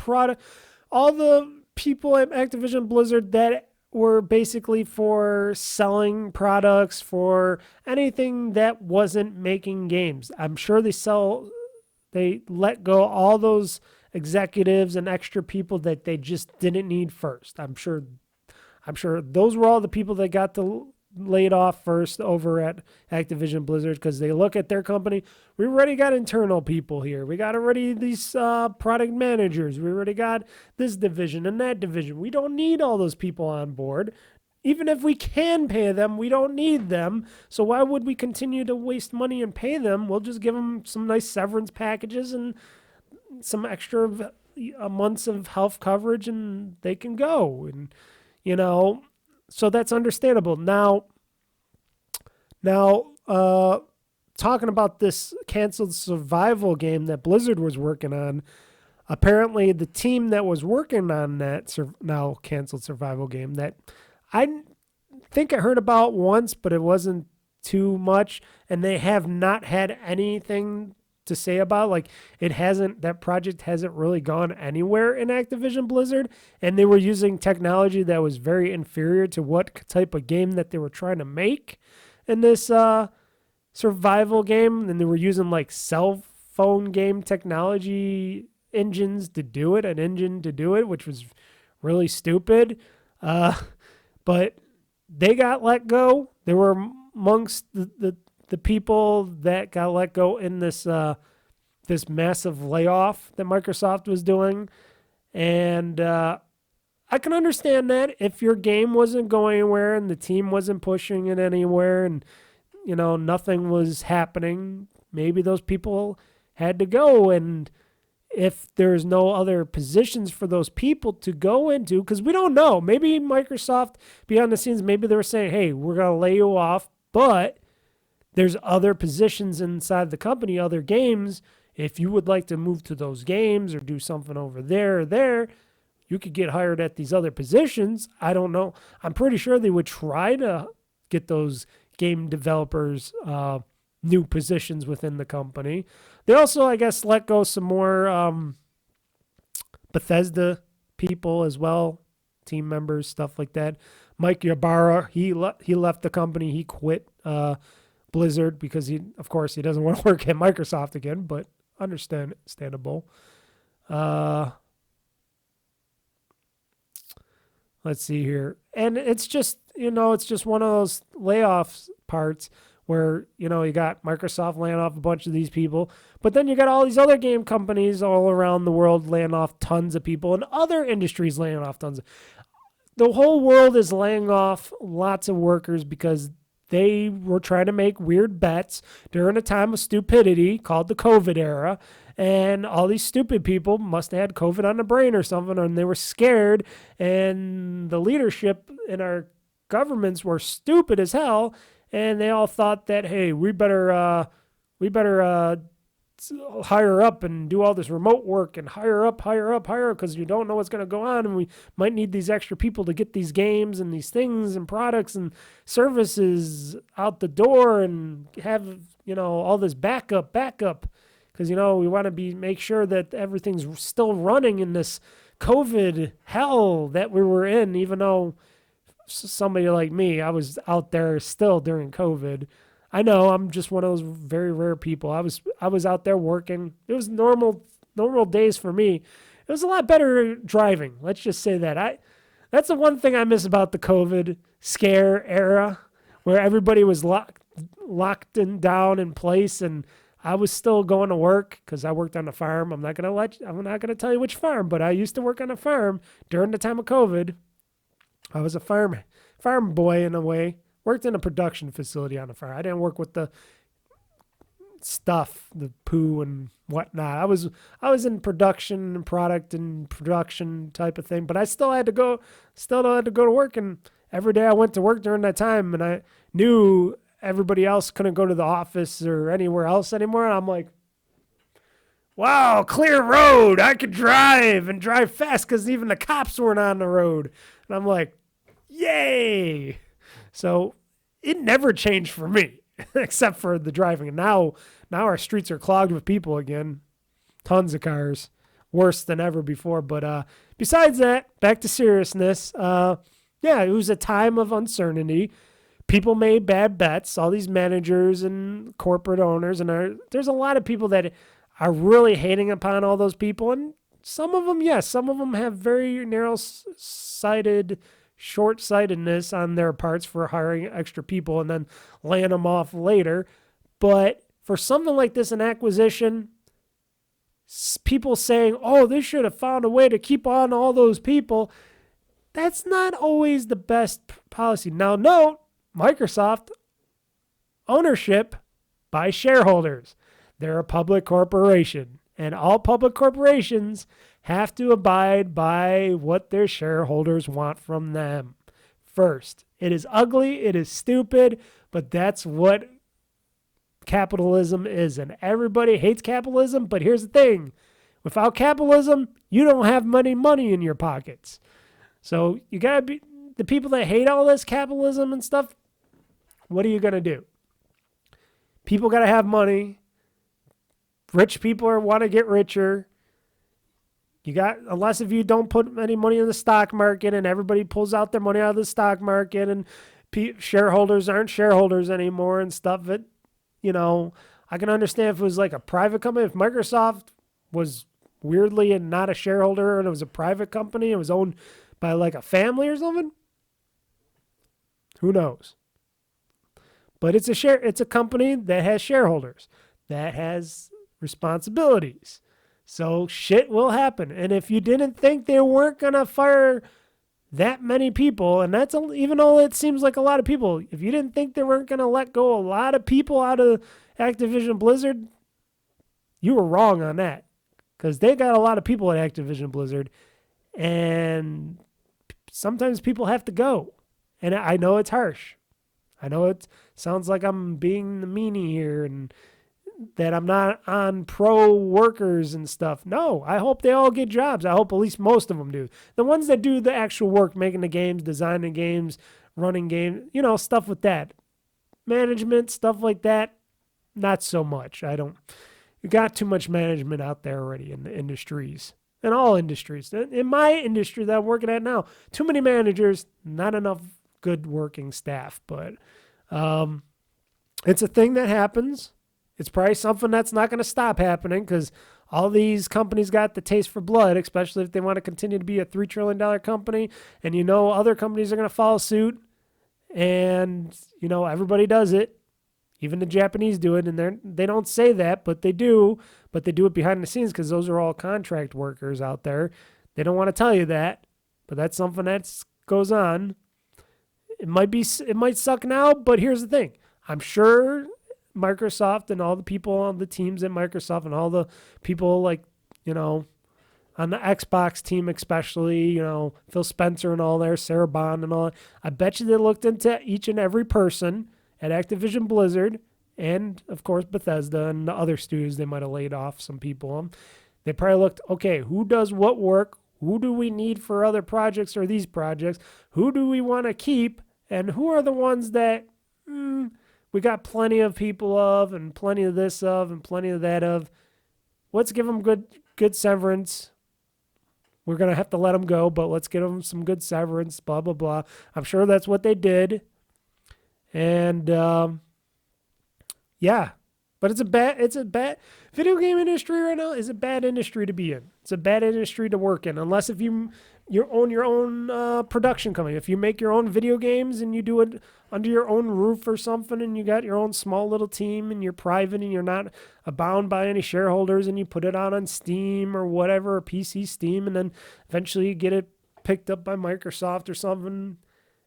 people at Activision Blizzard that were basically for selling products, for anything that wasn't making games. I'm sure they let go all those executives and extra people that they just didn't need first. I'm sure those were all the people that got laid off first over at Activision Blizzard because they look at their company. We already got internal people here. We got already these product managers. We already got this division and that division. We don't need all those people on board. Even if we can pay them, we don't need them. So why would we continue to waste money and pay them? We'll just give them some nice severance packages and some extra months of health coverage and they can go. And so that's understandable. Now, talking about this canceled survival game that Blizzard was working on, apparently the team that was working on that now canceled survival game that I think I heard about once, but it wasn't too much, and they have not had anything to say about. Like, that project hasn't really gone anywhere in Activision Blizzard, and they were using technology that was very inferior to what type of game that they were trying to make in this survival game, and they were using like cell phone game technology engines to do it, which was really stupid. But they got let go. They were amongst the people that got let go in this this massive layoff that Microsoft was doing. And I can understand that if your game wasn't going anywhere and the team wasn't pushing it anywhere and, you know, nothing was happening, maybe those people had to go. And if there's no other positions for those people to go into, because we don't know, maybe Microsoft behind the scenes, maybe they were saying, hey, we're going to lay you off, but there's other positions inside the company, other games. If you would like to move to those games or do something over there or there, you could get hired at these other positions. I don't know. I'm pretty sure they would try to get those game developers new positions within the company. They also, I guess, let go some more Bethesda people as well, team members, stuff like that. Mike Ybarra, he left the company. He quit Blizzard because he doesn't want to work at Microsoft again, but understandable. Let's see here. And it's just, it's just one of those layoffs parts where, you got Microsoft laying off a bunch of these people, but then you got all these other game companies all around the world laying off tons of people and other industries laying off tons. The whole world is laying off lots of workers because they were trying to make weird bets during a time of stupidity called the COVID era. And all these stupid people must have had COVID on the brain or something, and they were scared. And the leadership in our governments were stupid as hell. And they all thought that, hey, we better hire up and do all this remote work and hire up, because you don't know what's going to go on. And we might need these extra people to get these games and these things and products and services out the door and have, all this backup. Because, we want to make sure that everything's still running in this COVID hell that we were in, even though somebody like me, I was out there still during COVID. I know I'm just one of those very rare people. I was out there working. It was normal days for me. It was a lot better driving. Let's just say that. That's the one thing I miss about the COVID scare era, where everybody was locked down in place, and I was still going to work because I worked on a farm. I'm not gonna tell you which farm, but I used to work on a farm during the time of COVID. I was a farm boy in a way. Worked in a production facility on a farm. I didn't work with the stuff, the poo and whatnot. I was in production and product and production type of thing, but I still had to go to work. And every day I went to work during that time, and I knew everybody else couldn't go to the office or anywhere else anymore. And I'm like, wow, clear road. I could drive and drive fast because even the cops weren't on the road. And I'm like, yay. So it never changed for me, except for the driving. And now our streets are clogged with people again. Tons of cars. Worse than ever before. But besides that, back to seriousness. It was a time of uncertainty. People made bad bets. All these managers and corporate owners. And there's a lot of people that are really hating upon all those people. And some of them, yes, some of them have very short-sightedness on their parts for hiring extra people and then laying them off later. But for something like this, an acquisition, people saying, oh, they should have found a way to keep on all those people, that's not always the best policy. Now, note, Microsoft ownership by shareholders. They're a public corporation, and all public corporations have to abide by what their shareholders want from them first. It is ugly, it is stupid, but that's what capitalism is. And everybody hates capitalism, but here's the thing. Without capitalism, you don't have money in your pockets. So you gotta be, the people that hate all this capitalism and stuff, what are you gonna do? People gotta have money. Rich people want to get richer. Unless if you don't put any money in the stock market and everybody pulls out their money out of the stock market and shareholders aren't shareholders anymore and stuff, I can understand if it was like a private company. If Microsoft was weirdly and not a shareholder and it was a private company, it was owned by like a family or something, who knows? But it's a company that has shareholders, that has responsibilities. So shit will happen. And if you didn't think they weren't going to fire that many people, and that's even though it seems like a lot of people, if you didn't think they weren't going to let go a lot of people out of Activision Blizzard, you were wrong on that. Because they got a lot of people at Activision Blizzard, and sometimes people have to go. And I know it's harsh. I know it sounds like I'm being the meanie here and that I'm not on pro workers and stuff. No, I hope they all get jobs. I hope at least most of them do. The ones that do the actual work, making the games, designing games, running games, stuff with that. Management, stuff like that, not so much. You got too much management out there already in the industries. In all industries. In my industry that I'm working at now, too many managers, not enough good working staff. But it's a thing that happens. It's probably something that's not going to stop happening because all these companies got the taste for blood, especially if they want to continue to be a $3 trillion company. And other companies are going to follow suit. And, everybody does it. Even the Japanese do it, and they don't say that, but they do. But they do it behind the scenes because those are all contract workers out there. They don't want to tell you that, but that's something that goes on. It might suck now, but here's the thing. I'm sure Microsoft and all the people on the teams at Microsoft and all the people on the Xbox team especially, Phil Spencer and all there, Sarah Bond and all, I bet you they looked into each and every person at Activision Blizzard and, of course, Bethesda and the other studios they might have laid off some people. They probably looked, okay, who does what work? Who do we need for other projects or these projects? Who do we want to keep? And who are the ones that we got plenty of people of and plenty of this of and plenty of that of? Let's give them good severance. We're going to have to let them go, but let's give them some good severance, blah, blah, blah. I'm sure that's what they did. And, yeah, but it's a bad video game industry right now is a bad industry to be in. It's a bad industry to work in, unless if you own your own production company. If you make your own video games and you do it under your own roof or something and you got your own small little team and you're private and you're not bound by any shareholders and you put it out on Steam or whatever, or PC Steam, and then eventually you get it picked up by Microsoft or something.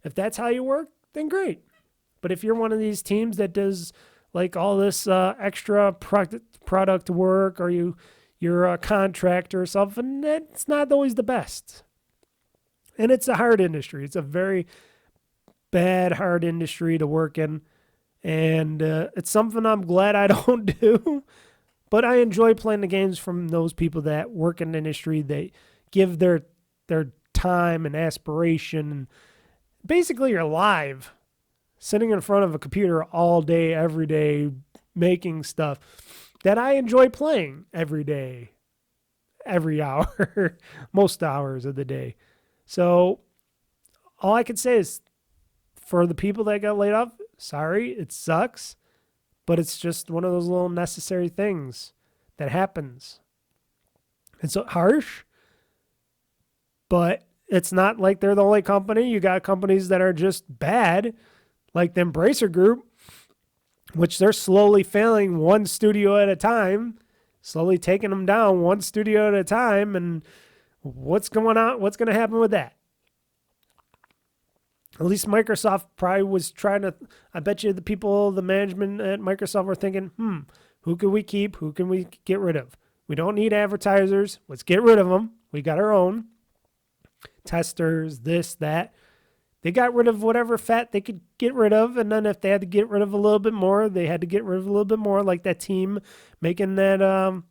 If that's how you work, then great. But if you're one of these teams that does like all this extra product work, or you're a contractor or something, that's not always the best. And it's a hard industry. It's a very bad, hard industry to work in. And it's something I'm glad I don't do. But I enjoy playing the games from those people that work in the industry. They give their time and aspiration. And basically, you're live, sitting in front of a computer all day, every day, making stuff that I enjoy playing every day, every hour, most hours of the day. So all I can say is for the people that got laid off, sorry, it sucks, but it's just one of those little necessary things that happens. It's harsh, but it's not like they're the only company. You got companies that are just bad, like the Embracer Group, which they're slowly failing one studio at a time, slowly taking them down one studio at a time. And what's going on? What's going to happen with that? At least Microsoft probably was trying to, I bet you the people, the management at Microsoft were thinking, who can we keep? Who can we get rid of? We don't need advertisers. Let's get rid of them. We got our own testers, this, that. They got rid of whatever fat they could get rid of, and then if they had to get rid of a little bit more, they had to get rid of a little bit more, like that team making that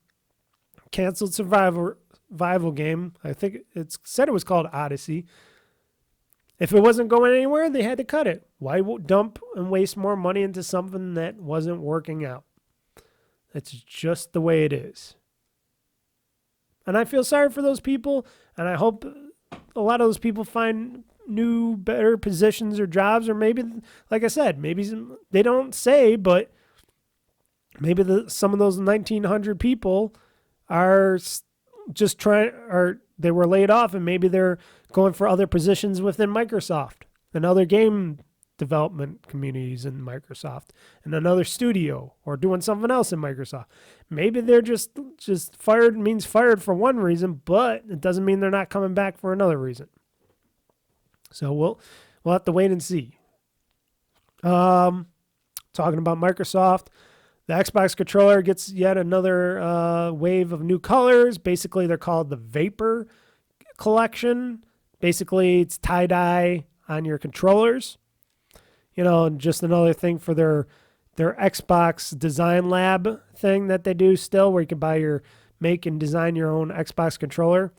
canceled survival game. I think it said it was called Odyssey. If it wasn't going anywhere, they had to cut it. Why dump and waste more money into something that wasn't working out? It's just the way it is. And I feel sorry for those people, and I hope a lot of those people find new, better positions or jobs, or maybe, like I said, maybe they don't say, but maybe some of those 1,900 people are just they were laid off, and maybe they're going for other positions within Microsoft and other game development communities in Microsoft and another studio, or doing something else in Microsoft. Maybe they're just fired means fired for one reason, but it doesn't mean they're not coming back for another reason. So we'll have to wait and see. Talking about Microsoft, the Xbox controller gets yet another wave of new colors. Basically, they're called the Vapor Collection. Basically, it's tie-dye on your controllers. You know, just another thing for their Xbox Design Lab thing that they do still, where you can make and design your own Xbox controller.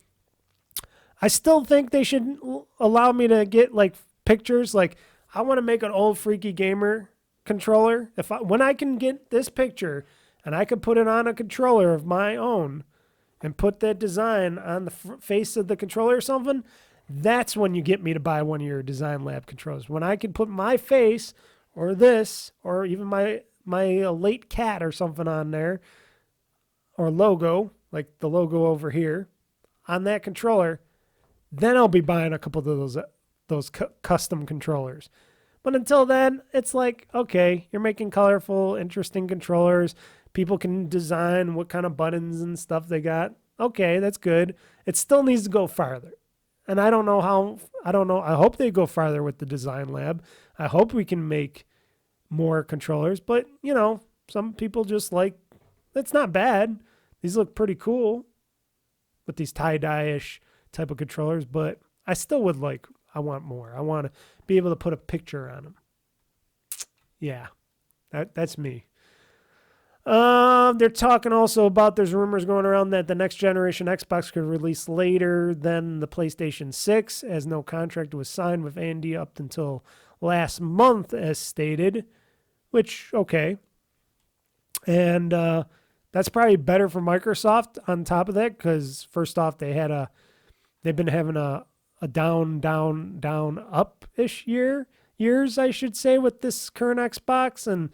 I still think they should allow me to get like pictures. Like, I want to make an OldFreakyGamer controller. When I can get this picture and I can put it on a controller of my own and put that design on the face of the controller or something, that's when you get me to buy one of your Design Lab controllers. When I can put my face or this, or even my late cat or something on there, or logo, like the logo over here, on that controller, then I'll be buying a couple of those custom controllers. But until then, it's like, okay, you're making colorful, interesting controllers. People can design what kind of buttons and stuff they got. Okay, that's good. It still needs to go farther. And I don't know. I hope they go farther with the Design Lab. I hope we can make more controllers. But, you know, some people just like, it's not bad. These look pretty cool with these tie-dye-ish type of controllers. But I still would I want more. I want to be able to put a picture on them. Yeah, that's me. They're talking also about, there's rumors going around that the next generation Xbox could release later than the PlayStation 6, as no contract was signed with AMD up until last month, as stated, which, okay. And that's probably better for Microsoft on top of that, because first off, they've been having a down, up-ish years, I should say, with this current Xbox, and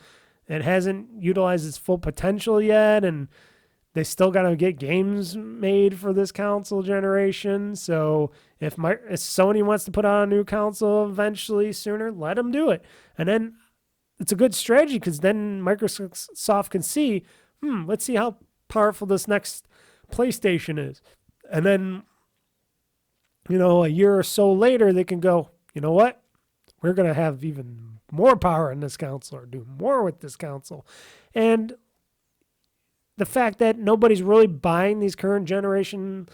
it hasn't utilized its full potential yet, and they still got to get games made for this console generation. So if Sony wants to put out a new console eventually sooner, let them do it. And then it's a good strategy, because then Microsoft can see, let's see how powerful this next PlayStation is. And then, you know, a year or so later, they can go, you know what? We're going to have even more power in this console, or do more with this console. And the fact that nobody's really buying this current generation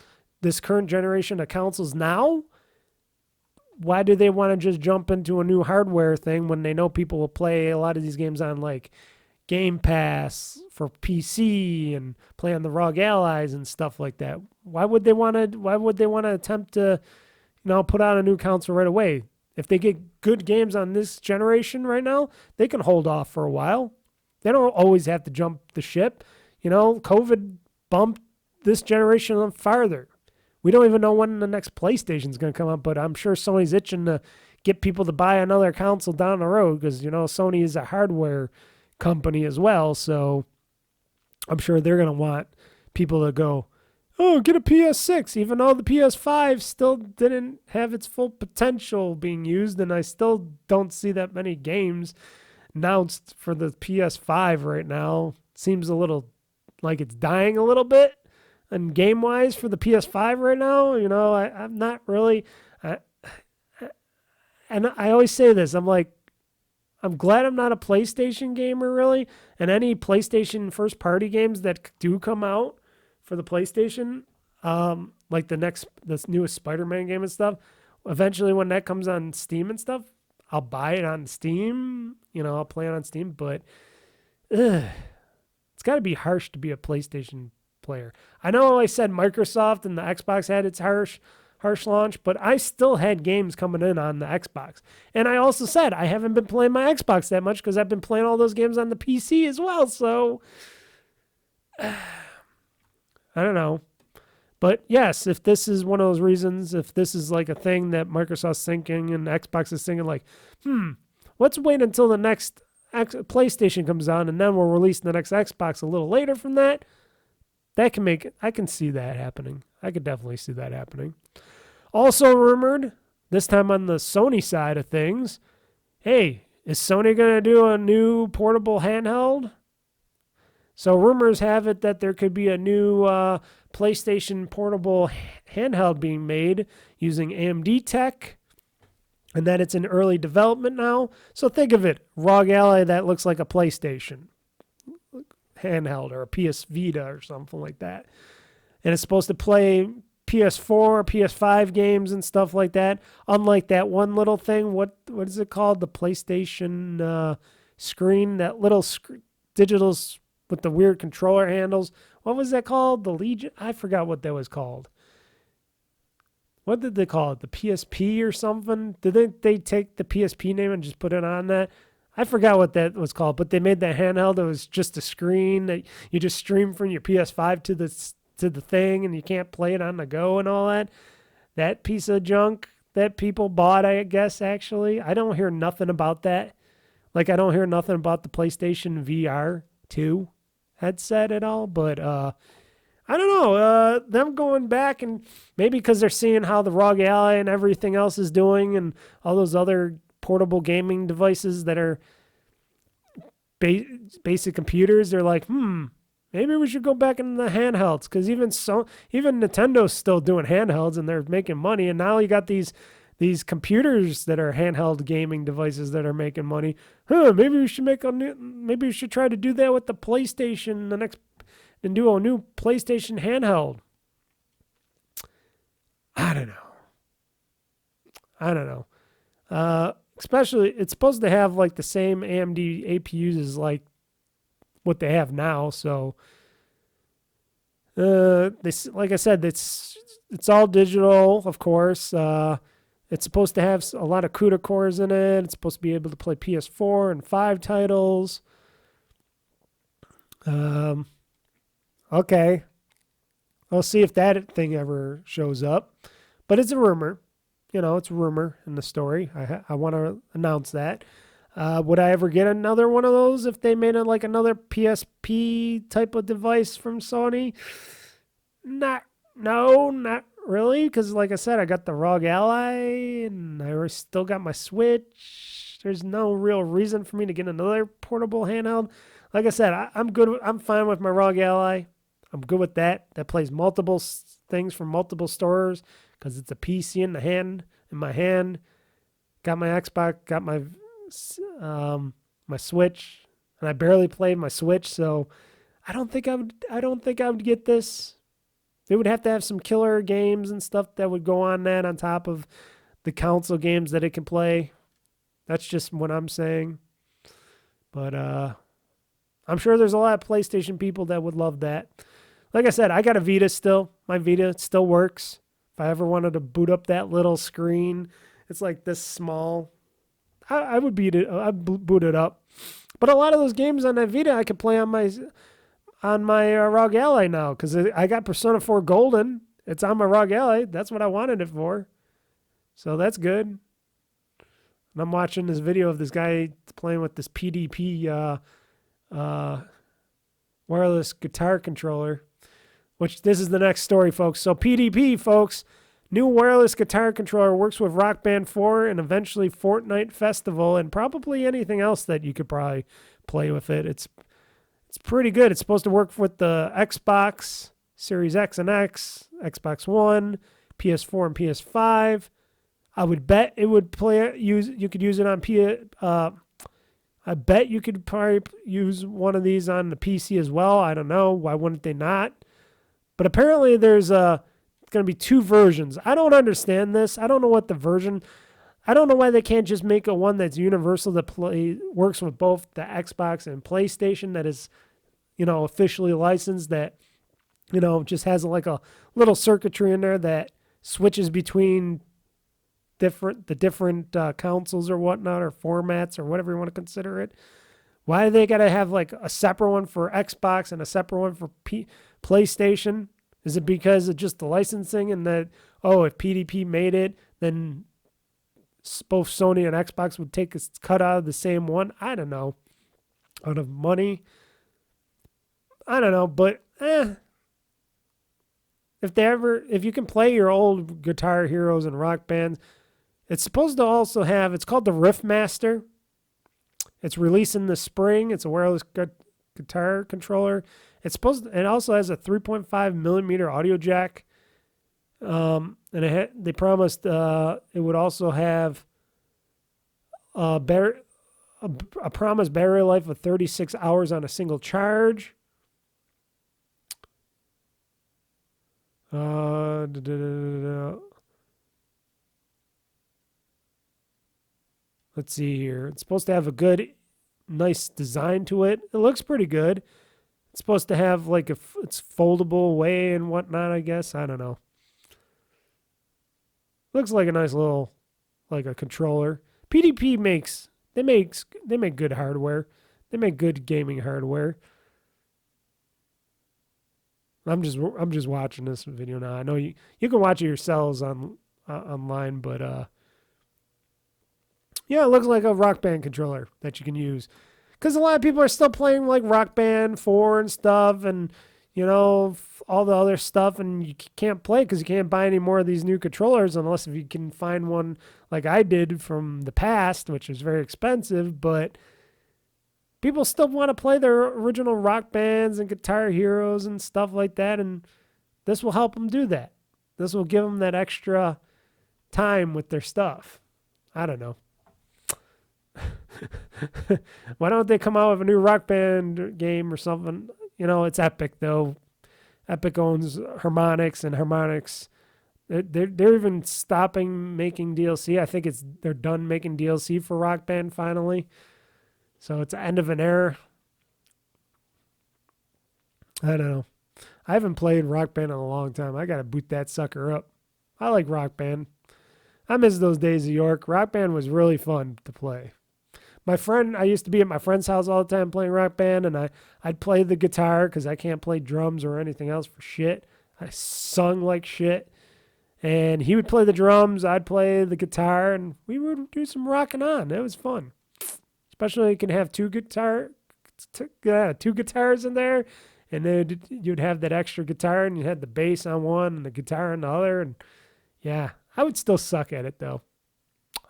of consoles now, why do they want to just jump into a new hardware thing when they know people will play a lot of these games on like Game Pass for PC and play on the ROG Allies and stuff like that? Why would they want to attempt to, you know, put out a new console right away? If they get good games on this generation right now, they can hold off for a while. They don't always have to jump the ship. You know, COVID bumped this generation up farther. We don't even know when the next PlayStation is going to come up, but I'm sure Sony's itching to get people to buy another console down the road, because, you know, Sony is a hardware company as well. So I'm sure they're going to want people to go, oh, get a PS6, even though the PS5 still didn't have its full potential being used, and I still don't see that many games announced for the PS5 right now. Seems a little like it's dying a little bit, and game-wise for the PS5 right now, you know, I'm not really... and I always say this, I'm glad I'm not a PlayStation gamer, really, and any PlayStation first-party games that do come out for the PlayStation, like this newest Spider-Man game and stuff, eventually when that comes on Steam and stuff, I'll buy it on Steam. You know, I'll play it on Steam, but it's got to be harsh to be a PlayStation player. I know I said Microsoft and the Xbox had its harsh launch, but I still had games coming in on the Xbox. And I also said I haven't been playing my Xbox that much because I've been playing all those games on the PC as well, so... I don't know. But yes, if this is one of those reasons, if this is like a thing that Microsoft's thinking and Xbox is thinking like, let's wait until the next PlayStation comes on and then we'll release the next Xbox a little later from that, I can see that happening. I could definitely see that happening. Also rumored, this time on the Sony side of things, hey, is Sony going to do a new portable handheld? So rumors have it that there could be a new PlayStation portable handheld being made using AMD tech, and that it's in early development now. So think of it, ROG Ally that looks like a PlayStation handheld or a PS Vita or something like that. And it's supposed to play PS4, PS5 games and stuff like that. Unlike that one little thing, what is it called? The PlayStation screen, that little digital with the weird controller handles. What was that called? The Legion? I forgot what that was called. What did they call it? The PSP or something? Did they take the PSP name and just put it on that? I forgot what that was called, but they made that handheld. It was just a screen that you just stream from your PS5 to the thing, and you can't play it on the go and all that. That piece of junk that people bought, I guess, actually. I don't hear nothing about that. Like, I don't hear nothing about the PlayStation VR 2 headset at all, but I don't know. Them going back, and maybe because they're seeing how the ROG Ally and everything else is doing and all those other portable gaming devices that are basic computers, they're like, maybe we should go back into the handhelds, because even Nintendo's still doing handhelds and they're making money, and now you got these computers that are handheld gaming devices that are making money. Maybe we should try to do that with the PlayStation and do a new PlayStation handheld. I don't know. Especially, it's supposed to have like the same AMD APUs as like what they have now. So, like I said, it's all digital, of course. It's supposed to have a lot of CUDA cores in it. It's supposed to be able to play PS4 and 5 titles. Okay. I'll see if that thing ever shows up. But it's a rumor. It's a rumor in the story. I want to announce that. Would I ever get another one of those if they made another PSP type of device from Sony? Not really, because like I said, I got the ROG Ally, and I still got my Switch. There's no real reason for me to get another portable handheld. Like I said, I'm good. I'm fine with my ROG Ally. I'm good with that. That plays multiple things from multiple stores, because it's a PC in my hand. Got my Xbox, got my my Switch, and I barely played my Switch, so I don't think I would get this. They would have to have some killer games and stuff that would go on that on top of the console games that it can play. That's just what I'm saying. But I'm sure there's a lot of PlayStation people that would love that. Like I said, I got a Vita still. My Vita still works. If I ever wanted to boot up that little screen, it's like this small. I would I'd boot it up. But a lot of those games on that Vita I could play on my ROG Ally now, because I got Persona 4 Golden. It's on my ROG Ally. That's what I wanted it for. So that's good. And I'm watching this video of this guy playing with this PDP wireless guitar controller, which this is the next story, folks. So PDP, folks, new wireless guitar controller, works with Rock Band 4 and eventually Fortnite Festival and probably anything else that you could probably play with it. It's pretty good. It's supposed to work with the Xbox Series X and X, Xbox One, PS4 and PS5. I would bet it would you could use it on I bet you could probably use one of these on the PC as well. I don't know. Why wouldn't they not? But apparently there's going to be 2 versions. I don't understand this. I don't know what the version. I don't know why they can't just make a one that's universal that works with both the Xbox and PlayStation, that is, officially licensed, that, just has like a little circuitry in there that switches between the different consoles or whatnot, or formats, or whatever you want to consider it. Why do they got to have like a separate one for Xbox and a separate one for PlayStation? Is it because of just the licensing, and that, if PDP made it, then both Sony and Xbox would take a cut out of the same one? I don't know. out of money. I don't know, but if you can play your old Guitar Heroes and Rock Bands, it's supposed to also have, it's called the Riffmaster. It's releasing this spring. It's a wireless guitar controller. It also has a 3.5 millimeter audio jack. And they promised it would also have a promised battery life of 36 hours on a single charge. Let's see here. It's supposed to have a good, nice design to it. It looks pretty good. It's supposed to have like it's foldable way and whatnot, I guess. I don't know. Looks like a nice little, like a controller. PDP they make good hardware. They make good gaming hardware. I'm just watching this video now. I know you can watch it yourselves online, but yeah, it looks like a Rock Band controller that you can use. Because a lot of people are still playing like Rock Band 4 and stuff, and all the other stuff, and you can't play because you can't buy any more of these new controllers unless if you can find one like I did from the past, which was very expensive. But people still want to play their original Rock Bands and Guitar Heroes and stuff like that, and this will help them do that. This will give them that extra time with their stuff. I don't know. Why don't they come out with a new Rock Band game or something? It's Epic though. Epic owns Harmonix, and Harmonix, they're even stopping making DLC. I think they're done making DLC for Rock Band finally. So it's the end of an era. I don't know. I haven't played Rock Band in a long time. I gotta boot that sucker up. I like Rock Band. I miss those days of York. Rock Band was really fun to play. I used to be at my friend's house all the time playing Rock Band, and I'd play the guitar because I can't play drums or anything else for shit. I sung like shit. And he would play the drums, I'd play the guitar, and we would do some rocking on. It was fun. Especially you can have two guitars in there, and then you'd have that extra guitar, and you had the bass on one and the guitar on the other. And yeah, I would still suck at it, though.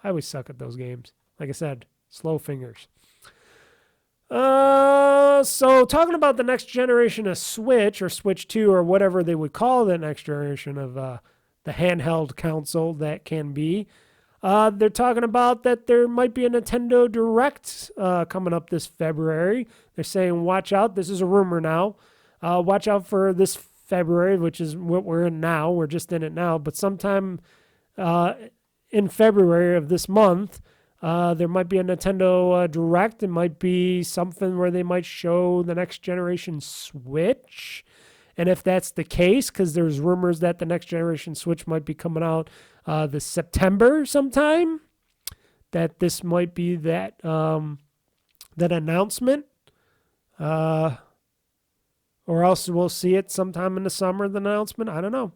I always suck at those games. Like I said, slow fingers. So talking about the next generation of Switch, or Switch 2, or whatever they would call the next generation of the handheld console that can be, they're talking about that there might be a Nintendo Direct coming up this February. They're saying, watch out. This is a rumor now. Watch out for this February, which is what we're in now. We're just in it now. But sometime in February of this month, there might be a Nintendo Direct. It might be something where they might show the next generation Switch. And if that's the case, because there's rumors that the next generation Switch might be coming out this September sometime, that this might be that announcement. Or else we'll see it sometime in the summer, the announcement. I don't know.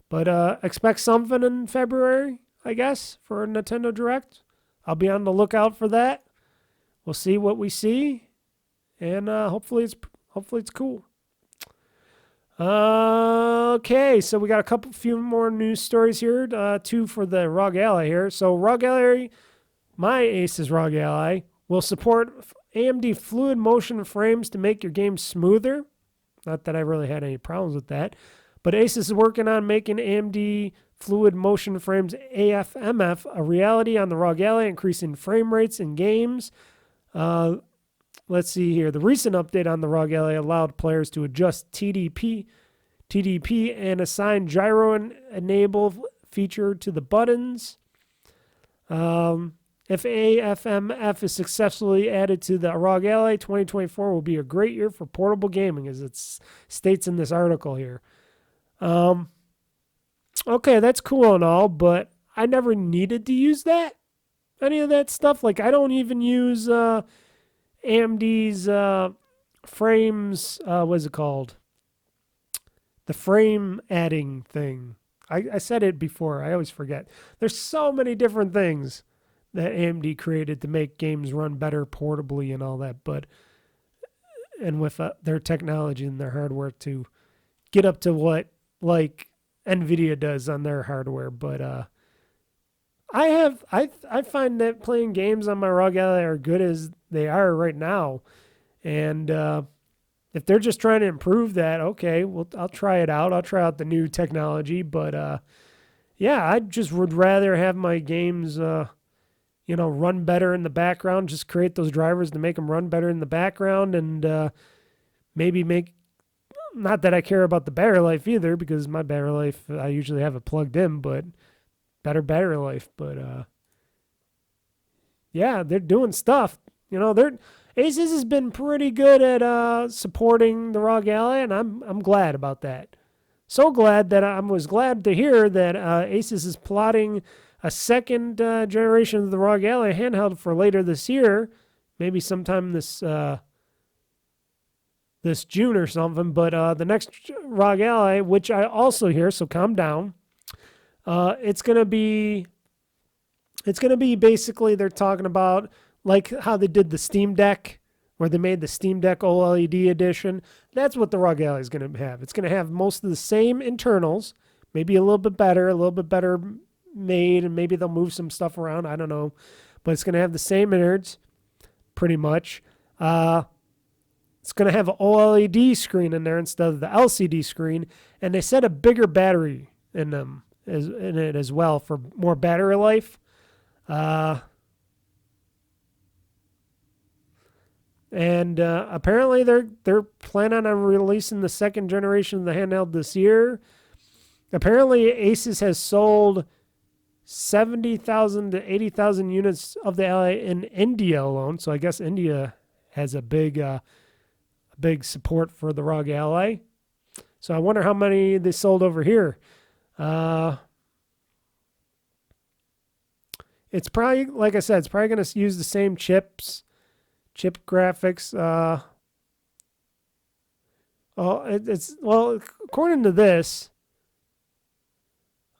But expect something in February, I guess, for a Nintendo Direct. I'll be on the lookout for that. We'll see what we see, and hopefully it's cool. Okay, so we got a few more news stories here. Two for the ROG Ally here. So ROG Ally, my Asus ROG Ally, will support AMD fluid motion frames to make your game smoother. Not that I really had any problems with that, but Asus is working on making AMD fluid motion frames AFMF a reality on the ROG Ally, increasing frame rates in games. Let's see here. The recent update on the ROG Ally allowed players to adjust TDP and assign gyro enable feature to the buttons. If AFMF is successfully added to the ROG Ally, 2024 will be a great year for portable gaming, as it states in this article here. Okay, that's cool and all, but I never needed to use that. Any of that stuff. Like, I don't even use AMD's frames, what's it called? The frame adding thing. I said it before. I always forget. There's so many different things that AMD created to make games run better portably and all that. But and with their technology and their hardware to get up to what like NVIDIA does on their hardware. But I find that playing games on my ROG Ally are good as they are right now, and if they're just trying to improve that, okay, well, I'll try it out. I'll try out the new technology, but yeah, I just would rather have my games, run better in the background. Just create those drivers to make them run better in the background, and maybe make. Not that I care about the battery life either, because my battery life I usually have it plugged in, but better battery life. But yeah, they're doing stuff. Asus has been pretty good at supporting the ROG Ally, and I'm glad about that. So glad that I was glad to hear that Asus is plotting a second generation of the ROG Ally handheld for later this year, maybe sometime this June or something. But the next ROG Ally, which I also hear, so calm down. It's gonna be basically they're talking about like how they did the Steam Deck, where they made the Steam Deck OLED edition. That's what the ROG Ally is going to have. It's going to have most of the same internals, maybe a little bit better made, and maybe they'll move some stuff around. I don't know. But it's going to have the same innards, pretty much. It's going to have an OLED screen in there instead of the LCD screen, and they said a bigger battery in it as well for more battery life. And apparently they're planning on releasing the second generation of the handheld this year. Apparently Asus has sold 70,000 to 80,000 units of the Ally in India alone. So I guess India has a big support for the ROG Ally. So I wonder how many they sold over here. It's probably, like I said, it's probably going to use the same chip graphics. According to this,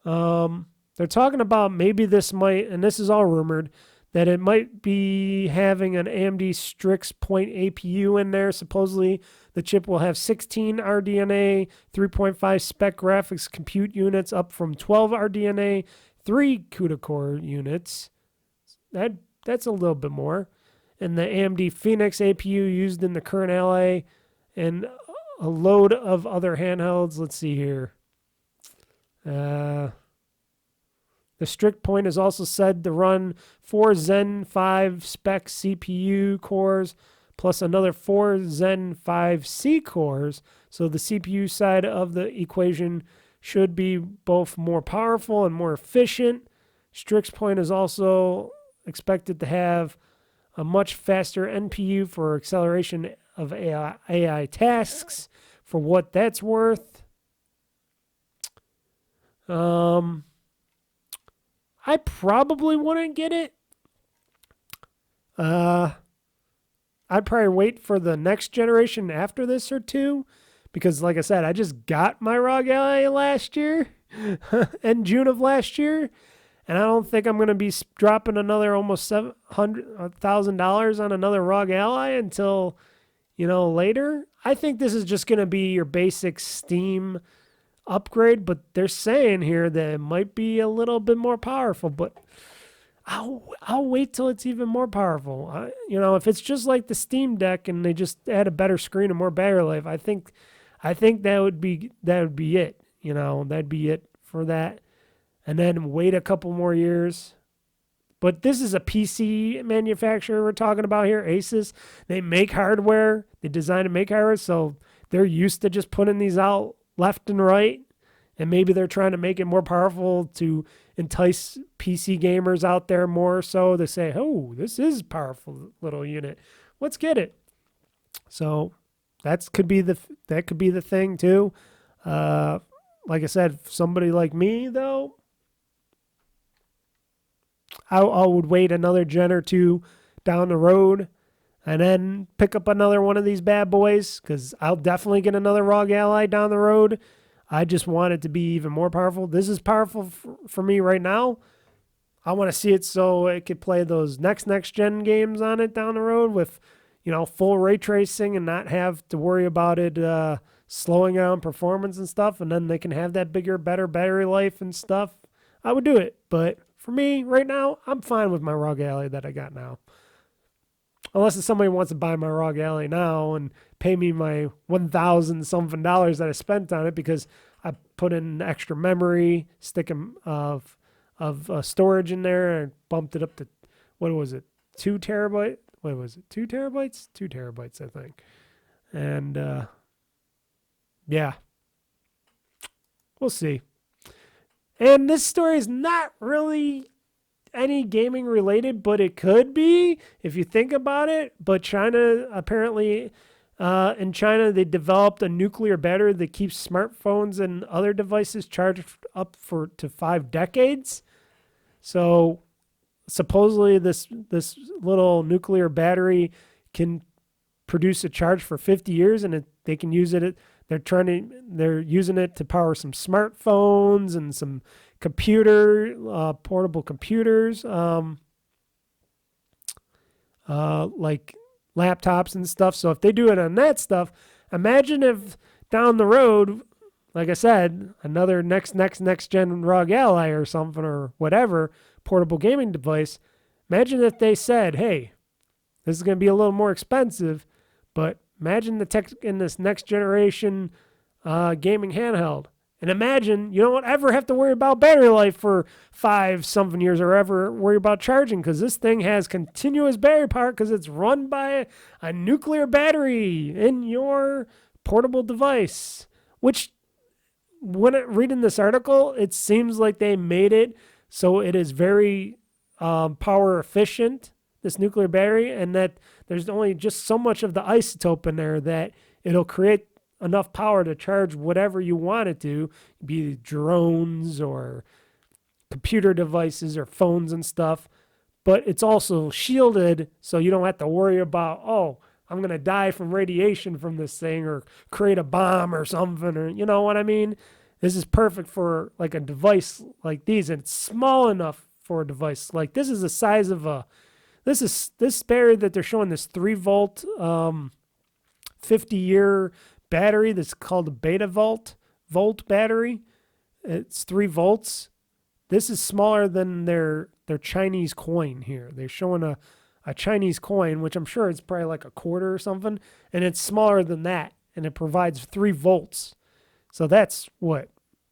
they're talking about maybe this might, and this is all rumored, that it might be having an AMD Strix Point APU in there. Supposedly, the chip will have 16 RDNA 3.5 spec graphics compute units, up from 12 RDNA 3 CUDA core units. That's a little bit more. And the AMD Phoenix APU used in the current Ally, and a load of other handhelds. Let's see here. The Strict Point is also said to run 4 Zen 5 spec CPU cores, plus another 4 Zen 5C cores. So the CPU side of the equation should be both more powerful and more efficient. Strix Point is also expected to have a much faster NPU for acceleration of AI tasks, for what that's worth. I probably wouldn't get it. I'd probably wait for the next generation after this or two, because like I said, I just got my ROG Ally last year, in June of last year, and I don't think I'm going to be dropping another almost $1,000 on another ROG Ally until, later. I think this is just going to be your basic Steam upgrade, but they're saying here that it might be a little bit more powerful, but I'll wait till it's even more powerful. If it's just like the Steam Deck and they just add a better screen and more battery life, I think that would be it. That'd be it for that. And then wait a couple more years. But this is a PC manufacturer we're talking about here, Asus. They make hardware. They design and make hardware, so they're used to just putting these out left and right. And maybe they're trying to make it more powerful to entice PC gamers out there more, so they say, oh, this is a powerful little unit. Let's get it. So that could be the thing too. Like I said, somebody like me, though, I would wait another gen or two down the road and then pick up another one of these bad boys, because I'll definitely get another ROG Ally down the road. I just want it to be even more powerful. This is powerful for me right now. I want to see it so it could play those next gen games on it down the road with, full ray tracing and not have to worry about it slowing down performance and stuff, and then they can have that bigger, better battery life and stuff, I would do it. But for me, right now, I'm fine with my ROG Ally that I got now. Unless if somebody wants to buy my ROG Ally now and pay me my $1,000 something that I spent on it because I put in extra memory, sticking of storage in there, and bumped it up to, what was it, 2 terabyte? What was it, 2 terabytes? 2 terabytes, I think. And, yeah. We'll see. And this story is not really any gaming related, but it could be if you think about it. But China, apparently, in China, they developed a nuclear battery that keeps smartphones and other devices charged up to 5 decades. So supposedly this little nuclear battery can produce a charge for 50 years, and they can use it. They're using it to power some smartphones and some portable computers, like laptops and stuff. So if they do it on that stuff, imagine if down the road, like I said, another next gen ROG Ally or something or whatever portable gaming device. Imagine if they said, "Hey, this is going to be a little more expensive, but imagine the tech in this next generation gaming handheld." And imagine you don't ever have to worry about battery life for 5 something years or ever worry about charging, because this thing has continuous battery power because it's run by a nuclear battery in your portable device. Which, when reading this article, it seems like they made it so it is very power efficient, this nuclear battery, and that there's only just so much of the isotope in there that it'll create enough power to charge whatever you want it to, be drones or computer devices or phones and stuff. But it's also shielded, so you don't have to worry about, oh, I'm going to die from radiation from this thing or create a bomb or something, or you know what I mean? This is perfect for like a device like these, and it's small enough for a device. Like this is the size of this battery that they're showing, this 3-volt, 50-year battery that's called a Beta Volt battery. It's 3 volts. This is smaller than their Chinese coin here. They're showing a Chinese coin, which I'm sure is probably like a quarter or something, and it's smaller than that, and it provides 3 volts. So that's what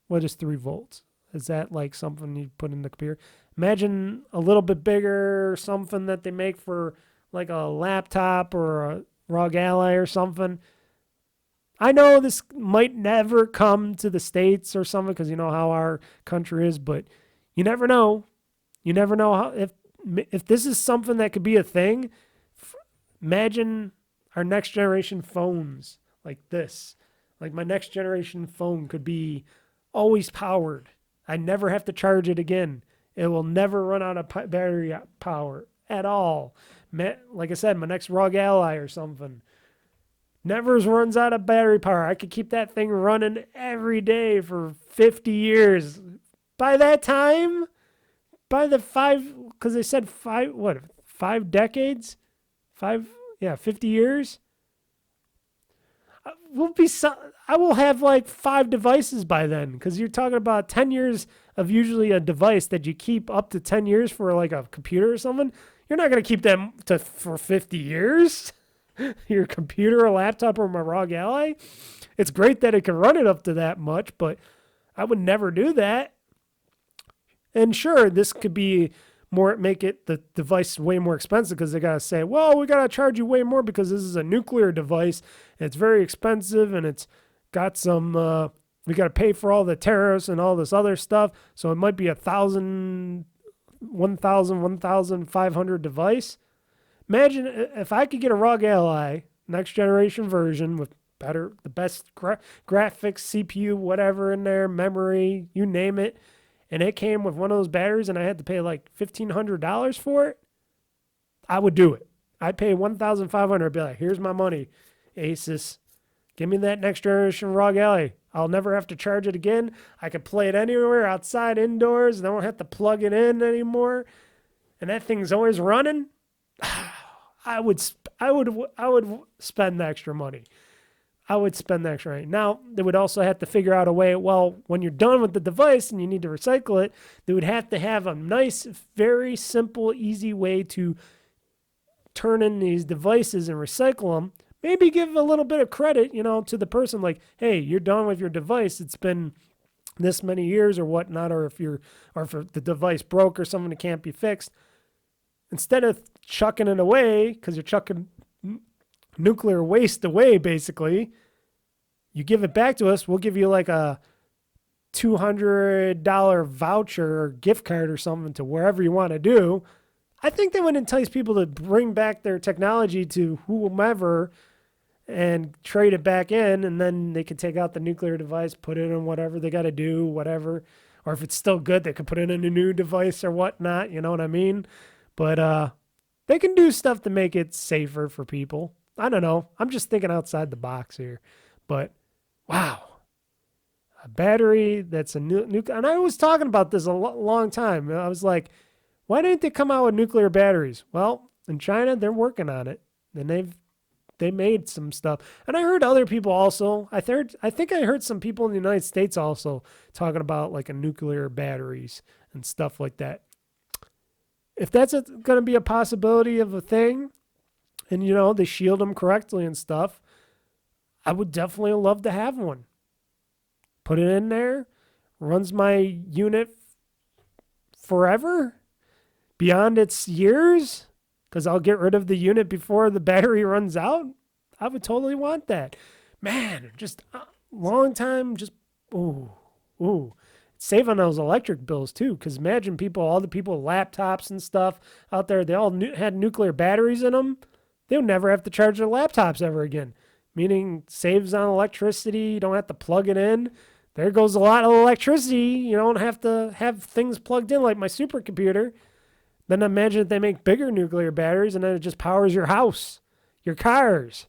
is 3 volts? Is that like something you put in the computer? Imagine a little bit bigger, something that they make for like a laptop or a ROG Ally or something. I know this might never come to the States or something because you know how our country is, but you never know. You never know how if this is something that could be a thing. Imagine our next generation phones like this. Like my next generation phone could be always powered. I never have to charge it again. It will never run out of battery power at all. Like I said, my next ROG Ally or something never runs out of battery power. I could keep that thing running every day for 50 years. By that time, by the because they said 5 decades? 50 years? I will have like 5 devices by then, because you're talking about 10 years of usually a device that you keep up to 10 years for like a computer or something. You're not going to keep them for 50 years. Your computer, a laptop, or my ROG Ally. It's great that it can run it up to that much, but I would never do that. And sure, this could be make it the device way more expensive because they got to say, well, we got to charge you way more because this is a nuclear device and it's very expensive and it's got some, we got to pay for all the tariffs and all this other stuff. So it might be 1,500 device. Imagine if I could get a ROG Ally next generation version with the best graphics, CPU, whatever in there, memory, you name it, and it came with one of those batteries and I had to pay like $1,500 for it, I would do it. I'd pay $1,500. Be like, here's my money, Asus. Give me that next generation ROG Ally. I'll never have to charge it again. I can play it anywhere, outside, indoors, and I won't have to plug it in anymore. And that thing's always running. I I would spend the extra money. I would spend the extra money. Now, they would also have to figure out a way, well, when you're done with the device and you need to recycle it, they would have to have a nice, very simple, easy way to turn in these devices and recycle them. Maybe give a little bit of credit, to the person, like, hey, you're done with your device. It's been this many years or whatnot, or if the device broke or something that can't be fixed. Instead of chucking it away, because you're chucking nuclear waste away, basically, you give it back to us. We'll give you like a $200 voucher or gift card or something to wherever you want to do. I think that would entice people to bring back their technology to whomever and trade it back in, and then they could take out the nuclear device, put it in whatever they got to do, whatever. Or if it's still good, they could put it in a new device or whatnot. You know what I mean? But they can do stuff to make it safer for people. I don't know. I'm just thinking outside the box here. But, wow. A battery that's a nuclear... And I was talking about this a long time. I was like, why didn't they come out with nuclear batteries? Well, in China, they're working on it. And they made some stuff. And I heard other people also. I think I heard some people in the United States also talking about like a nuclear batteries and stuff like that. If that's going to be a possibility of a thing, and, they shield them correctly and stuff, I would definitely love to have one. Put it in there, runs my unit forever, beyond its years, because I'll get rid of the unit before the battery runs out. I would totally want that. Man, just a long time, just, ooh. Save on those electric bills, too, because imagine all the people with laptops and stuff out there, they all had nuclear batteries in them. They'll never have to charge their laptops ever again, meaning saves on electricity. You don't have to plug it in. There goes a lot of electricity. You don't have to have things plugged in like my supercomputer. Then imagine if they make bigger nuclear batteries and then it just powers your house, your cars.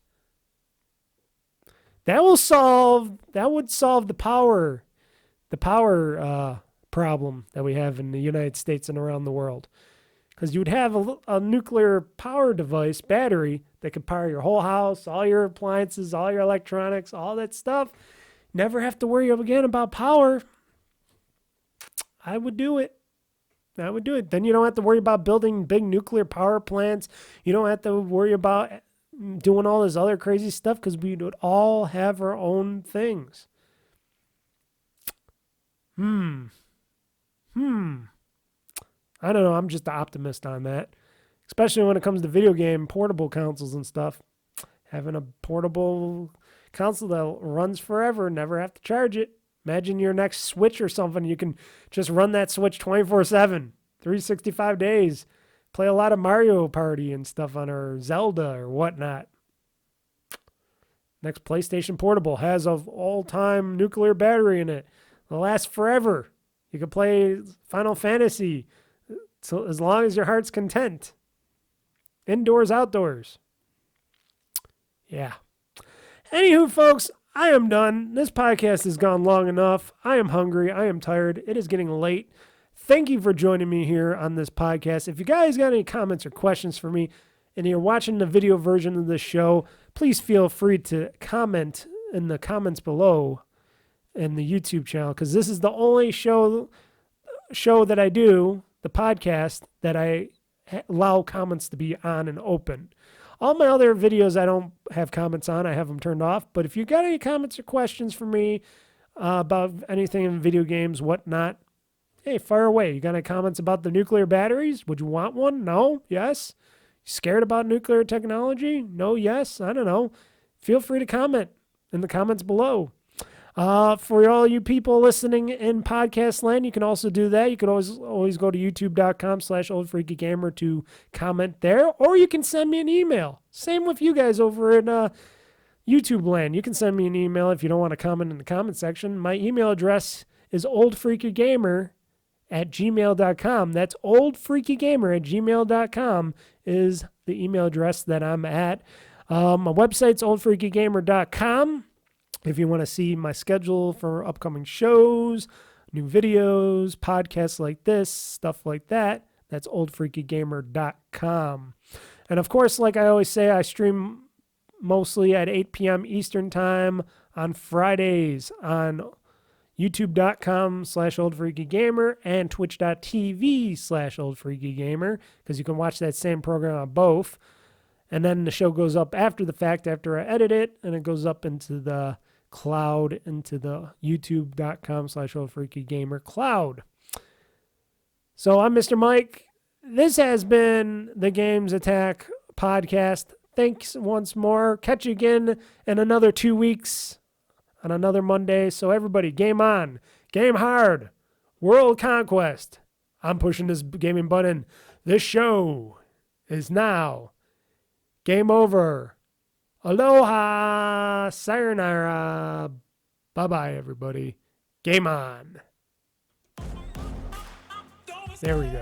That would solve the power problem that we have in the United States and around the world. Because you would have a nuclear power device, battery, that could power your whole house, all your appliances, all your electronics, all that stuff. Never have to worry again about power. I would do it. Then you don't have to worry about building big nuclear power plants. You don't have to worry about doing all this other crazy stuff because we would all have our own things. I don't know. I'm just an optimist on that. Especially when it comes to video game portable consoles and stuff. Having a portable console that runs forever, never have to charge it. Imagine your next Switch or something. You can just run that Switch 24/7, 365 days. Play a lot of Mario Party and stuff on her Zelda or whatnot. Next PlayStation Portable has an all-time nuclear battery in it. It'll last forever. You can play Final Fantasy so as long as your heart's content. Indoors, outdoors. Yeah. Anywho, folks, I am done. This podcast has gone long enough. I am hungry. I am tired. It is getting late. Thank you for joining me here on this podcast. If you guys got any comments or questions for me and you're watching the video version of this show, please feel free to comment in the comments below in the YouTube channel, because this is the only show that I do, the podcast, that I allow comments to be on and open. All my other videos I don't have comments on. I have them turned off. But if you got any comments or questions for me about anything in video games, whatnot, hey, fire away. You got any comments about the nuclear batteries? Would you want one? No? Yes? You scared about nuclear technology? No? Yes? I don't know. Feel free to comment in the comments below. For all you people listening in podcast land, you can also do that. You can always go to youtube.com/OldFreakyGamer to comment there, or you can send me an email. Same with you guys over in YouTube land. You can send me an email if you don't want to comment in the comment section. My email address is oldfreakygamer@gmail.com. That's oldfreakygamer@gmail.com is the email address that I'm at. My website's oldfreakygamer.com. If you want to see my schedule for upcoming shows, new videos, podcasts like this, stuff like that, that's oldfreakygamer.com. And of course, like I always say, I stream mostly at 8 p.m. Eastern Time on Fridays on youtube.com/OldFreakyGamer and twitch.tv/OldFreakyGamer, because you can watch that same program on both. And then the show goes up after the fact, after I edit it, and it goes up into the cloud, into the youtube.com/OldFreakyGamer cloud. So I'm Mr. Mike. This has been the GamezAttack podcast. Thanks once more. Catch you again in another 2 weeks on another Monday. So everybody, game on, game hard, world conquest. I'm pushing this gaming button. This show is now game over. Aloha, sayonara, bye-bye, everybody. Game on. There we go.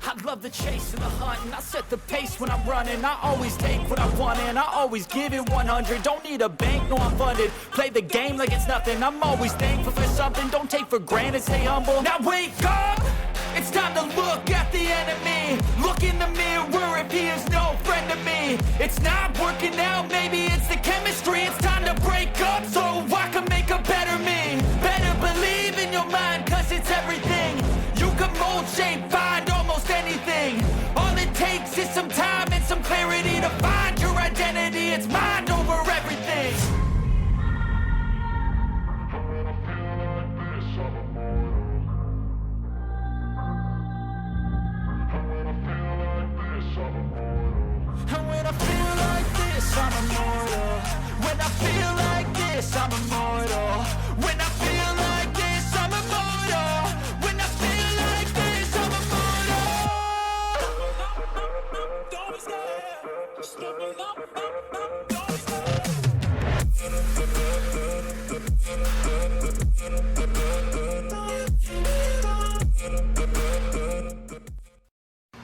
I love the chase and the hunt, and I set the pace when I'm running. I always take what I want, and I always give it 100. Don't need a bank, no, I'm funded. Play the game like it's nothing. I'm always thankful for something. Don't take for granted, stay humble. Now wake up! It's time to look at the enemy. Look in the mirror if he is no friend to me. It's not working out, maybe it's the chemistry. It's time to break up so I can make a better me. Better believe in your mind, cause it's everything. You can mold, shape, find almost anything. All it takes is some time and some clarity to find your identity. It's mind over everything. And when I feel like this, I'm immortal. When I feel like this, I'm immortal. When I feel like this, I'm immortal. When I feel like this, I'm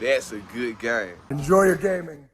That's a good game. Enjoy your gaming.